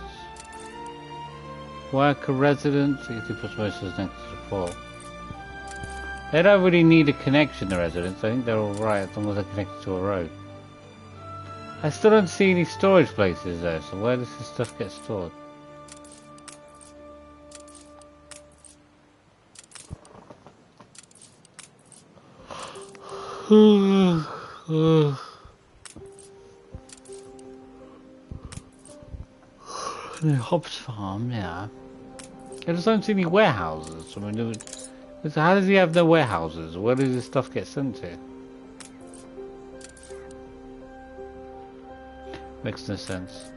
Worker residence, 60% most is next to the port. They don't really need a connection to residents. I think they're alright as long as they're connected to a road. I still don't see any storage places though, so where does this stuff get stored? The hops farm, yeah. I just don't see any warehouses. I mean, how does he have no warehouses? Where does this stuff get sent to? Makes no sense.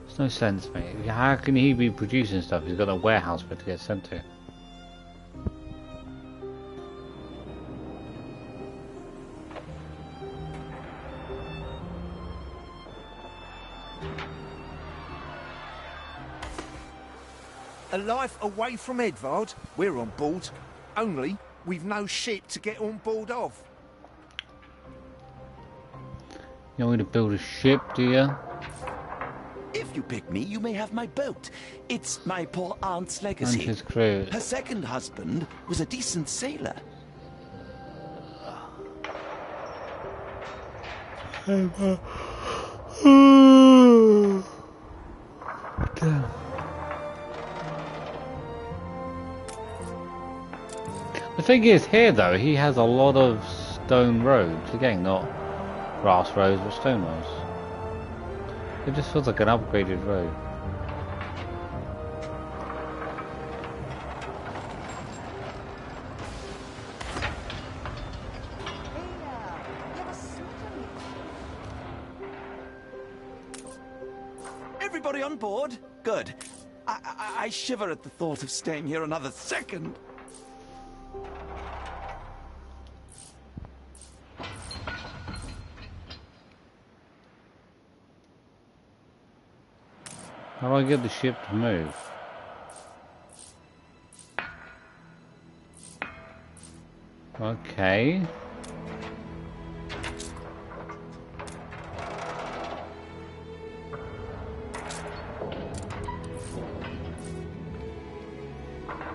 There's no sense, mate. How can he be producing stuff? He's got a warehouse for it to get sent to. A life away from Edvard? We're on board. Only, we've no ship to get on board of. You want me to build a ship, do you? If you pick me, you may have my boat. It's my poor aunt's legacy. And his crew. Her second husband was a decent sailor. The thing is, here though, he has a lot of stone roads. Again, not grass roads, but stone roads. It just feels like an upgraded road. Everybody on board? Good. I shiver at the thought of staying here another second. How do I get the ship to move? Okay.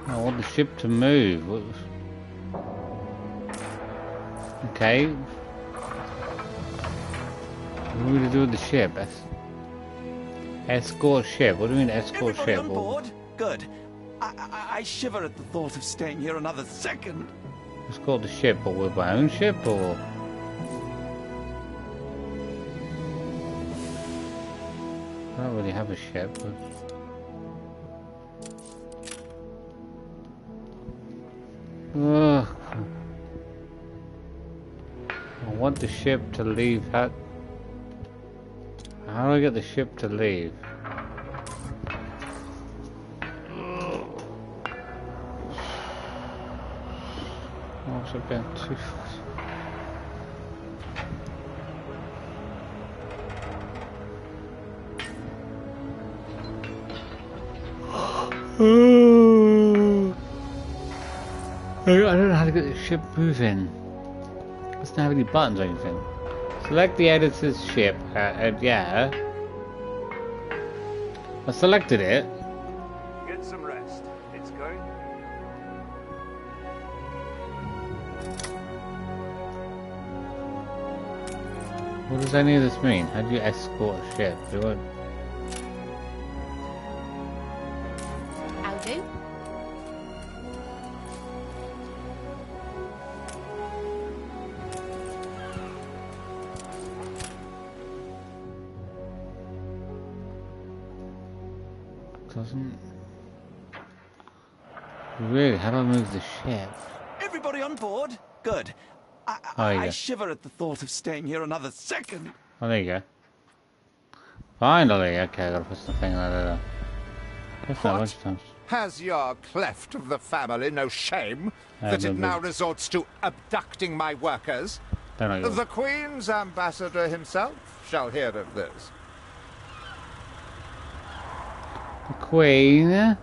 I want the ship to move. Okay. What are we to do with the ship? Escort ship? What do you mean escort Everybody ship? on board? Good. I shiver at the thought of staying here another second. Escort the ship, or with my own ship, or... I don't really have a ship, but... Ugh. I want the ship to leave. How do I get the ship to leave? Oh, it's a bit too I don't know how to get the ship moving. It doesn't have any buttons or anything. Select the editor's ship. Yeah. I selected it. Get some rest. It's going. What does any of this mean? How do you escort a ship? Do it. I'll do. Doesn't really. How do I move the ship? Everybody on board? Good. I shiver at the thought of staying here another second. Oh, there you go. Finally, okay, I gotta put something like that. That's not a bunch of times. Has your cleft of the family no shame that it now resorts to abducting my workers? The Queen's ambassador himself shall hear of this. The Queen?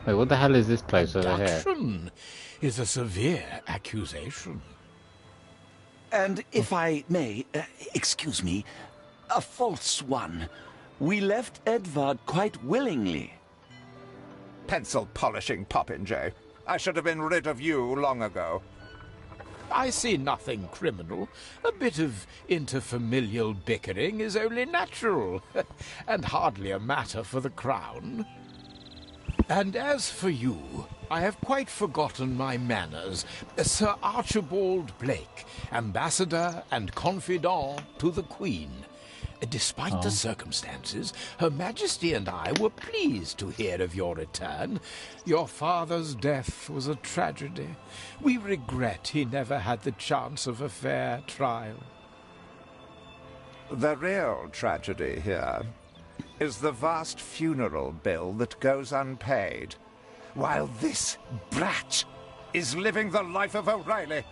Wait, what the hell is this place over here? Abduction is a severe accusation. And if I may, excuse me, a false one. We left Edvard quite willingly. Pencil polishing popinjay. I should have been rid of you long ago. I see nothing criminal. A bit of interfamilial bickering is only natural, and hardly a matter for the crown. And as for you, I have quite forgotten my manners. Sir Archibald Blake, ambassador and confidant to the Queen. Despite the circumstances, Her Majesty and I were pleased to hear of your return. Your father's death was a tragedy. We regret he never had the chance of a fair trial. The real tragedy here is the vast funeral bill that goes unpaid, while this brat is living the life of O'Reilly.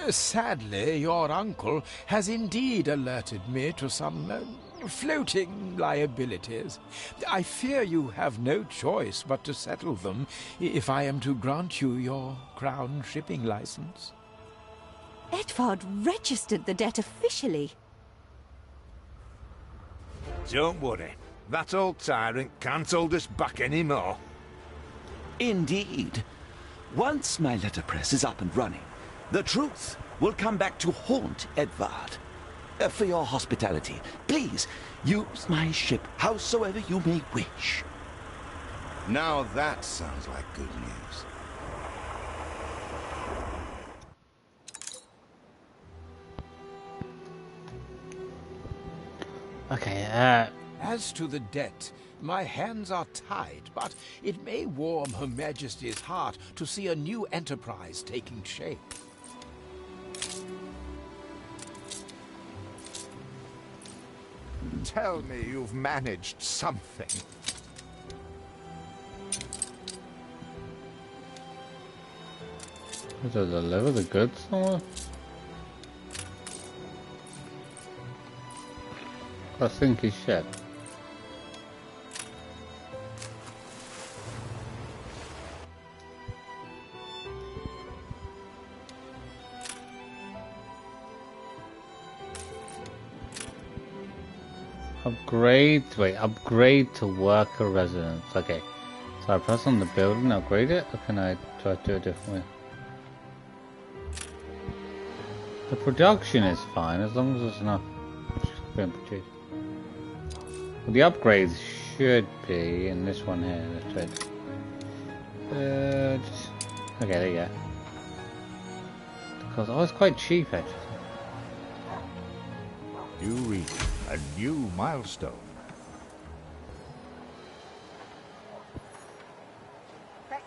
Sadly, your uncle has indeed alerted me to some floating liabilities. I fear you have no choice but to settle them if I am to grant you your crown shipping license. Edvard registered the debt officially. Don't worry. That old tyrant can't hold us back anymore. Indeed. Once my letterpress is up and running, the truth will come back to haunt Edvard. For your hospitality, please use my ship howsoever you may wish. Now that sounds like good news. Okay, As to the debt, my hands are tied, but it may warm Her Majesty's heart to see a new enterprise taking shape. Tell me you've managed something. Is it deliver the goods somewhere? I think he should. Upgrade to worker residence. Okay. So I press on the building, upgrade it, or can I try to do it a different way? The production is fine as long as there's enough being produced. Well, the upgrades should be in this one here. Let's try it. Okay, there you go. Because I was quite cheap actually. You reach a new milestone. Might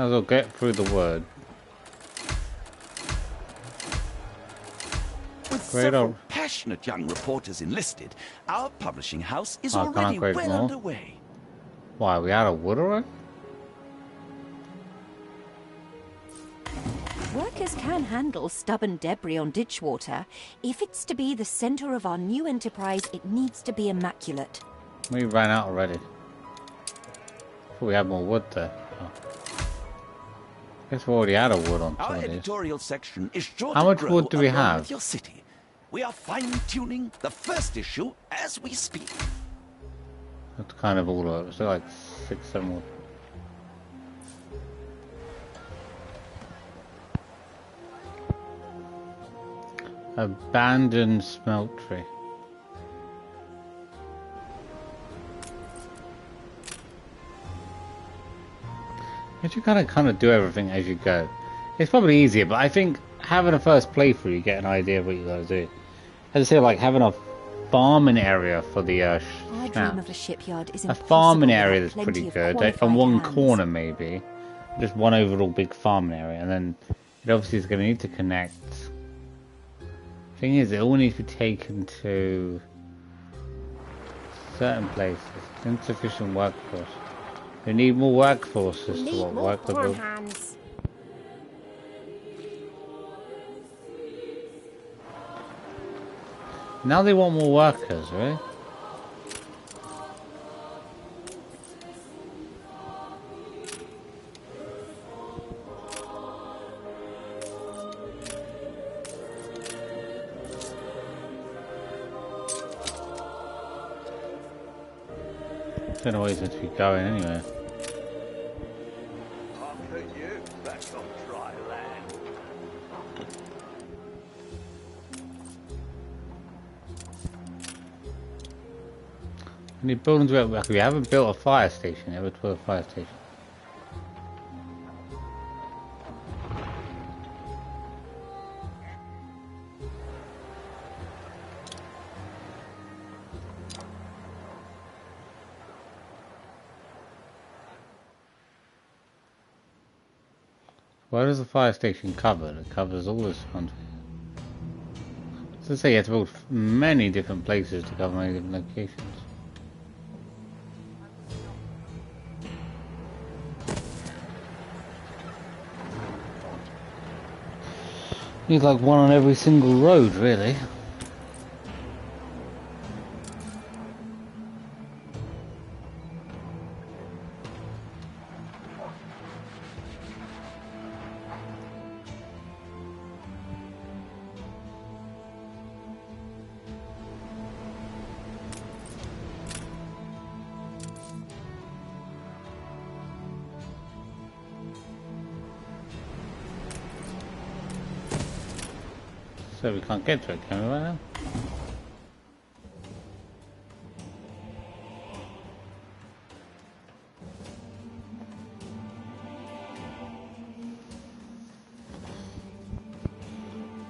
as well get through the word. With several passionate young reporters enlisted, our publishing house is already well underway. Why, we out of wood already? Workers can handle stubborn debris on ditchwater. If it's to be the center of our new enterprise, it needs to be immaculate. We ran out already. Thought we had more wood there. Oh. Guess we're already out of wood on some of these. Our editorial section is sure How to much grow wood do we along have? with your city. We are fine-tuning the first issue as we speak. That's kind of all of it. So like 6, 7 wood. Abandoned smeltery. You kind of do everything as you go. It's probably easier, but I think having a first playthrough, you get an idea of what you gotta do. As I say, like having a farming area for the I dream of a shipyard is a farming area that's pretty good. On one corner, maybe, just one overall big farming area, and then it obviously is going to need to connect. Thing is, it all needs to be taken to certain places. Insufficient workforce. We need more workforces to work the build. Now they want more workers, right? Don't know where he's meant to be going anyway. After you, that's on dry land. We need buildings where we haven't built a fire station. Never built a fire station. Where does the fire station cover? It covers all this country. So say you have to build many different places to cover many different locations. Need like one on every single road, really. So we can't get to it, can we, right now?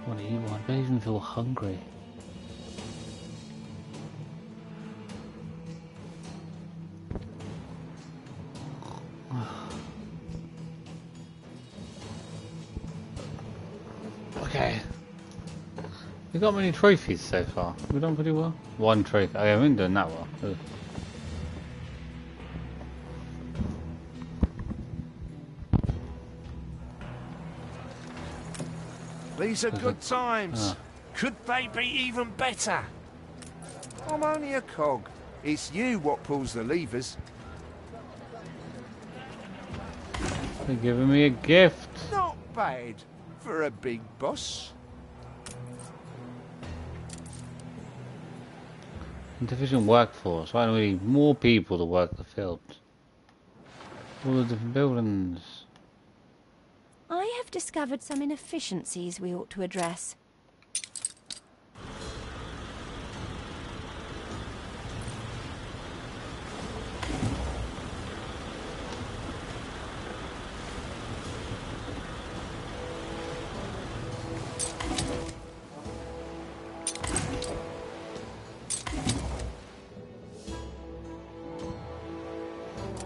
What do you want? I don't even feel hungry. Okay. We got many trophies so far. We've done pretty well. One trophy. I haven't done that well. Ugh. These are good times. Ah. Could they be even better? I'm only a cog. It's you what pulls the levers. They're giving me a gift. Not bad for a big boss. Insufficient workforce. Why do we need more people to work the fields? All the different buildings. I have discovered some inefficiencies we ought to address.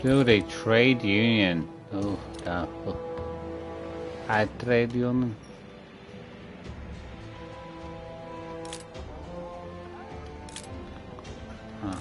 Build a trade union. Oh, yeah. Oh. A trade union. Huh.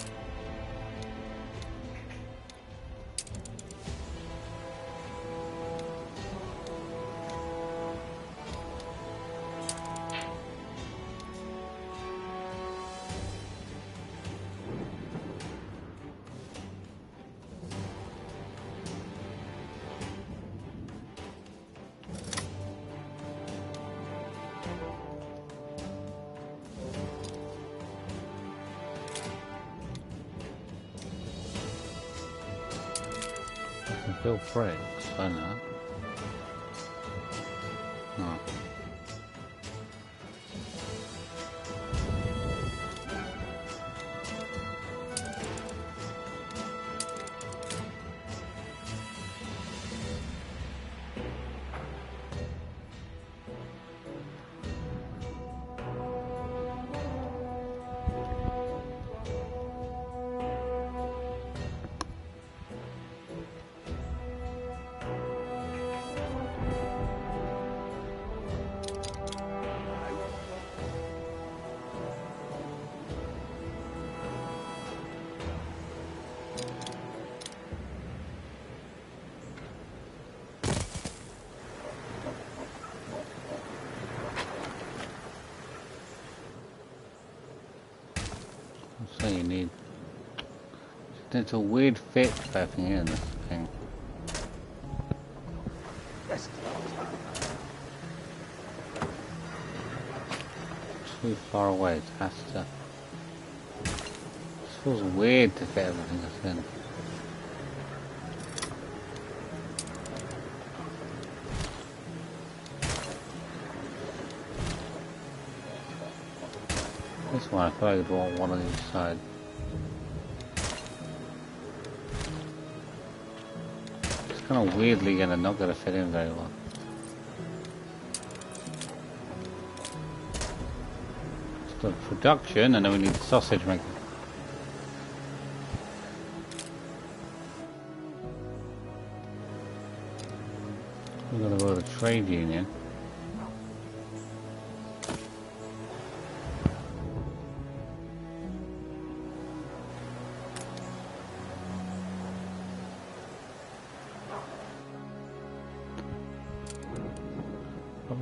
Bill Friggs, I know. Oh. So you need. It's a weird fit for everything in this thing. Too far away. It has to. It feels weird to fit everything that's in. This one, I thought I'd want one on each side. kind of weirdly not gonna fit in very well. It's the production, and then we need sausage making. We're gonna go to the trade union.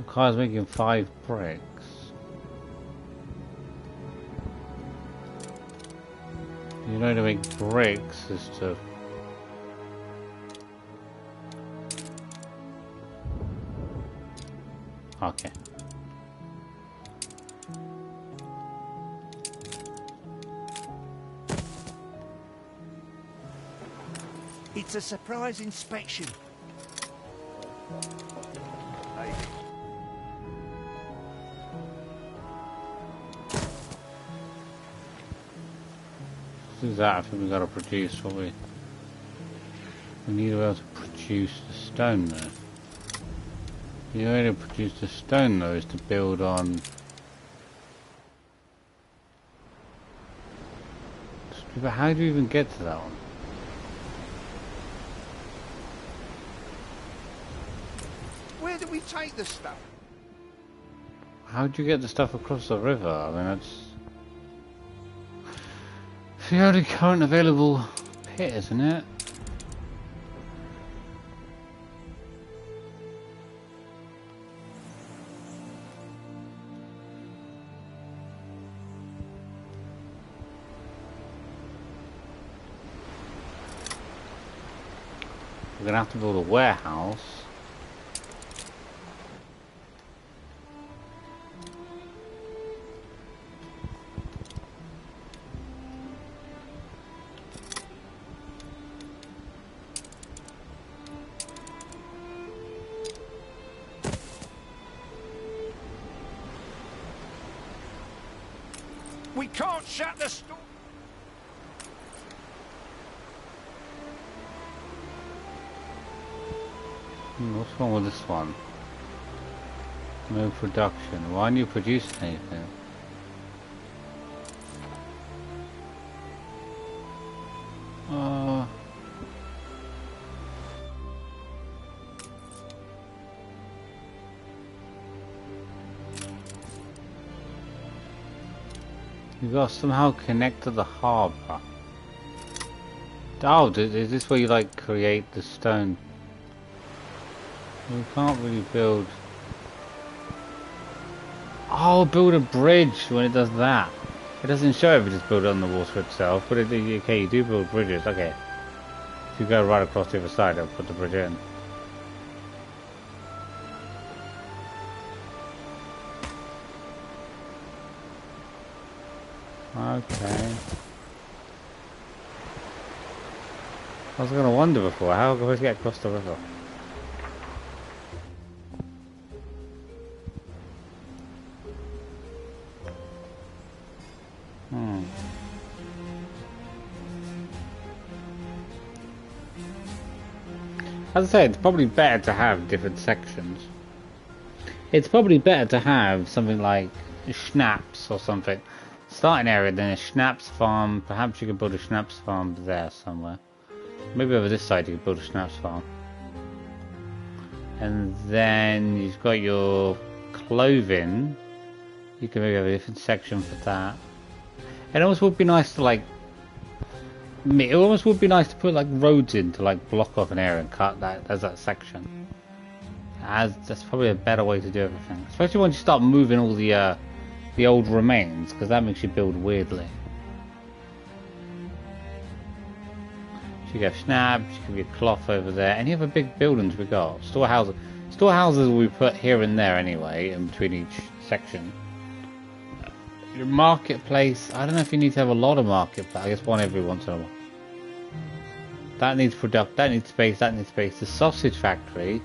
Car's making 5 bricks. You know, to make bricks is to... Okay. It's a surprise inspection. Do that. I think we gotta produce what we need to be able to produce the stone though. The way to produce the stone though is to build on. But how do you even get to that one? Where do we take the stuff? How do you get the stuff across the river? I mean, that's the only current available pit, isn't it? We're gonna have to build a warehouse. We can't shut the store. What's wrong with this one? No production. Why aren't you producing anything? You gotta somehow connect to the harbour. Oh, is this where you like create the stone? We can't really build. Oh, build a bridge when it does that. It doesn't show if you just build it on the water itself, but okay, you do build bridges. Okay, if you go right across the other side, I'll put the bridge in. Okay. I was gonna wonder before, how are we to get across the river? As I said, it's probably better to have different sections. It's probably better to have something like schnapps or something. Starting area, then a schnapps farm. Perhaps you could build a schnapps farm there somewhere. Maybe over this side you could build a schnapps farm. And then you've got your clothing. You can maybe have a different section for that. It almost would be nice to like... It almost would be nice to put like roads in to like block off an area and cut that as that section. That's probably a better way to do everything. Especially once you start moving all the old remains, because that makes you build weirdly. So you have snaps, you can get cloth over there. Any other big buildings we got? Storehouses. Storehouses we put here and there anyway, in between each section. Your marketplace, I don't know if you need to have a lot of marketplace. I guess one every once in a while. That needs that needs space, that needs space. The sausage factory,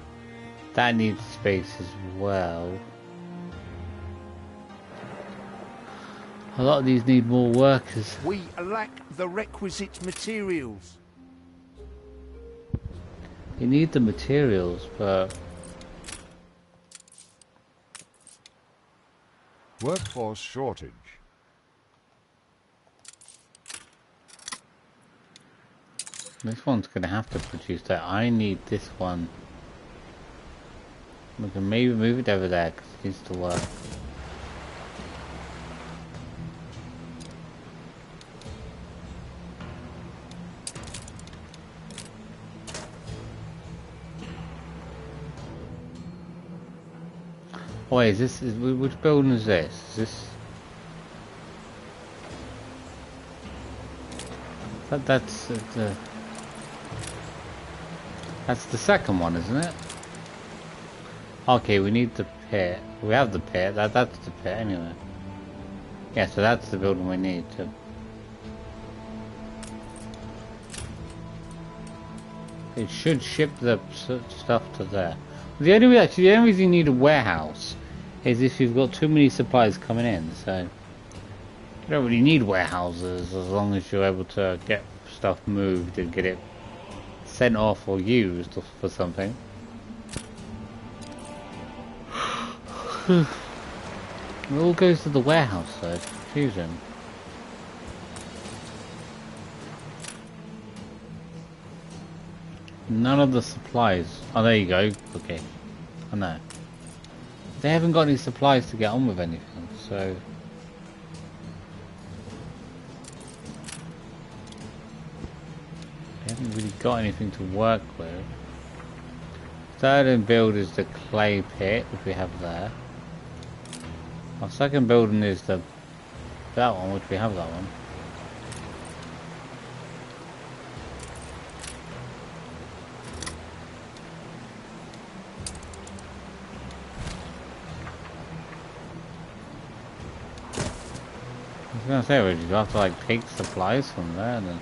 that needs space as well. A lot of these need more workers. We lack the requisite materials. You need the materials, but... Workforce shortage. This one's gonna have to produce that. I need this one. We can maybe move it over there because it needs to work. Oh, wait, is this, which building is this? Is this... That's the second one, isn't it? Okay, we need the pit. We have the pit. That's the pit anyway. Yeah, so that's the building we need to. It should ship the stuff to there. The only reason you need a warehouse is if you've got too many supplies coming in. So you don't really need warehouses as long as you're able to get stuff moved and get it sent off or used for something. It all goes to the warehouse though, it's confusing. None of the supplies. Oh, there you go. Okay. I know. They haven't got any supplies to get on with anything, so... They haven't really got anything to work with. Third and build is the clay pit, which we have there. Our second building is that one, which we have that one. I was gonna say, would you have to like take supplies from there then?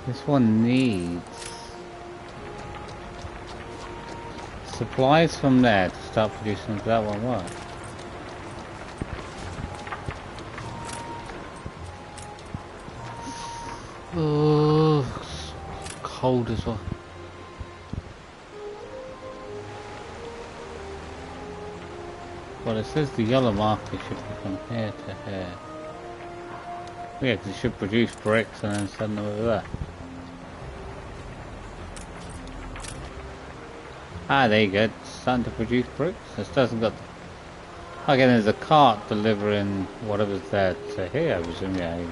This one needs supplies from there to start producing. That one work? Oh, it's cold as well. Well, it says the yellow marker should be from here to here. Yeah, because it should produce bricks and then send them over there. Ah, there you go. It's starting to produce bricks. This doesn't got... Okay, there's a cart delivering whatever's there to here, I presume. Yeah, here you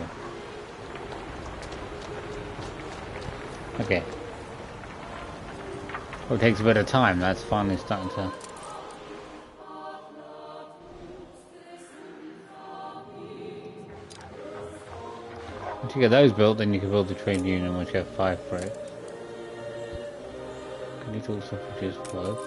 go. Okay. Well, it takes a bit of time. That's finally starting to... Once you get those built, then you can build the trade union, which you have 5 bricks. You need to also produce 5.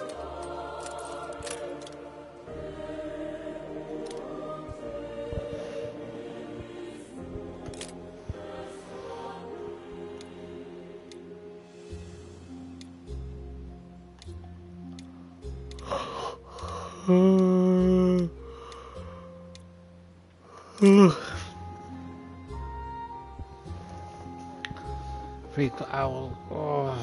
Freak owl. Oh.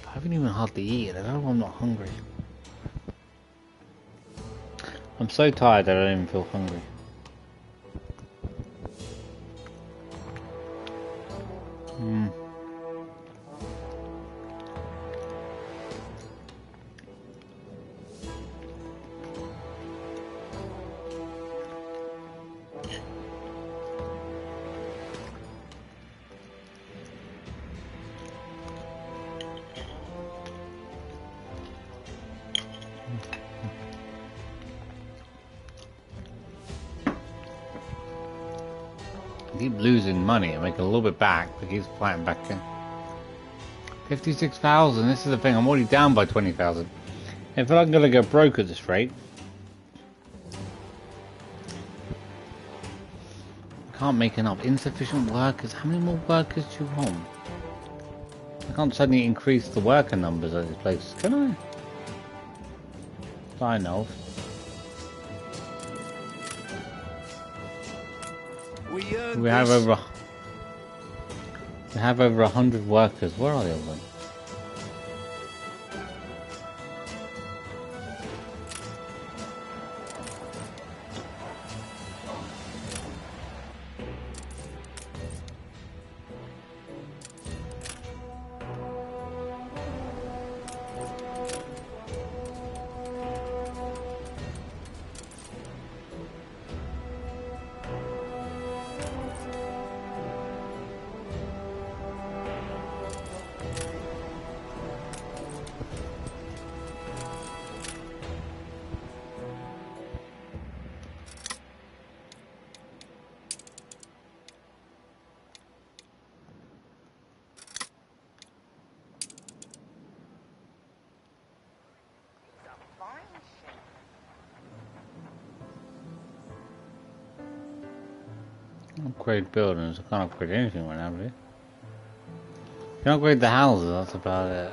I haven't even hardly eaten. I don't know why I'm not hungry. I'm so tired that I don't even feel hungry. keep losing money and making a little bit back, but he's fighting back in. 56,000, this is the thing, I'm already down by 20,000. If I'm gonna go broke at this rate, can't make enough. Insufficient workers. How many more workers do you want? I can't suddenly increase the worker numbers at this place, can I? I know. We have over 100 workers. Where are they all then? Upgrade buildings. I can't upgrade anything right now, really. You can upgrade the houses, that's about it.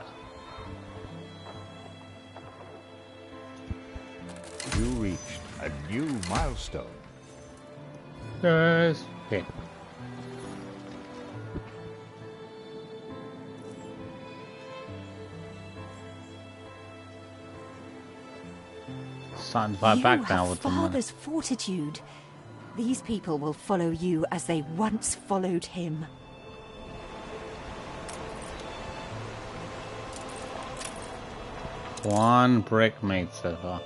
You reached a new milestone. Yes. Okay. Starting to fight back now with the money. Father's fortitude. These people will follow you as they once followed him. One brick made so far.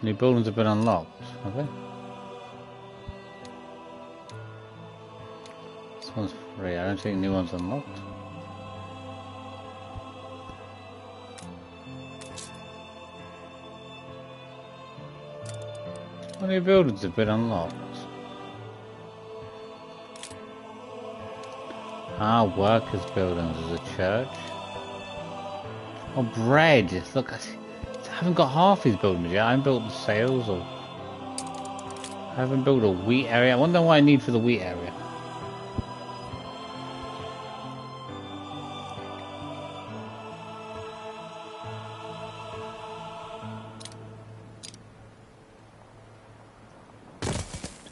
New buildings have been unlocked, have they? This one's free. I don't think new one's unlocked. How many buildings have been unlocked? Ah, workers' buildings as a church. Oh, bread! Look, I haven't got half these buildings yet. I haven't built the sales or... I haven't built a wheat area. I wonder what I need for the wheat area.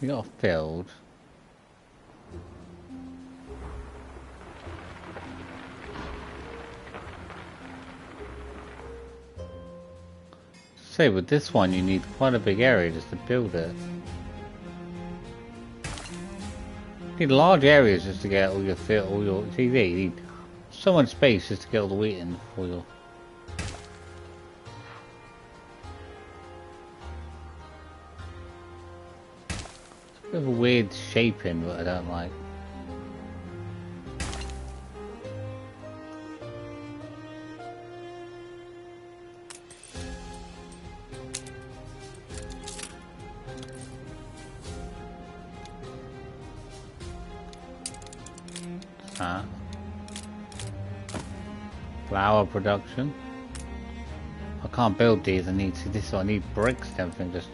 We got a field. Say, with this one you need quite a big area just to build it. You need large areas just to get all your field, all your TV. You need so much space just to get all the wheat in for your... Bit of a weird shaping, but I don't like. Flour production. I can't build these. I need this. I need bricks and everything. Just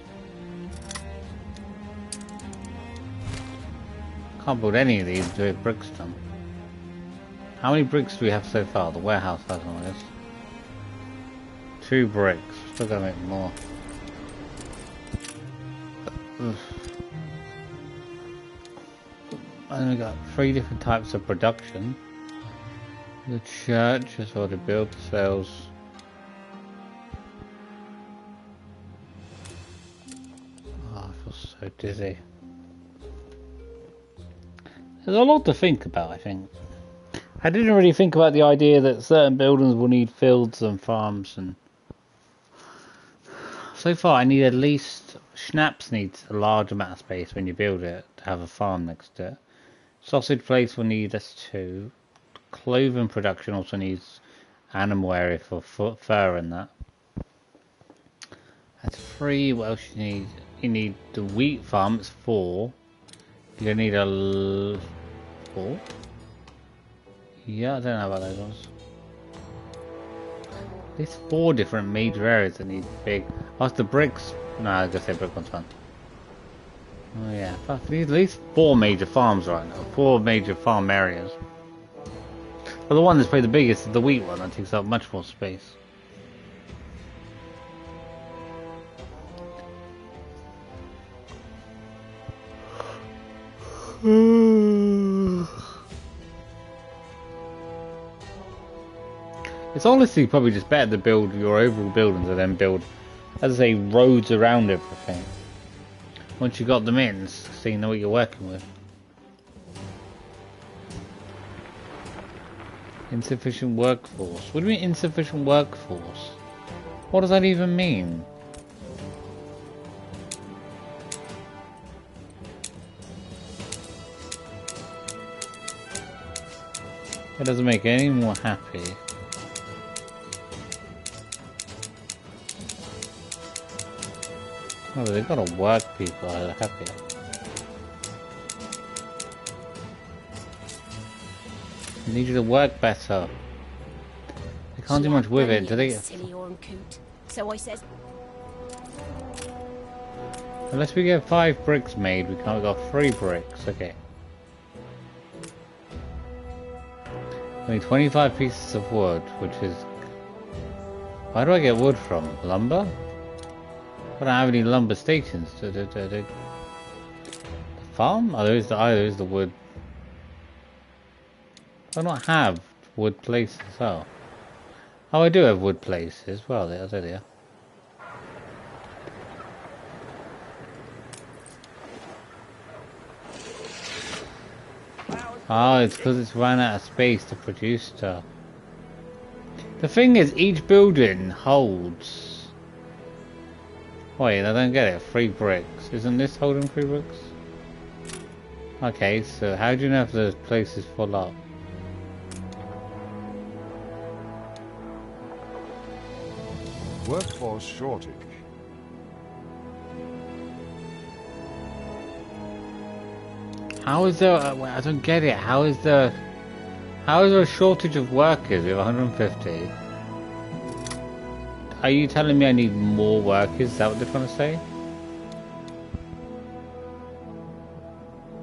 can't build any of these until we have bricks done. How many bricks do we have so far? The warehouse has one, I guess. 2 bricks. Still gotta make more. And we got 3 different types of production. The church is already built, sales. Oh, I feel so dizzy. There's a lot to think about, I think. I didn't really think about the idea that certain buildings will need fields and farms, and so far I need at least... Schnapps needs a large amount of space when you build it to have a farm next to it. Sausage place will need us 2. Clothing production also needs animal area for fur and that. That's 3. What else you need? You need the wheat farm, it's 4. You need a 4? Yeah, I don't know about those ones. There's 4 different major areas that need big. Oh, the bricks. No, I was gonna say brick one's fun. Oh yeah, at least 4 major farms right now. 4 major farm areas. But the one that's probably the biggest is the wheat one. That takes up much more space. It's honestly probably just better to build your overall buildings and then build, as I say, roads around everything. Once you got them in, so you know what you're working with. Insufficient workforce. What do you mean insufficient workforce? What does that even mean? It doesn't make any more happy. Oh, they've got to work people are happier. I need you to work better. They can't do much with it, do they? Silly coot. So I says, unless we get 5 bricks made, we can't got 3 bricks. Okay. I need 25 pieces of wood, which is... Where do I get wood from? Lumber? I don't have any lumber stations. The farm? Oh, there is the wood. I don't have wood places. Oh, I do have wood places. Well, there they are. Oh, it's because it's run out of space to produce stuff. The thing is, each building holds... Wait, I don't get it. 3 bricks. Isn't this holding 3 bricks? Okay, so how do you know if the place is full up? Workforce shortage. How is there... I don't get it. How is there a shortage of workers? We have 150. Are you telling me I need more workers? Is that what they're trying to say?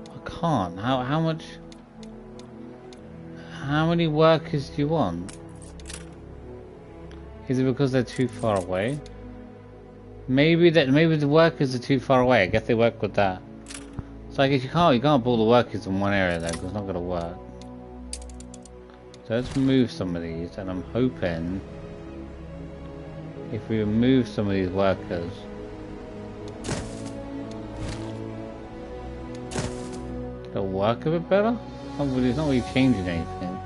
I can't. How much... How many workers do you want? Is it because they're too far away? Maybe the workers are too far away. I guess they work with that. So I guess you can't pull the workers in one area though, because it's not gonna work. So let's move some of these, and I'm hoping if we remove some of these workers, it'll work a bit better. It's not really changing anything.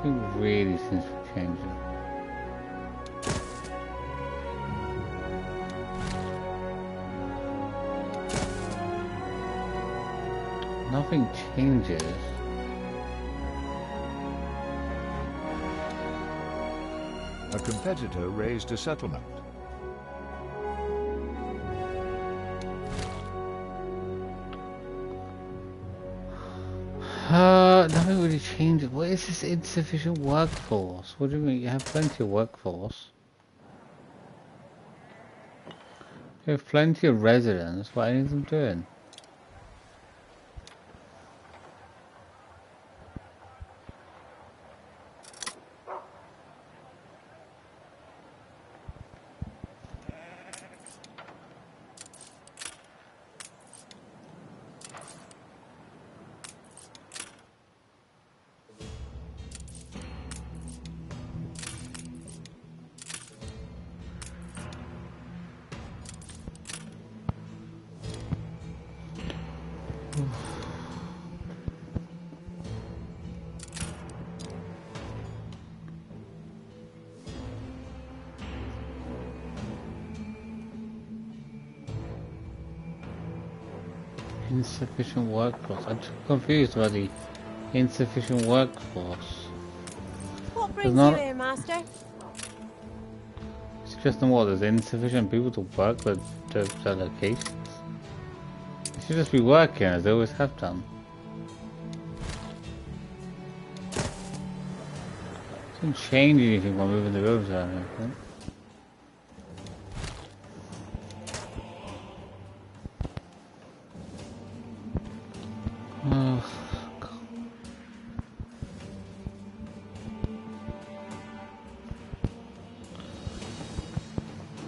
It really seems to be changing. Nothing changes. A competitor raised a settlement. Nothing really changes. What is this insufficient workforce? What do you mean? You have plenty of workforce. You have plenty of residents. What are them doing? Insufficient workforce. I'm confused about the insufficient workforce. What brings you here, master? Suggesting what? There's insufficient people to work with the locations. They should just be working as they always have done. Doesn't change anything by moving the buildings around or anything.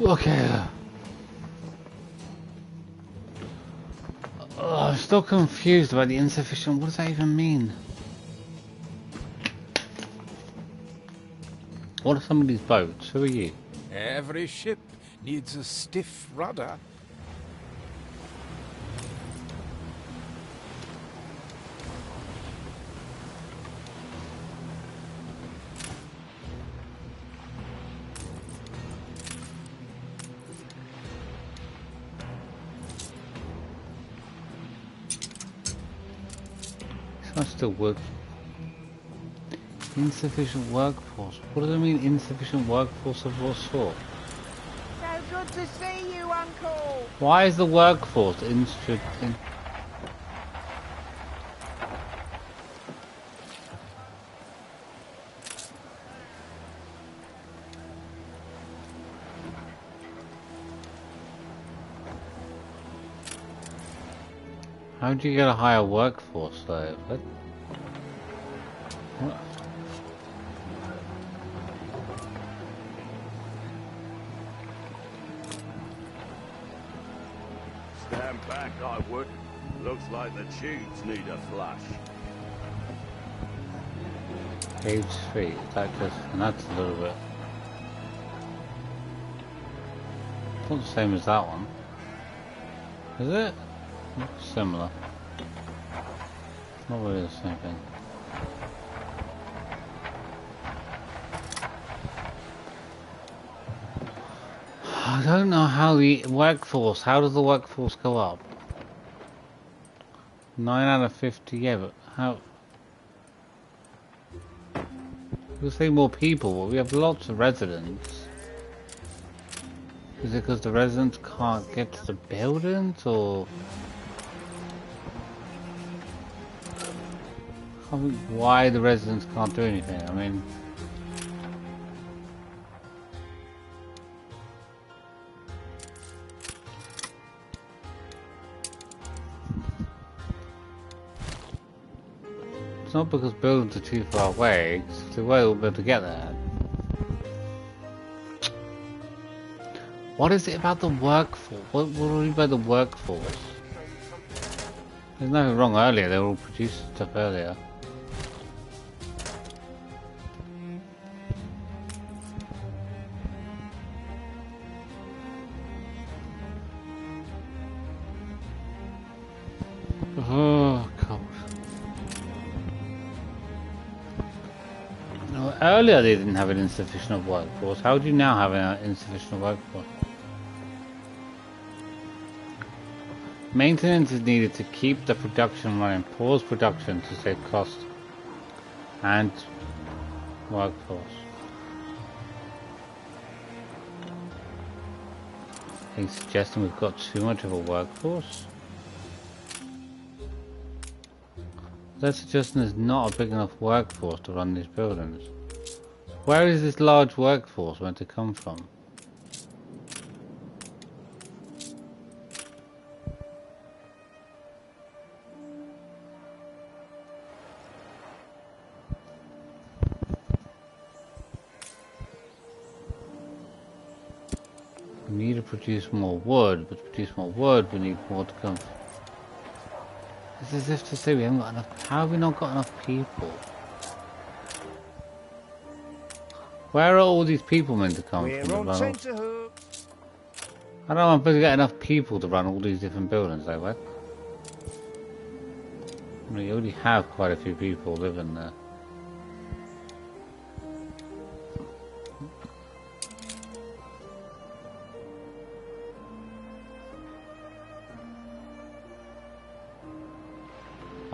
Okay. Oh, I'm still confused about the insufficient. What does that even mean? What are some of these boats? Who are you? Every ship needs a stiff rudder. It's still work. Insufficient workforce. What does it mean, insufficient workforce of what sort? So good to see you, Uncle. Why is the workforce insufficient? How do you get a higher workforce though? What? Stand back, I would. Looks like the tubes need a flush. Page 3, that just, and that's a little bit. Not the same as that one. Is it? Looks similar. Not really the same thing. I don't know how the workforce, how does the workforce go up? 9 out of 50, yeah, but how? We'll say more people, but we have lots of residents. Is it because the residents can't get to the buildings, or? I mean, why the residents can't do anything? I mean, it's not because buildings are too far away, because the way we'll be able to get there. What is it about the workforce? What do you mean by the workforce? There's nothing wrong earlier, they were all producing stuff earlier. Oh, God. No, earlier they didn't have an insufficient workforce. How do you now have an insufficient workforce? Maintenance is needed to keep the production running. Pause production to save cost and workforce. Are you suggesting we've got too much of a workforce? They're suggesting there's not a big enough workforce to run these buildings. Where is this large workforce meant to come from? We need to produce more wood, but to produce more wood we need more to come. It's as if to say we haven't got enough. How have we not got enough people? Where are all these people meant to come from? I don't know, I'm supposed to get enough people to run all these different buildings though, right? I mean, you already have quite a few people living there.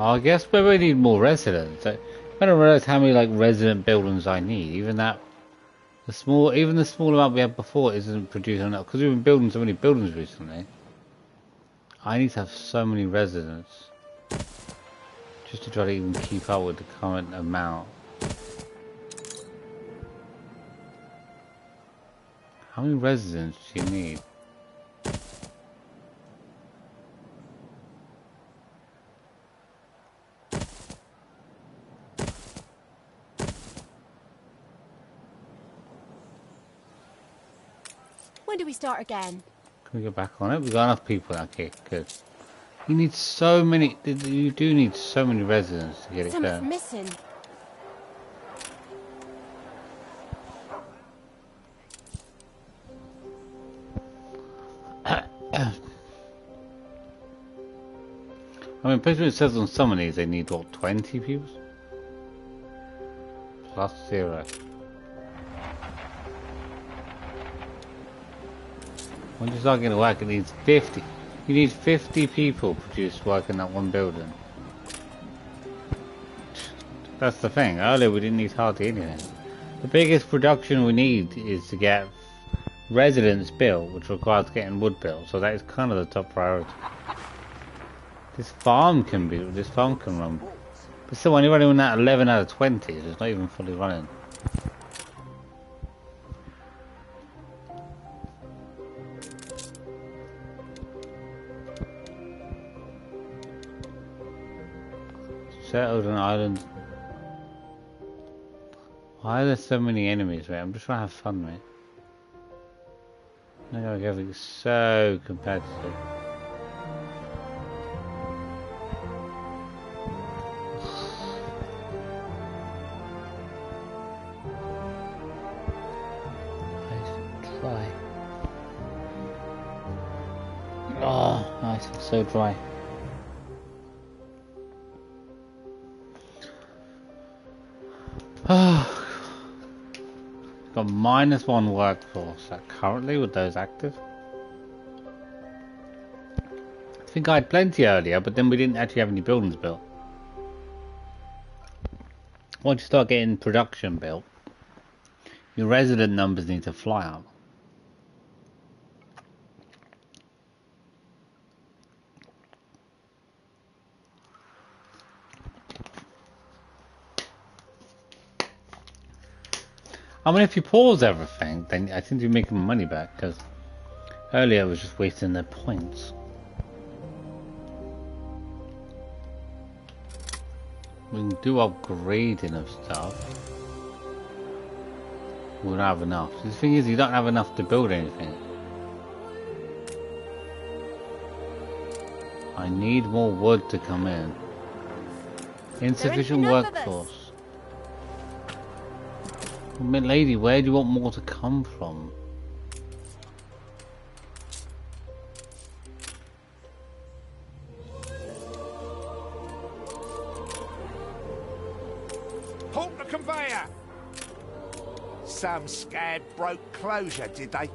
I guess we need more residents. I don't realize how many like resident buildings I need. Even the small amount we had before isn't producing enough because we've been building so many buildings recently. I need to have so many residents just to try to even keep up with the current amount. How many residents do you need? When do we start again? Can we go back on it? We've got enough people. Okay, good. You need so many. You do need so many residents to get it Something's going. missing. I mean, basically it says on some of these they need, what, 20 people? Plus 0. When you start getting to work, it needs 50. You need 50 people produced working that one building. That's the thing. Earlier we didn't need hardly anything. The biggest production we need is to get residents built, which requires getting wood built. So that is kind of the top priority. This farm can run. But still, when you're running that 11 out of 20, it's not even fully running. Settled on island. Why are there so many enemies, mate? I'm just trying to have fun, mate. I know everything's so competitive. Dry. Oh, nice, it's so dry. Got -1 workforce currently with those active. I think I had plenty earlier, but then we didn't actually have any buildings built. Once you start getting production built, your resident numbers need to fly up. I mean, if you pause everything, then I think you're making money back, because earlier I was just wasting their points. We can do upgrading of stuff. We don't have enough. The thing is, you don't have enough to build anything. I need more wood to come in. Insufficient workforce. Lady, where do you want more to come from? Halt the conveyor! Some scab broke closure, did they?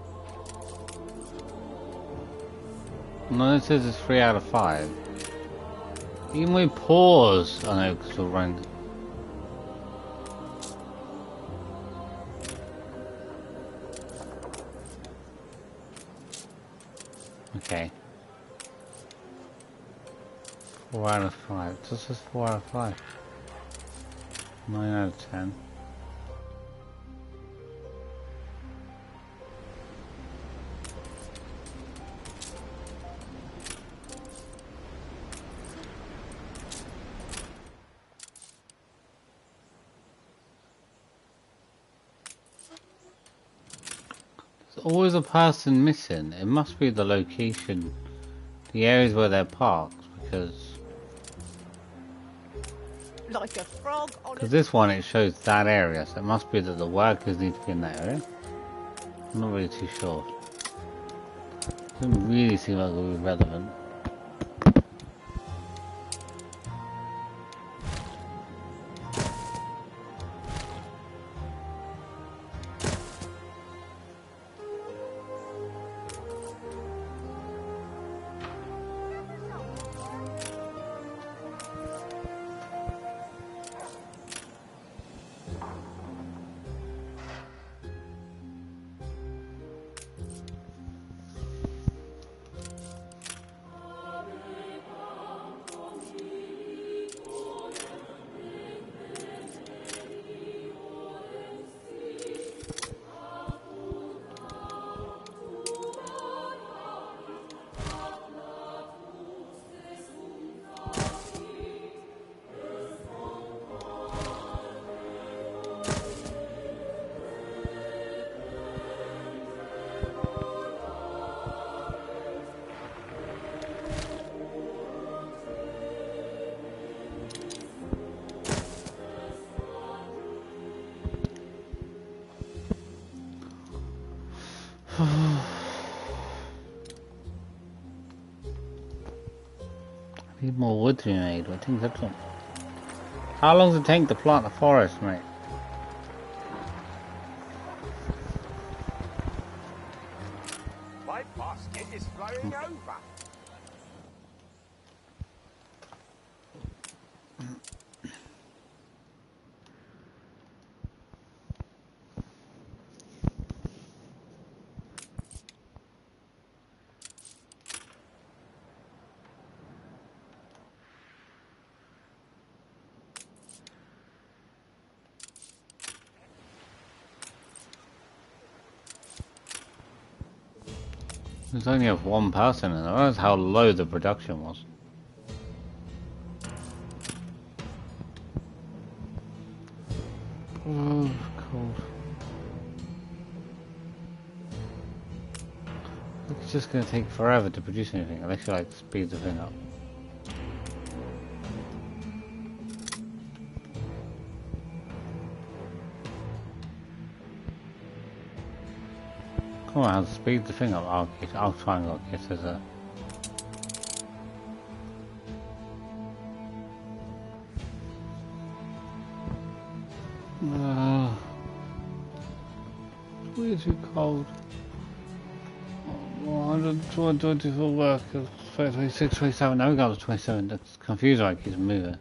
No, it says it's 3 out of 5. Even when we pause, I know, because we're running. Okay. 4 out of 5. This is 4 out of 5. 9 out of 10. Always a person missing. It must be the location, the areas where they're parked, because like a frog on this one it shows that area, so it must be that the workers need to be in that area. I'm not really too sure. Doesn't really seem like it would be relevant. Need more wood to be made, I think that's all. How long does it take to plant a forest, mate? My basket is flowing over. There's only have one person, and I realize how low the production was. Oh, cold. It's just gonna take forever to produce anything, unless you like speed the thing up. Come on, I'll speed the thing up. I'll try and get as a. Way too cold. 124 workers, 26, 27. Now we got to 27. That's confusing. Like he's moving.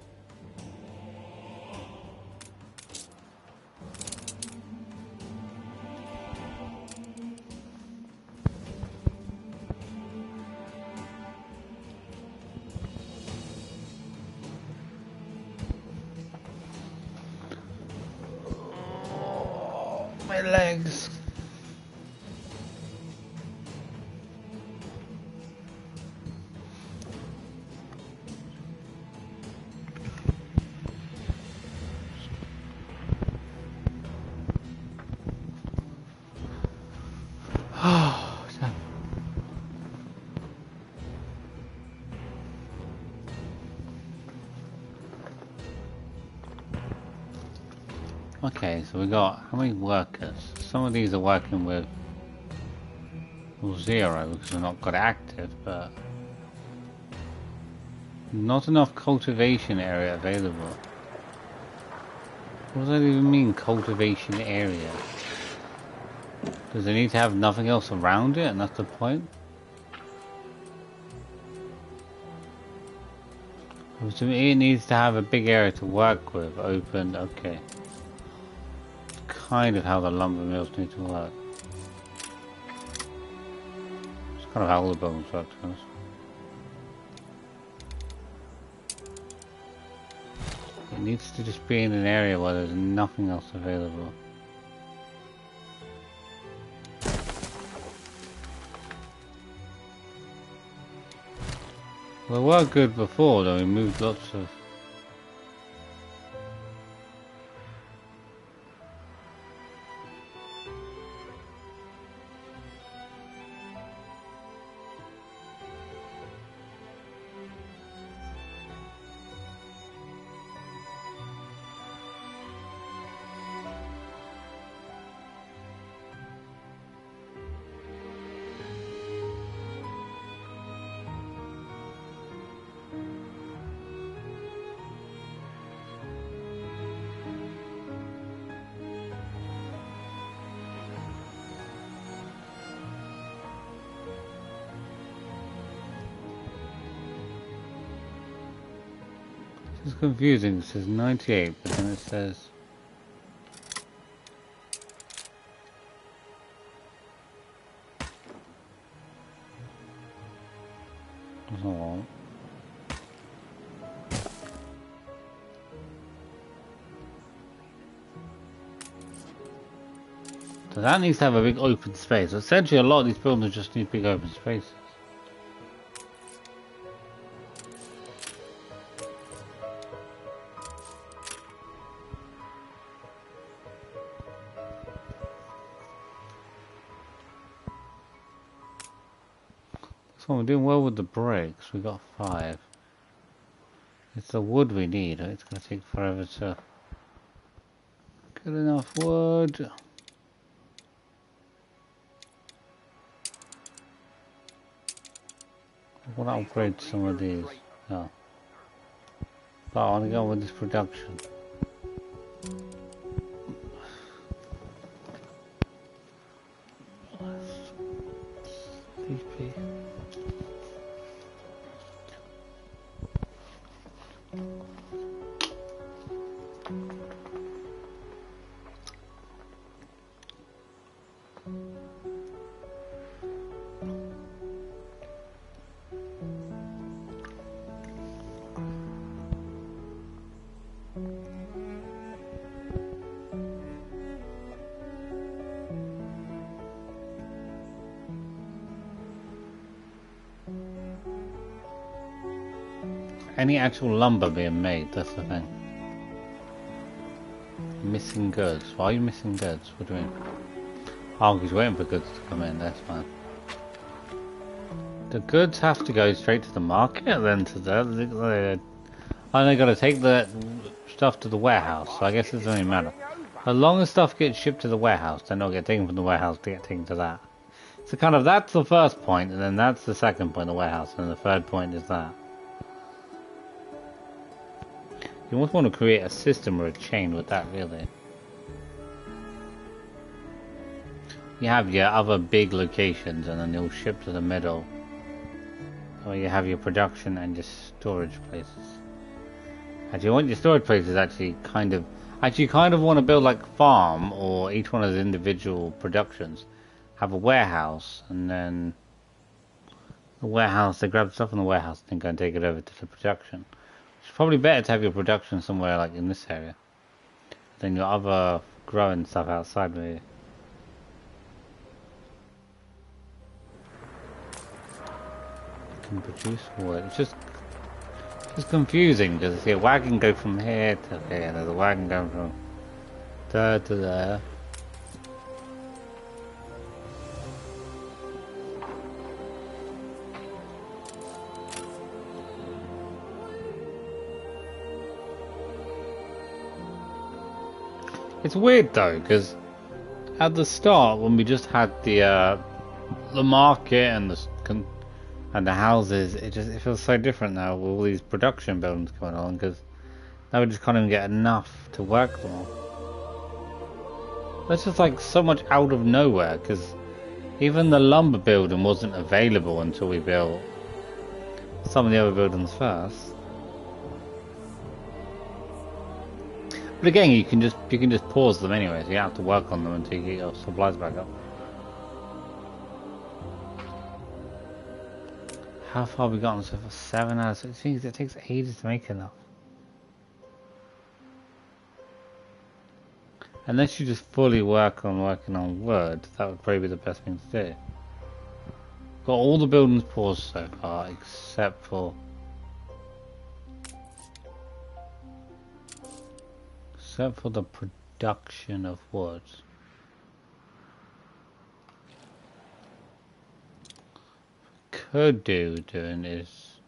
My legs. Okay, so we got how many workers? Some of these are working with 0 because we've not got active, but not enough cultivation area available. What does that even mean, cultivation area? Does it need to have nothing else around it, and that's the point? So it needs to have a big area to work with, open, okay. Kind of how the lumber mills need to work. It's kind of how all the buildings work, to be honest. It needs to just be in an area where there's nothing else available. Well, they were good before, though. We moved lots of... It's confusing. It says 98, but then it says... Oh. So that needs to have a big open space. Essentially, a lot of these buildings just need big open spaces. So we're doing well with the bricks. We got 5. It's the wood we need. It's going to take forever to get enough wood. I want to upgrade some of these. Oh. But I want to go with this production. DP. Any actual lumber being made, that's the thing. Missing goods. Why are you missing goods? What do you mean? Oh, he's waiting for goods to come in, that's fine. The goods have to go straight to the market, then to the... And they gotta take the stuff to the warehouse, so I guess it doesn't even matter. As long as stuff gets shipped to the warehouse, then it'll get taken from the warehouse to get taken to that. So kind of that's the first point, and then that's the second point, the warehouse, and the third point is that. You almost want to create a system or a chain with that, really. You have your other big locations, and then you'll ship to the middle. Or you have your production and your storage places. Actually, you want your storage places actually kind of want to build like farm, or each one of the individual productions. Have a warehouse, and then the warehouse, they grab stuff from the warehouse and then go and take it over to the production. It's probably better to have your production somewhere like in this area than your other growing stuff outside where you can produce wood. It's just confusing because see a wagon go from here to here, there's a wagon going from there to there. It's weird though, because at the start when we just had the market and the houses, it feels so different now with all these production buildings going on, because now we just can't even get enough to work them all. That's just like so much out of nowhere, because even the lumber building wasn't available until we built some of the other buildings first. But again, you can just pause them anyway, so you don't have to work on them until you get your supplies back up. How far have we gotten so far? 7 hours. It seems it takes ages to make enough. Unless you just fully working on wood, that would probably be the best thing to do. Got all the buildings paused so far, except for the production of wood. Could doing is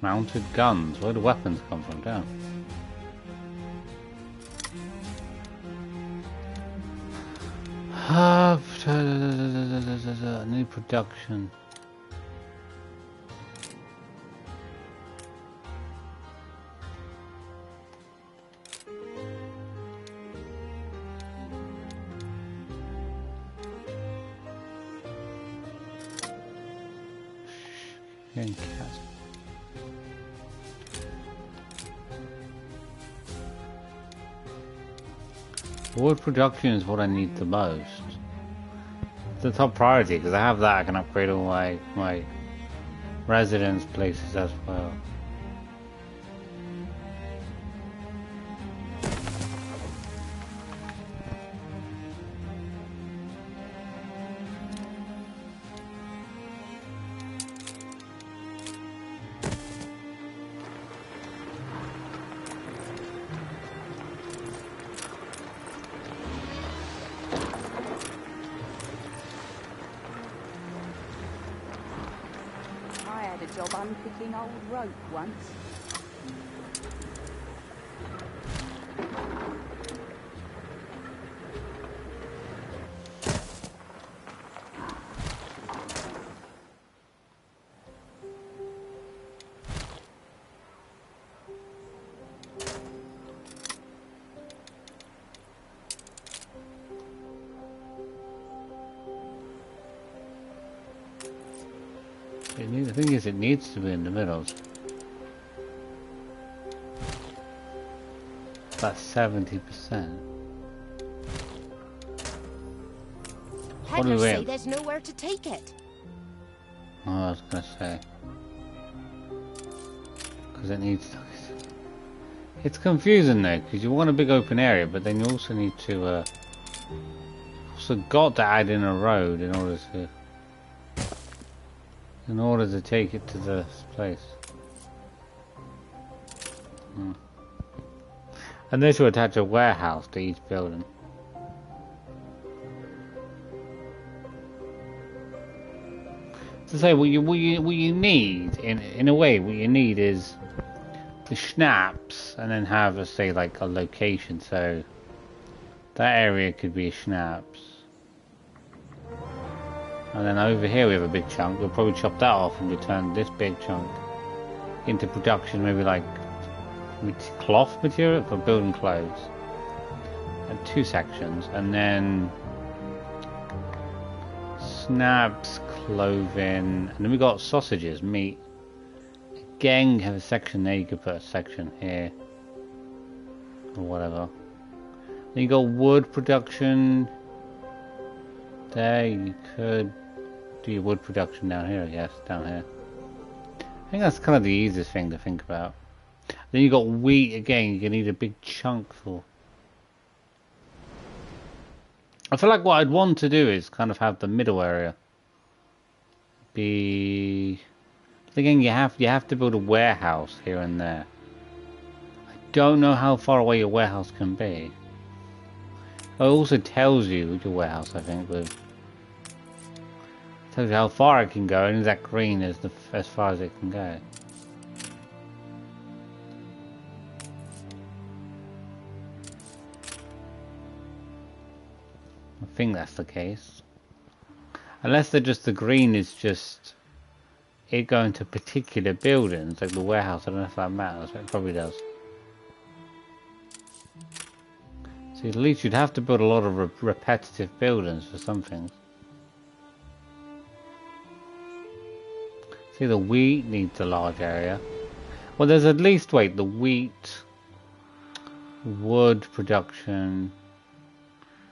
mounted guns. Where do weapons come from? Down. New production. Wood production is what I need the most. It's the top priority because I have that. I can upgrade all my residence places as well. had a job unpicking old rope once. The thing is, it needs to be in the middle. That's 70%. Peddlers say there's nowhere to take it. Oh, I was gonna say. Because it needs to... It's confusing though, because you want a big open area, but then you also need to... also got to add in a road in order to take it to this place. And this will attach a warehouse to each building. To say what you need in a way, what you need is the schnapps, and then have, let's say, like a location. So that area could be a schnapps. And then over here we have a big chunk. We'll probably chop that off and return this big chunk into production, maybe like cloth material for building clothes. And 2 sections, and then snaps, clothing, and then we got sausages, meat. Again, you have a section there. You could put a section here or whatever. Then you got wood production. There, you could do your wood production down here, I guess, down here. I think that's kind of the easiest thing to think about. Then you got wheat again, you need a big chunk for. I feel like what I'd want to do is kind of have the middle area be. Again, you have to build a warehouse here and there. I don't know how far away your warehouse can be. It also tells you your warehouse, I think, with tells you how far it can go, and that green is as far as it can go. I think that's the case. Unless they're just the green is just it going to particular buildings, like the warehouse. I don't know if that matters, but it probably does. So at least you'd have to build a lot of repetitive buildings for some things. See, the wheat needs a large area. Well, there's at least, wait, the wheat, wood production.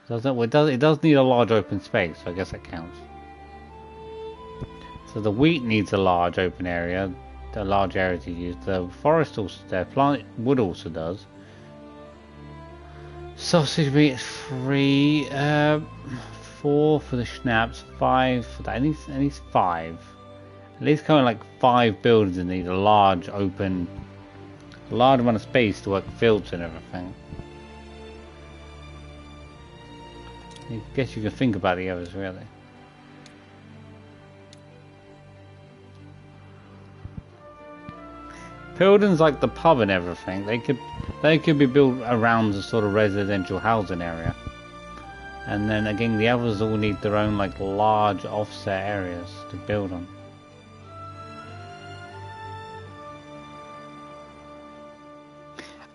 It does need a large open space, so I guess that counts. So the wheat needs a large open area, a large area to use. The forest also there, wood also does. Sausage meat is 3, 4 for the schnapps, 5 for that. At least 5. At least kind of like 5 buildings that need a large open, large amount of space to work fields and everything. I guess you can think about the others really. Buildings like the pub and everything, they could be built around the sort of residential housing area. And then again, the others all need their own like large offset areas to build on.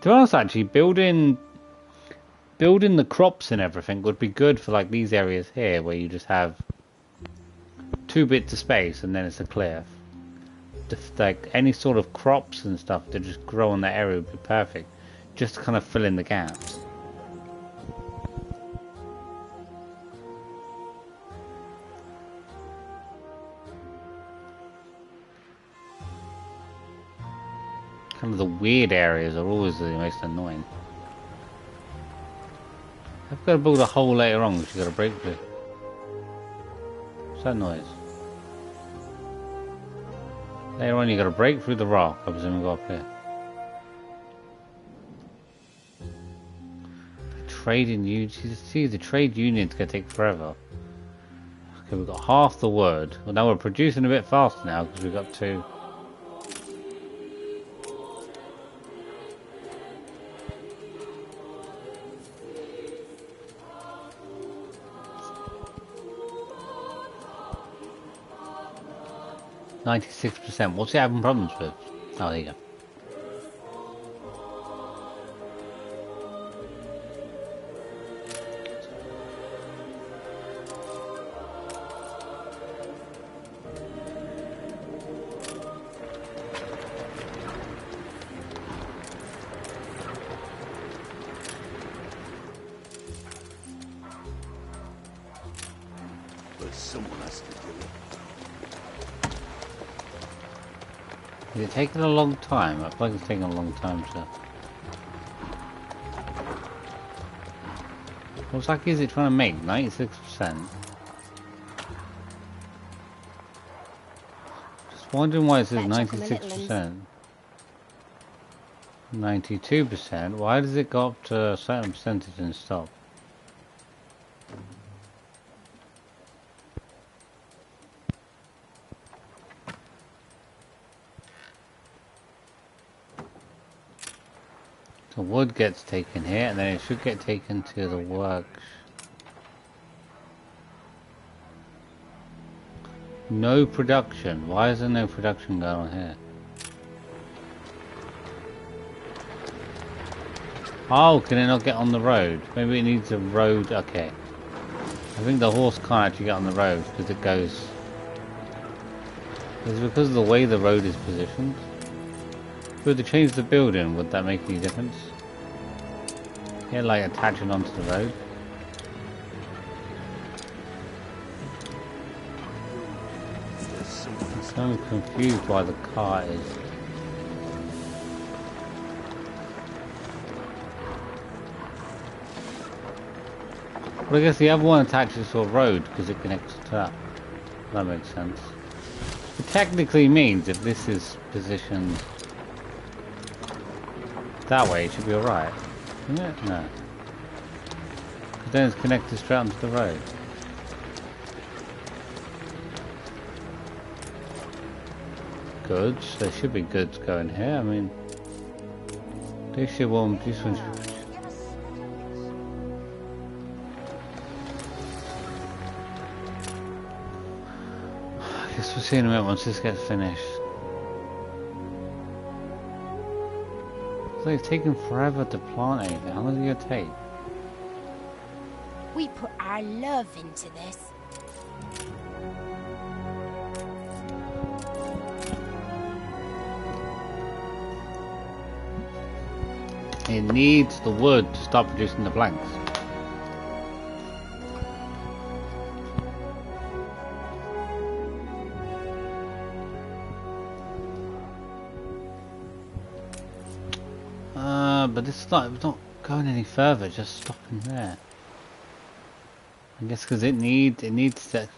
To be honest, actually, building the crops and everything would be good for like these areas here, where you just have 2 bits of space and then it's a cliff. Just like any sort of crops and stuff that just grow in that area would be perfect, just to kind of fill in the gaps. Kind of the weird areas are always the most annoying. I've got to build a hole later on, which you've got to break through. What's that noise? Later on, you've got to break through the rock. I presume we go up here. Trading unions. See, the trade union's gonna take forever. Okay, we've got half the wood. Well, now we're producing a bit faster now because we've got 2. 96%. What's he having problems with? Oh, there you go. Someone has to do it. Is it taking a long time? I feel like it's taking a long time to... What exactly is it trying to make? 96%? Just wondering why it says 96%. 92%? Why does it go up to a certain percentage and stop? The wood gets taken here, and then it should get taken to the works. No production. Why is there no production going on here? Oh, can it not get on the road? Maybe it needs a road. Okay. I think the horse can't actually get on the road because it goes... Is it because of the way the road is positioned? Would they change the building? Would that make any difference? Yeah, like attaching onto the road. I'm so confused why the car is. Well, I guess the other one attaches to a road because it connects to that. That makes sense. It technically means if this is positioned that way, it should be alright. Isn't it? No. Because then it's connected straight onto the road. Goods. There should be goods going here. I mean, this one should... I guess we'll see in a minute once this gets finished. It's like taking forever to plant anything. How long is it gonna take? We put our love into this. It needs the wood to stop producing the planks. But it's not going any further, just stopping there. I guess because it needs to... The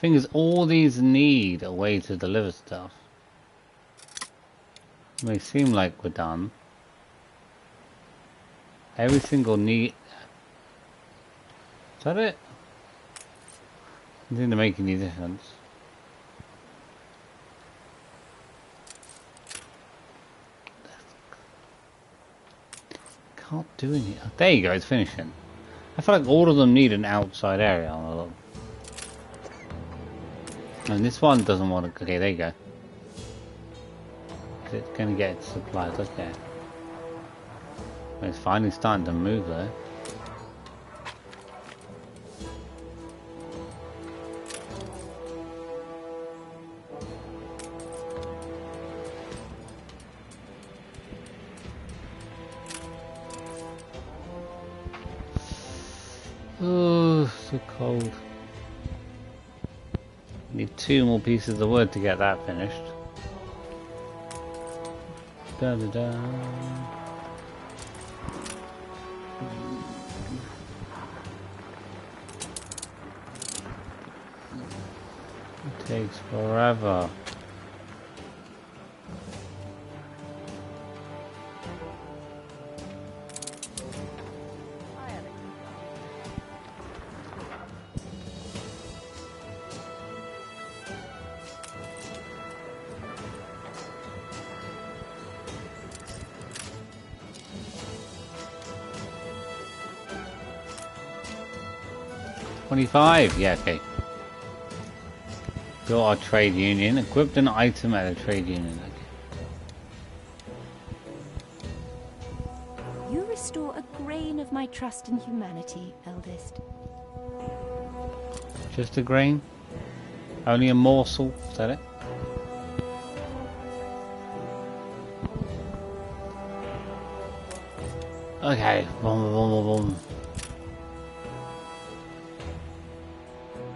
thing is, all these need a way to deliver stuff. It may seem like we're done. Every single need... Is that it? Doesn't seem to make any difference. Can't do anything. Oh, there you go, it's finishing. I feel like all of them need an outside area on a look. And this one doesn't want to... Okay, there you go. It's gonna get its supplies, okay. It's finally starting to move though. Oh, so cold. Need 2 more pieces of wood to get that finished. Da da da. It takes forever. $25? Yeah, okay. You're our trade union. Equipped an item at a trade union. Okay. You restore a grain of my trust in humanity, eldest. Just a grain? Only a morsel? Is that it? Okay. Boom, boom, boom, boom.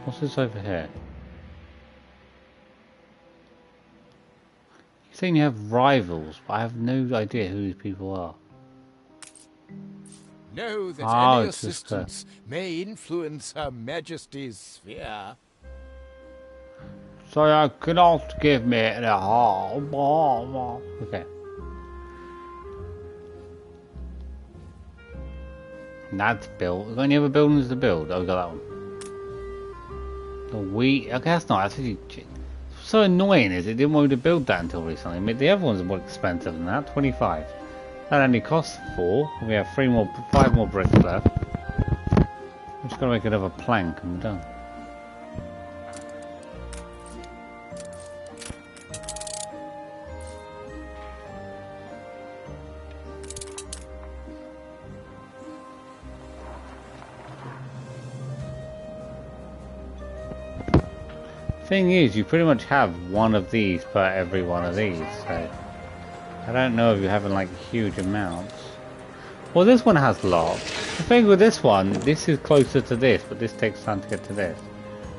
What's this over here? You're saying you have rivals, but I have no idea who these people are. Know that any assistance may influence Her Majesty's sphere. So you cannot give me the heart. Okay. That's built. Got any other buildings to build? Oh, we got that one. The wheat. Okay, that's not. That's actually so annoying. Is it didn't want me to build that until recently? I mean, the other ones are more expensive than that. 25. That only costs 4. We have 5 more bricks left. I'm just gonna make another plank and we're done. Thing is, you pretty much have one of these per every one of these, so I don't know if you're having like huge amounts. Well, this one has lots. The thing with this one, this is closer to this, but this takes time to get to this.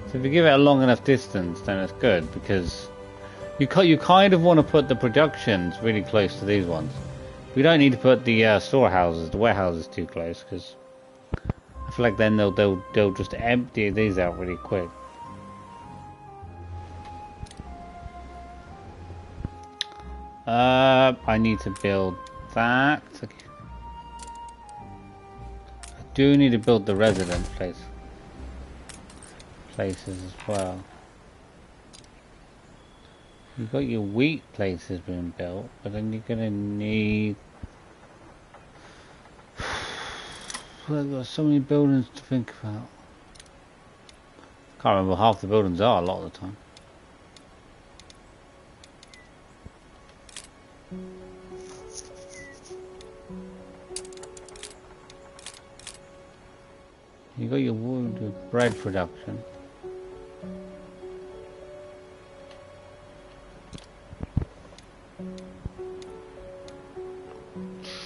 So if you give it a long enough distance, then it's good, because you kind of want to put the productions really close to these ones. We don't need to put the storehouses, the warehouses too close, because I feel like then they'll just empty these out really quick. I need to build that. Okay. I do need to build the residence places as well. You've got your wheat places being built, but then you're gonna need. I've got so many buildings to think about. Can't remember what half the buildings are a lot of the time. You got your wood with bread production.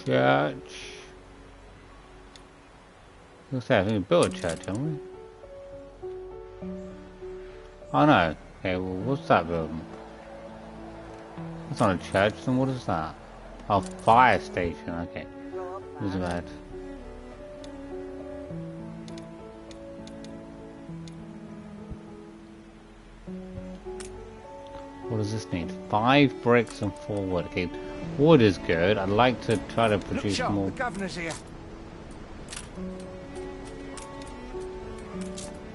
Church. What's that? We can build a church, haven't we? Oh no. Okay, well, what's that building? That's not a church, then what is that? Oh, fire station, okay. This is bad. What does this need? 5 bricks and 4 wood. Okay, wood is good. I'd like to try to produce more. The governor's here.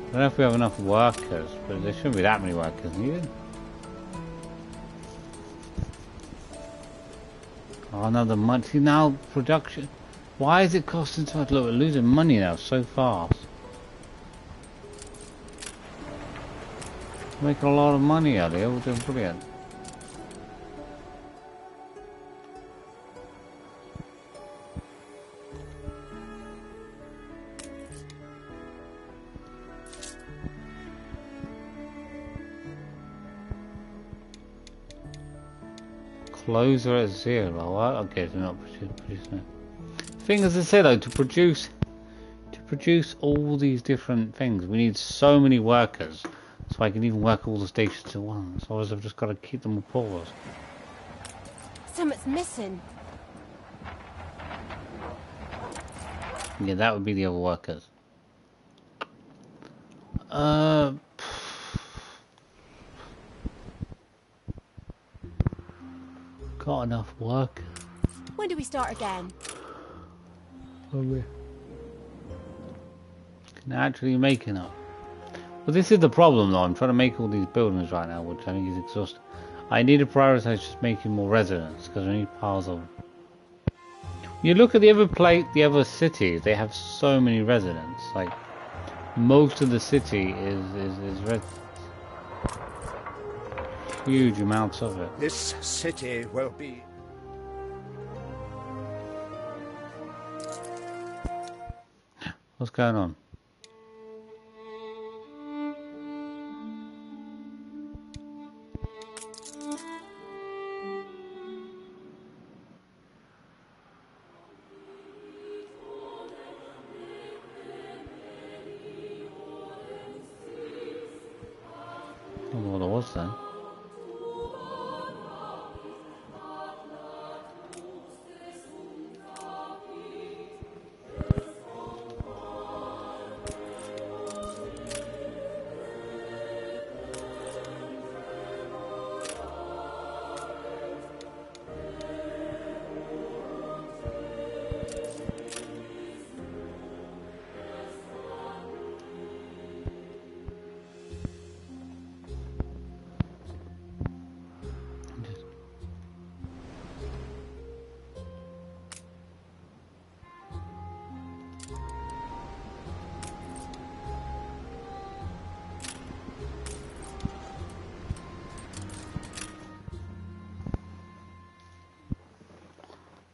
I don't know if we have enough workers, but there shouldn't be that many workers needed. Oh, another month. See now, production. Why is it costing so much? Look, we're losing money now so fast. Making a lot of money out here, we're doing brilliant. Clothes are at 0. Okay, they're not producing. Thing as I said though, to produce all these different things, we need so many workers. So I can even work all the stations at once. Otherwise I've just got to keep them on pause. Something's missing. Yeah, that would be the other workers. Got enough work. When do we start again? Oh, we can actually make enough. Well, this is the problem though. I'm trying to make all these buildings right now, which I think is exhausting. I need to prioritize just making more residents because I need piles of them. You look at the other cities, they have so many residents. Like most of the city is residents. huge amounts of it. This city will be... What's going on? I don't know what it was then.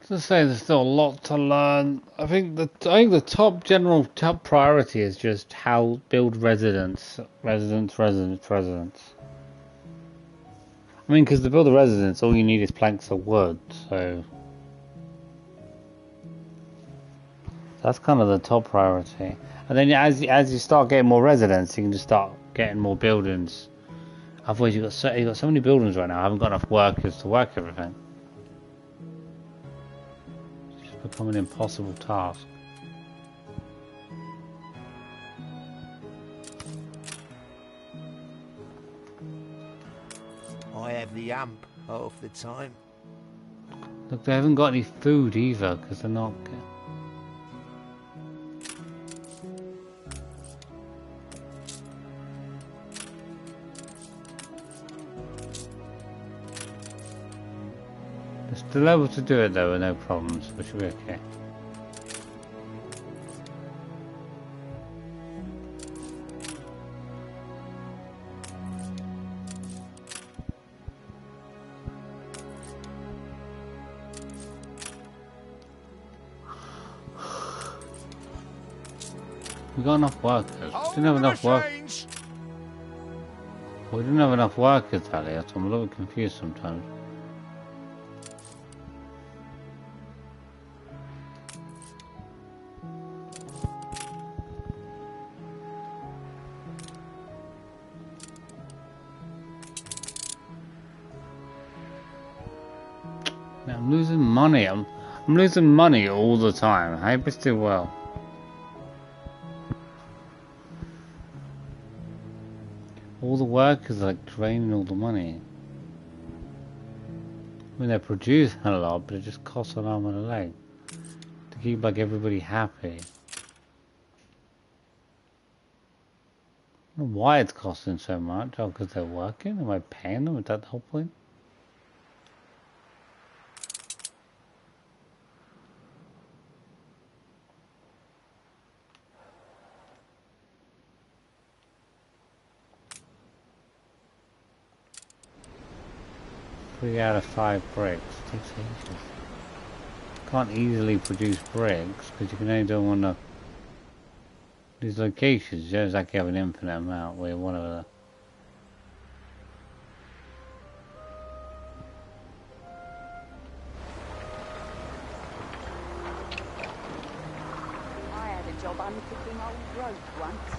To say there's still a lot to learn. I think the top priority is just how build residents. I mean, because to build a residence, all you need is planks of wood. So that's kind of the top priority. And then as you start getting more residents, you can just start getting more buildings. Otherwise, you've got so many buildings right now. I haven't got enough workers to work everything. Become an impossible task. I have the amp half the time. Look, they haven't got any food either because they're not. Still able to do it though with no problems, which should be okay. We got enough workers. We didn't have enough workers. We didn't have enough workers, Elliot. I'm a little confused sometimes. I'm losing money. I'm losing money all the time. I hope it's still well. All the workers are like draining all the money. I mean, they produce a lot, but it just costs an arm and a leg to keep like everybody happy. I don't know why it's costing so much. Oh, because they're working? Am I paying them? Is that the whole point? Three out of 5 bricks. It takes ages. Can't easily produce bricks because you can only do one of these locations. You don't exactly have an infinite amount where one of the. I had a job unpicking old rope once.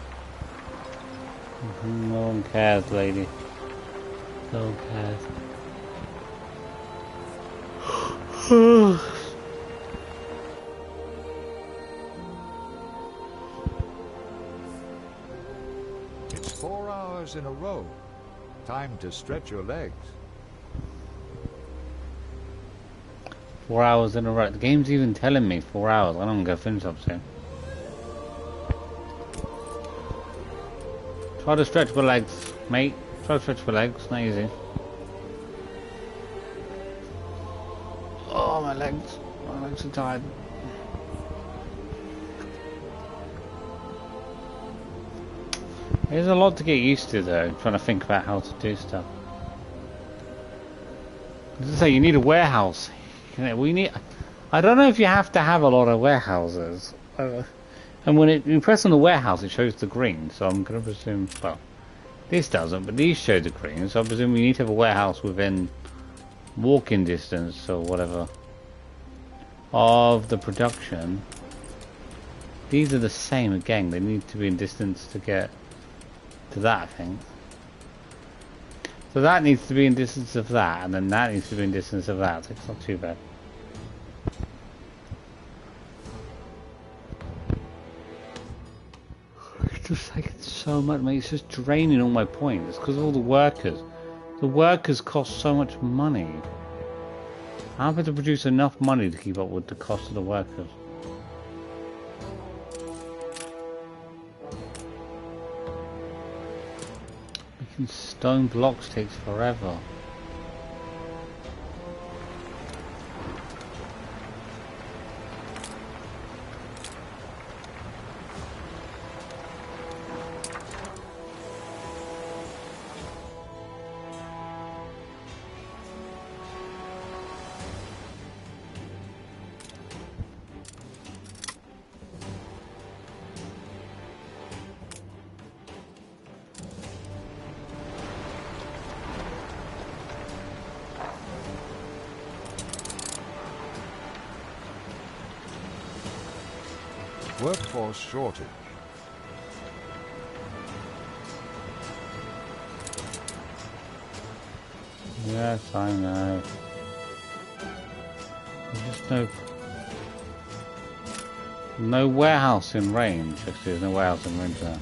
No one cares, lady. No one cares. It's 4 hours in a row. Time to stretch your legs. 4 hours in a row. The game's even telling me 4 hours. I don't go finish up soon. Try to stretch my legs, mate. Try to stretch my legs. Not easy. Oh, my legs. My legs are tired. There's a lot to get used to though, trying to think about how to do stuff. As I say, you need a warehouse. We need. I don't know if you have to have a lot of warehouses. And when you press on the warehouse, it shows the green. So I'm going to presume. Well, this doesn't, but these show the green. So I presume we need to have a warehouse within walking distance or whatever of the production. These are the same again. They need to be in distance to get to that, I think. So that needs to be in distance of that, and then that needs to be in distance of that. So it's not too bad. It's just taking so much, mate. It's just draining all my points. It's because of all the workers. The workers cost so much money. I'm having to produce enough money to keep up with the cost of the workers. Making stone blocks takes forever. Workforce shortage. Yes, I know. There's just no warehouse in range. Actually, there's no warehouse in range there.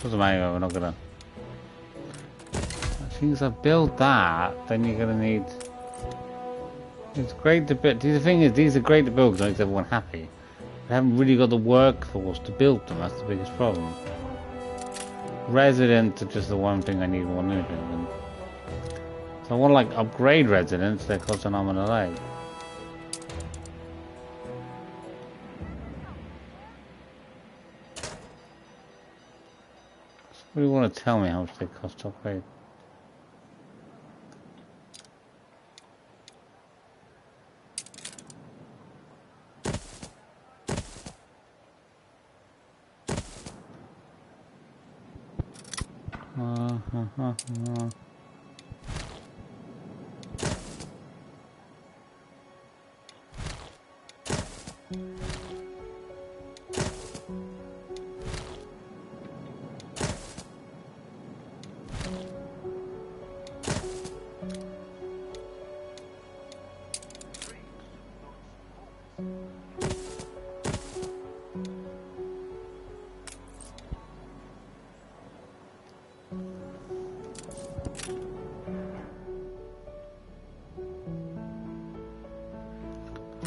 Doesn't matter. We're not gonna. As soon as I build that, then you're gonna need. It's great to build. The thing is, these are great to build because it makes everyone happy. They haven't really got the workforce to build them. That's the biggest problem. Residents are just the one thing I need more than anything. So I want to like upgrade residents. They cost an arm and a leg. Somebody want to tell me how much they cost to upgrade?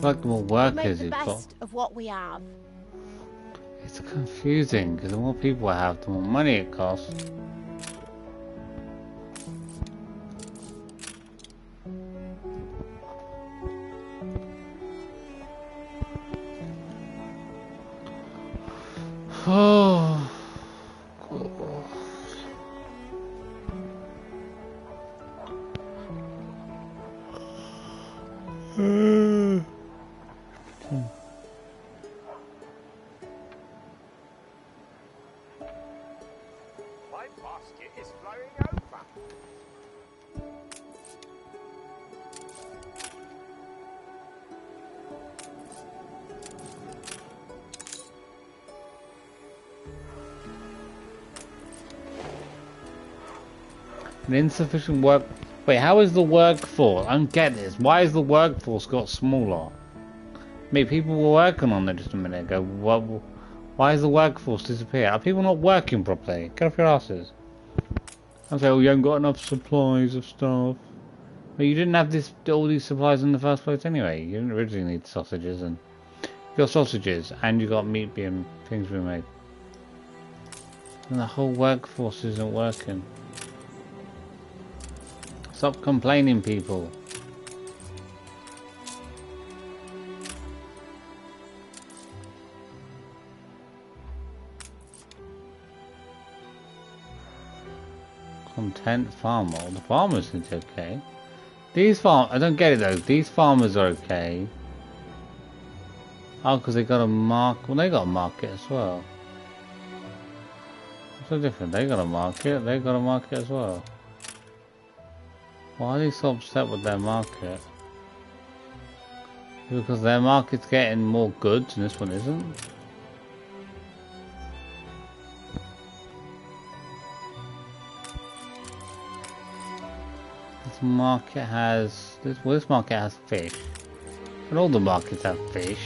Like the more workers you've got. Of what we have. It's confusing because the more people I have, the more money it costs. Oh. An insufficient work. Wait, how is the workforce? I don't get this. Why has the workforce got smaller? Maybe people were working on it just a minute ago. Why has the workforce disappeared? Are people not working properly? Get off your asses. I'm saying, oh, you haven't got enough supplies of stuff. But you didn't have all these supplies in the first place anyway. You didn't originally need sausages, and you got sausages, and you got meat being things being made. And the whole workforce isn't working. Stop complaining, people. Content farmer. The farmers seem okay. I don't get it though. These farmers are okay. Oh, because they got a market. Well, they got a market as well. What's so different? They got a market. They got a market as well. Why are they so upset with their market? Because their market's getting more goods and this one isn't. This market has this market has fish, and all the markets have fish.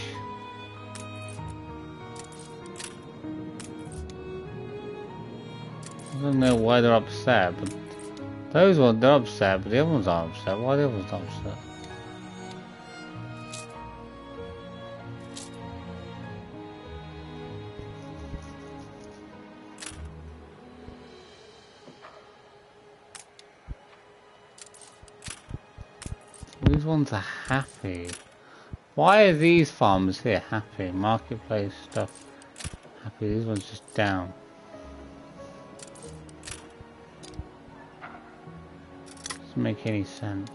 I don't know why they're upset, but those ones they're upset, but the other ones aren't upset. Why are the other ones not upset? These ones are happy. Why are these farmers here happy? Marketplace stuff happy. These ones just down. Doesn't make any sense.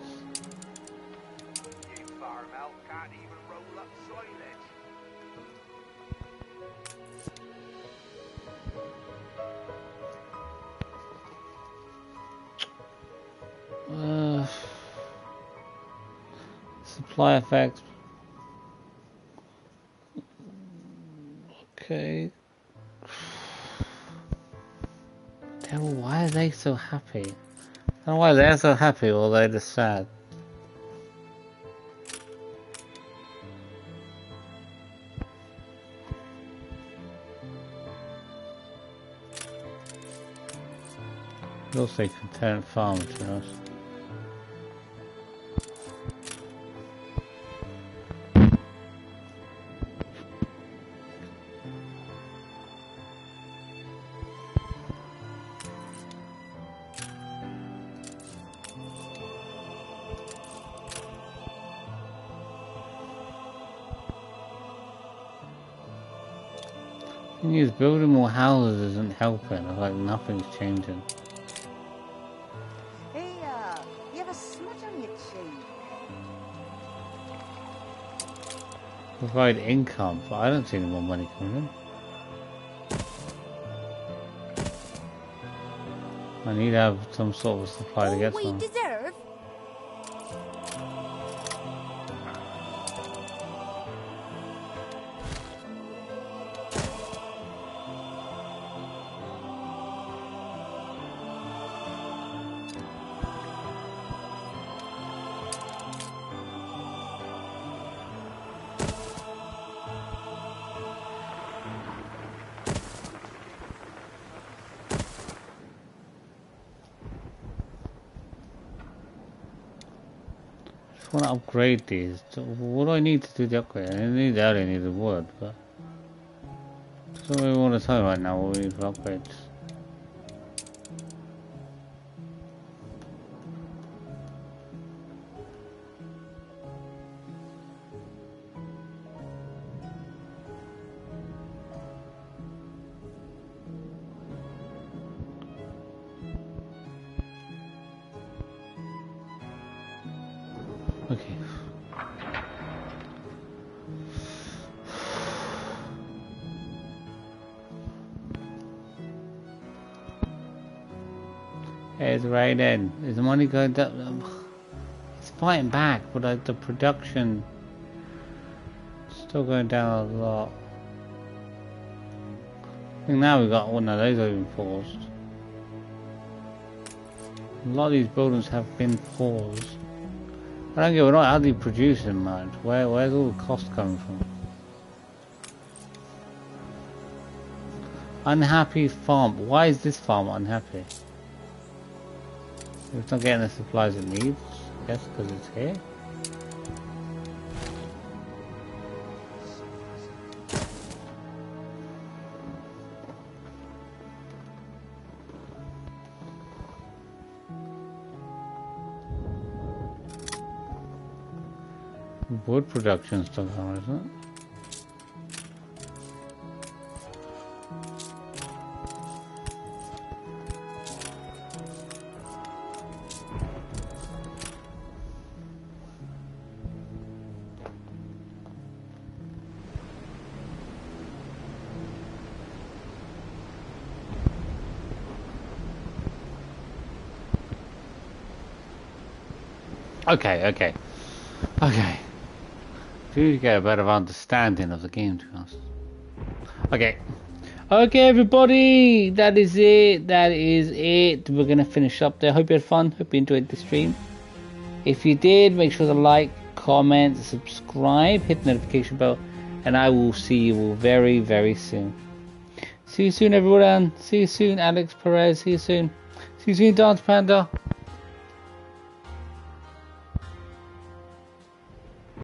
Supply effects. Okay. Devil, why are they so happy? I don't know why they're so happy or they're just sad. You'll say content farm, to us. Thing is, building more houses isn't helping. It's like nothing's changing. Hey, you have a smudge on your cheek. Provide income, but I don't see any more money coming in. I need to have some sort of supply to get some. Deserve? I want to upgrade these. So what do I need to do the upgrade? I only need the wood, but that's what we want to tell you right now. What we need for upgrades. Okay. It's raining. Is the money going down? It's fighting back, but the production still going down a lot. I think now we've got one of those even paused. A lot of these buildings have been paused. I don't get. We're not hardly producing much. Where's all the cost coming from? Unhappy farm. Why is this farm unhappy? It's not getting the supplies it needs. I guess because it's here. Wood production still going, isn't it? Okay. Do get a better understanding of the game, to be honest. Okay, everybody, that is it. We're gonna finish up there. Hope you had fun. Hope you enjoyed the stream. If you did, make sure to like, comment, subscribe, hit the notification bell, and I will see you all very, very soon. See you soon, everyone. See you soon, Alex Perez. See you soon, Dance Panda.